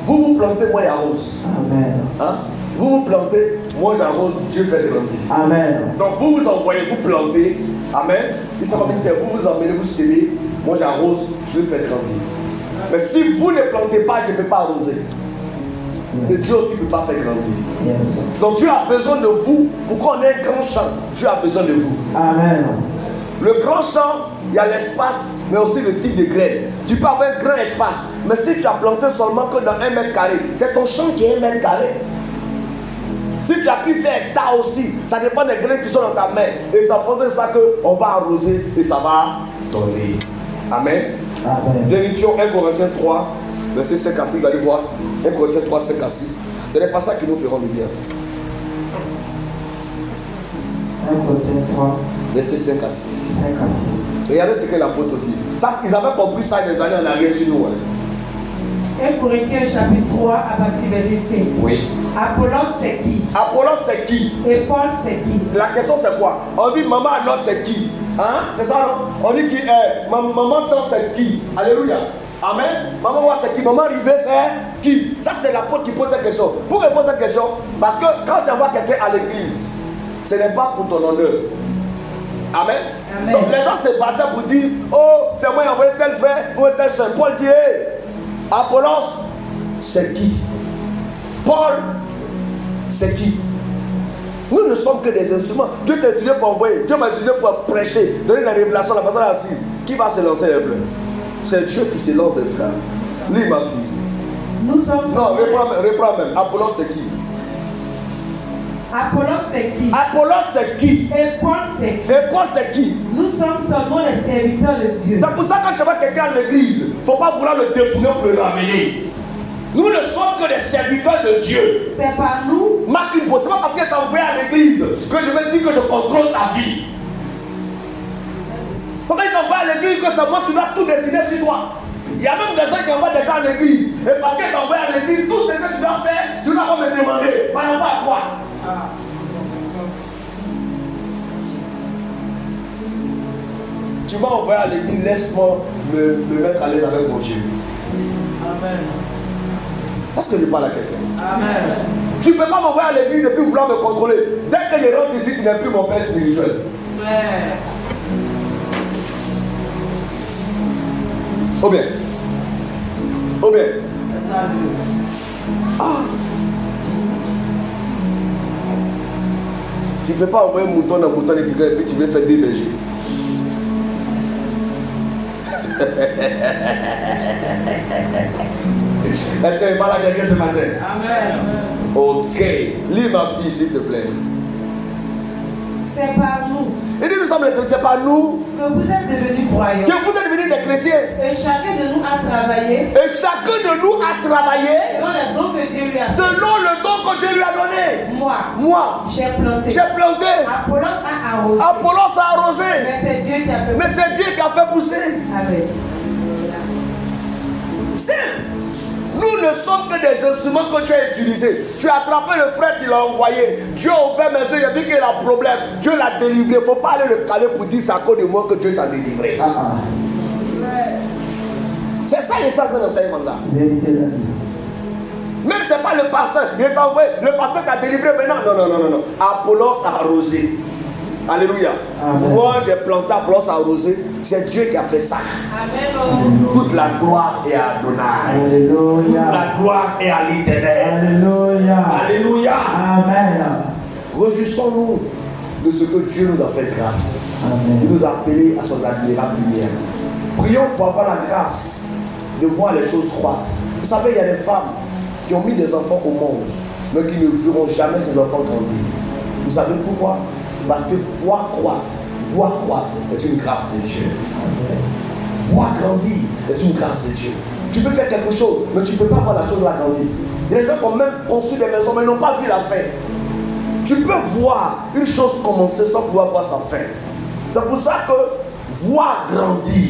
Speaker 1: Vous vous plantez, moi j'arrose. Amen. Hein? Vous vous plantez, moi j'arrose, Dieu fait grandir. Amen. Donc vous vous envoyez, vous plantez. Amen. Il s'en va vous vous emmenez, vous semez, moi j'arrose, je le fais grandir. Mais si vous ne plantez pas, je ne peux pas arroser. Et Dieu aussi ne peut pas faire grandir. Yes. Donc Dieu a besoin de vous pour qu'on ait un grand champ. Dieu a besoin de vous. Amen. Le grand champ, il y a l'espace, mais aussi le type de graine. Tu peux avoir un grand espace, mais si tu as planté seulement que dans 1 mètre carré, c'est ton champ qui est 1 mètre carré. Si tu as pu faire un tas aussi, ça dépend des graines qui sont dans ta main. Et ça fait ça qu'on va arroser et ça va donner. Amen. Amen. Vérifions 1 Corinthiens 3, verset 5 à 6. Vous allez voir. 1 Corinthiens 3, 5 à 6. Ce n'est pas ça qui nous feront du bien.
Speaker 2: 1 Corinthiens 3,
Speaker 1: verset 5 à 6.
Speaker 2: 5 à 6.
Speaker 1: Regardez ce que l'apôtre dit. Ça, ils avaient compris ça des années en arrière chez nous.
Speaker 3: 1 Corinthiens chapitre 3 à partir du verset 5.
Speaker 1: Oui.
Speaker 3: Apollos c'est qui?
Speaker 1: Apollos c'est qui?
Speaker 3: Et Paul c'est qui?
Speaker 1: La question c'est quoi? On dit maman alors c'est qui? Hein? C'est ça non? On dit qui est? Maman tant c'est qui? Alléluia. Amen. Maman moi c'est qui? Maman Rivet c'est qui? Ça c'est l'apôtre qui pose cette question. Pourquoi il pose cette question? Parce que quand tu envoies quelqu'un à l'église, ce n'est pas pour ton honneur. Amen. Amen. Donc les gens se battaient pour dire, oh c'est moi qui ai envoyé tel frère ou tel soeur. Paul dit, hey, Apollos, c'est qui? Paul, c'est qui? Nous ne sommes que des instruments. Dieu t'a utilisé pour envoyer. Dieu m'a utilisé pour prêcher, donner la révélation. La personne assise. Qui va se lancer les fleurs? C'est Dieu qui se lance des fleurs. Lis ma fille.
Speaker 3: Nous sommes.
Speaker 1: Non, reprends même. Apollos c'est qui?
Speaker 3: Apollos c'est qui?
Speaker 1: Apollos c'est qui?
Speaker 3: Et Paul c'est qui?
Speaker 1: Et Paul c'est qui?
Speaker 3: Nous sommes seulement les serviteurs de Dieu.
Speaker 1: C'est pour ça que quand tu vois quelqu'un à l'église, il ne faut pas vouloir le détourner pour le ramener. Nous ne sommes que des serviteurs de Dieu.
Speaker 3: C'est pas nous.
Speaker 1: Marque une pause. Ce n'est pas parce qu'elle t'a envoyé à l'église que je vais dire que je contrôle ta vie. Pourquoi il t'envoie à l'église que c'est moi qui dois tout décider sur toi? Il y a même des gens qui envoient des gens à l'église. Et parce qu'elle t'envoie à l'église, tout ce que tu dois faire, tu dois pas me demander. Par rapport à quoi? Tu m'as envoyé à l'église, laisse-moi me mettre à l'aise avec mon Dieu.
Speaker 2: Amen.
Speaker 1: Est-ce que je parle à quelqu'un?
Speaker 2: Amen.
Speaker 1: Tu ne peux pas m'envoyer à l'église et puis vouloir me contrôler. Dès que je rentre ici, tu n'es plus mon père spirituel.
Speaker 2: Frère.
Speaker 1: Ou bien? Ou bien? Ah. Tu ne peux pas envoyer un mouton dans mouton et puis tu veux faire des bergers. Est-ce que je parle à quelqu'un ce matin?
Speaker 2: Amen.
Speaker 1: Ok. Lis ma fille s'il te plaît.
Speaker 3: C'est par nous.
Speaker 1: Il dit nous sommes les chrétiens, c'est pas nous
Speaker 3: Que vous êtes devenus croyants.
Speaker 1: que vous êtes devenus des chrétiens.
Speaker 3: Et chacun de nous a travaillé.
Speaker 1: Et chacun de nous a travaillé
Speaker 3: Selon les dons que Dieu lui a fait.
Speaker 1: selon le don que Dieu lui a donné.
Speaker 3: Moi, j'ai planté.
Speaker 1: J'ai planté.
Speaker 3: Apollos a arrosé.
Speaker 1: Apollos a arrosé.
Speaker 3: Mais c'est Dieu qui a fait.
Speaker 1: Mais c'est Dieu qui a fait pousser.
Speaker 3: Amen.
Speaker 1: Simple. Nous ne sommes que des instruments que tu as utilisés. Tu as attrapé le frère, tu l'as envoyé. Dieu a ouvert mes yeux, il a dit qu'il a un problème. Dieu l'a délivré. Il ne faut pas aller le caler pour dire c'est à cause de moi que Dieu t'a délivré. C'est ça les sages qu'on enseigne comme ça. Même ce n'est pas le pasteur. Il t'a envoyé. Le pasteur t'a délivré maintenant. Non. Apollos a arrosé. Alléluia. Amen. Moi j'ai planté, Apollos a arrosé. C'est Dieu qui a fait ça.
Speaker 3: Amen.
Speaker 1: Toute la gloire est à Adonai.
Speaker 2: Alléluia.
Speaker 1: Toute la gloire est à l'Éternel.
Speaker 2: Alléluia.
Speaker 1: Alléluia.
Speaker 2: Amen.
Speaker 1: Réjouissons-nous de ce que Dieu nous a fait grâce.
Speaker 2: Amen.
Speaker 1: Il nous a appelés à son admirable lumière. Prions pour avoir la grâce de voir les choses croître. Vous savez, il y a des femmes qui ont mis des enfants au monde, mais qui ne verront jamais ces enfants grandir. Vous savez pourquoi? Parce que voir croître est une grâce de Dieu. Voir grandir est une grâce de Dieu. Tu peux faire quelque chose, mais tu ne peux pas voir la chose grandir. Il y a des gens qui ont même construit des maisons, mais n'ont pas vu la fin. Tu peux voir une chose commencer sans pouvoir voir sa fin. C'est pour ça que voir grandir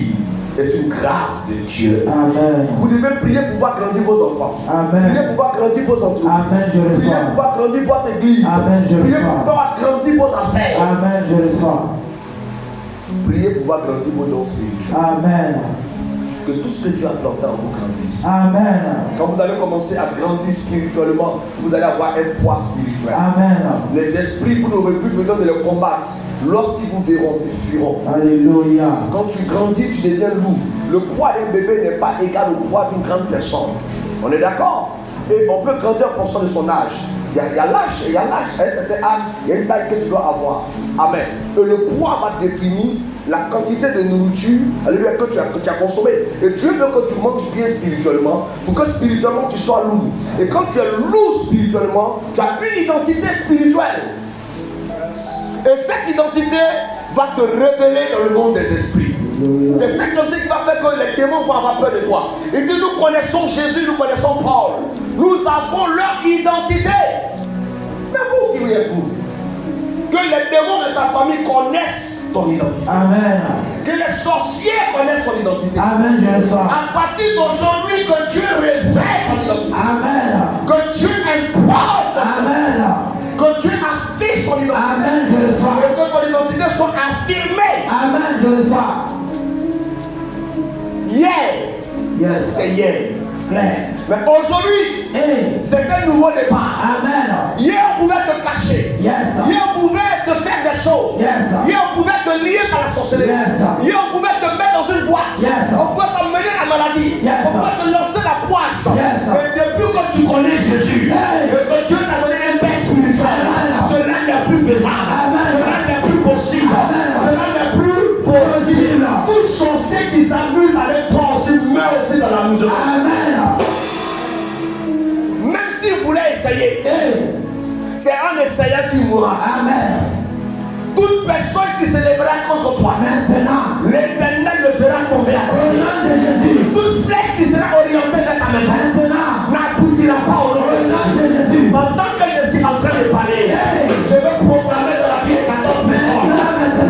Speaker 1: est une grâce de Dieu.
Speaker 2: Amen.
Speaker 1: Vous devez prier pour voir grandir vos enfants.
Speaker 2: Amen.
Speaker 1: Priez pour voir grandir vos entreprises.
Speaker 2: Amen, je reçois.
Speaker 1: Priez pour voir grandir votre église.
Speaker 2: Amen, je
Speaker 1: Priez
Speaker 2: reçois.
Speaker 1: pour voir grandir vos affaires.
Speaker 2: Amen, je reçois.
Speaker 1: Priez pour voir grandir vos dons spirituels.
Speaker 2: Amen.
Speaker 1: Que tout ce que Dieu a planté en vous grandisse.
Speaker 2: Amen.
Speaker 1: Quand vous allez commencer à grandir spirituellement, vous allez avoir un poids spirituel.
Speaker 2: Amen.
Speaker 1: Les esprits, vous n'aurez plus besoin de les combattre. Lorsqu'ils vous verront, ils fuiront.
Speaker 2: Alléluia.
Speaker 1: Quand tu grandis, tu deviens lourd. Le poids d'un bébé n'est pas égal au poids d'une grande personne. On est d'accord? Et on peut grandir en fonction de son âge. Il y a l'âge, à un certain âge, il y a une taille que tu dois avoir. Amen. Et le poids va définir la quantité de nourriture que tu as consommé. Et Dieu veut que tu manges bien spirituellement pour que spirituellement tu sois lourd. Et quand tu es lourd spirituellement, tu as une identité spirituelle. Et cette identité va te révéler dans le monde des esprits. C'est cette identité qui va faire que les démons vont avoir peur de toi. Il dit, nous connaissons Jésus, nous connaissons Paul. Nous avons leur identité. Mais vous qui êtes vous, que les démons de ta famille connaissent ton identité.
Speaker 2: Amen.
Speaker 1: Que les sorciers connaissent ton identité.
Speaker 2: Amen, je reçois.
Speaker 1: À partir d'aujourd'hui, que Dieu réveille ton identité.
Speaker 2: Amen.
Speaker 1: Que Dieu impose ton identité.
Speaker 2: Amen.
Speaker 1: Que Dieu affiche ton identité.
Speaker 2: Amen, je reçois.
Speaker 1: Et que ton identité soit affirmée.
Speaker 2: Amen, je reçois.
Speaker 1: Hier,
Speaker 2: Yes.
Speaker 1: c'est hier.
Speaker 2: Claire.
Speaker 1: Mais aujourd'hui,
Speaker 2: Hey.
Speaker 1: c'est un nouveau départ.
Speaker 2: Amen.
Speaker 1: Hier, on pouvait te cacher.
Speaker 2: Yes.
Speaker 1: Hier, on pouvait te faire des choses.
Speaker 2: Yes.
Speaker 1: Hier, on pouvait te lier par la sorcellerie.
Speaker 2: Yes.
Speaker 1: Hier, on pouvait te mettre dans une boîte.
Speaker 2: Yes.
Speaker 1: On pouvait t'emmener la maladie.
Speaker 2: Yes.
Speaker 1: On pouvait te lancer la poisse.
Speaker 2: Yes.
Speaker 1: Et depuis que tu connais Jésus,
Speaker 2: Hey.
Speaker 1: et que Dieu t'a donné un père spirituel,
Speaker 2: Amen.
Speaker 1: cela n'est plus faisable.
Speaker 2: Amen.
Speaker 1: Cela n'est plus possible.
Speaker 2: Amen.
Speaker 1: Cela n'est plus possible. Tout sorcier qui s'amuse avec toi aussi meurt aussi dans la maison.
Speaker 2: Amen. essayer. C'est en essayant qu'il mourra.
Speaker 4: Amen.
Speaker 2: Toute personne qui se lèvera contre toi,
Speaker 4: Maintenant,
Speaker 2: l'Éternel le fera tomber à
Speaker 4: au
Speaker 2: terre.
Speaker 4: nom de Jésus.
Speaker 2: Toute flèche qui sera orientée vers ta maison
Speaker 4: Maintenant,
Speaker 2: n'aboutira pas au nom
Speaker 4: au
Speaker 2: de
Speaker 4: nom
Speaker 2: Jésus.
Speaker 4: de Jésus.
Speaker 2: Pendant que je suis en train de parler, je vais proclamer de la vie de 14 personnes.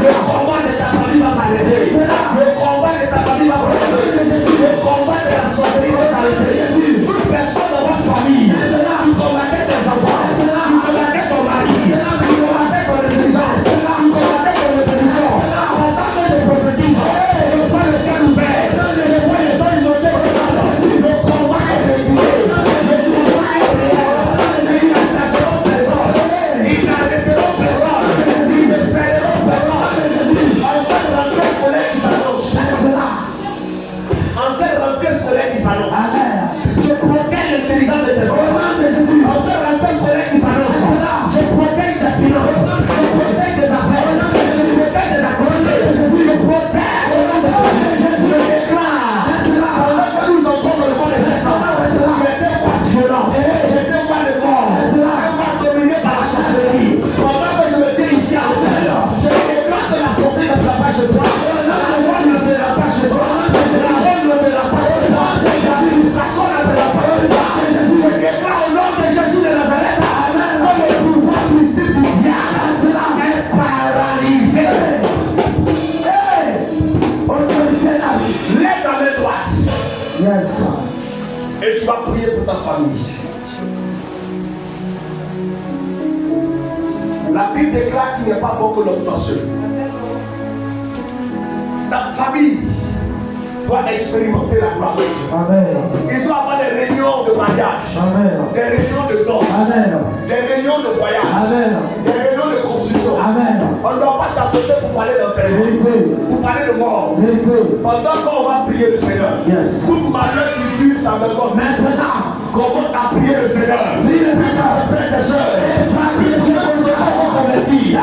Speaker 2: Le combat de ta famille va s'arrêter. Le combat de ta famille va s'arrêter. Le combat de la sorcellerie va s'arrêter. Toute personne dans votre famille, tu combattais tes enfants, tu combattais ton mari, tu combattais ton intelligence, tu combattais ton intelligence. Pendant que je prophétise, je vois le ciel ouvert, je vois les gens inondés de parole. Le combat est régulier. Le combat est réel. Ils n'attacheront personne. Ils n'arrêteront personne. Ils ne fermeront personne. En cette rentrée scolaire qui s'annonce. En cette rentrée scolaire qui s'annonce. Je protège l'intelligence de tes enfants. En cette rentrée scolaire qui s'annonce. Je protège ta finance. Je protège tes affaires. Je protège tes activités. Je protège au nom de Jésus. Je déclare. Pendant que nous entrons dans le monde de cet homme, j'étais pas violent. J'étais pas de mort. Je n'étais pas dominé par la sorcellerie. Pendant que je me tiens ici à l'hôtel, je déclare que la sorcellerie ne sera pas chez toi. La loi ne sera pas chez toi. La honte ne sera pas chez toi. La frustration ne sera pas chez toi. Je déclare au nom de Jésus de Nazareth que le pouvoir mystique du diable est paralysé. Lève ta main droite.
Speaker 4: Yes, sir.
Speaker 2: Et tu vas prier pour ta famille. La Bible déclare qu'il n'est pas bon que l'homme soit seul. Ta famille doit expérimenter la gloire de Dieu.
Speaker 4: Amen.
Speaker 2: Il doit avoir des réunions de mariage,
Speaker 4: Amen.
Speaker 2: des réunions de danse,
Speaker 4: Amen.
Speaker 2: des réunions de voyage,
Speaker 4: Amen.
Speaker 2: des réunions de construction.
Speaker 4: Amen.
Speaker 2: On ne doit pas s'associer pour parler d'enterrement,
Speaker 4: Vérité.
Speaker 2: pour parler de mort.
Speaker 4: Vérité.
Speaker 2: Pendant qu'on va prier le Seigneur,
Speaker 4: Yes.
Speaker 2: tout malheur qui vise ta maison,
Speaker 4: Maintenant,
Speaker 2: comment t'as prié le Seigneur?
Speaker 4: prie le Seigneur.
Speaker 2: Frères et sœurs,
Speaker 4: Prie le Seigneur.
Speaker 2: convertir.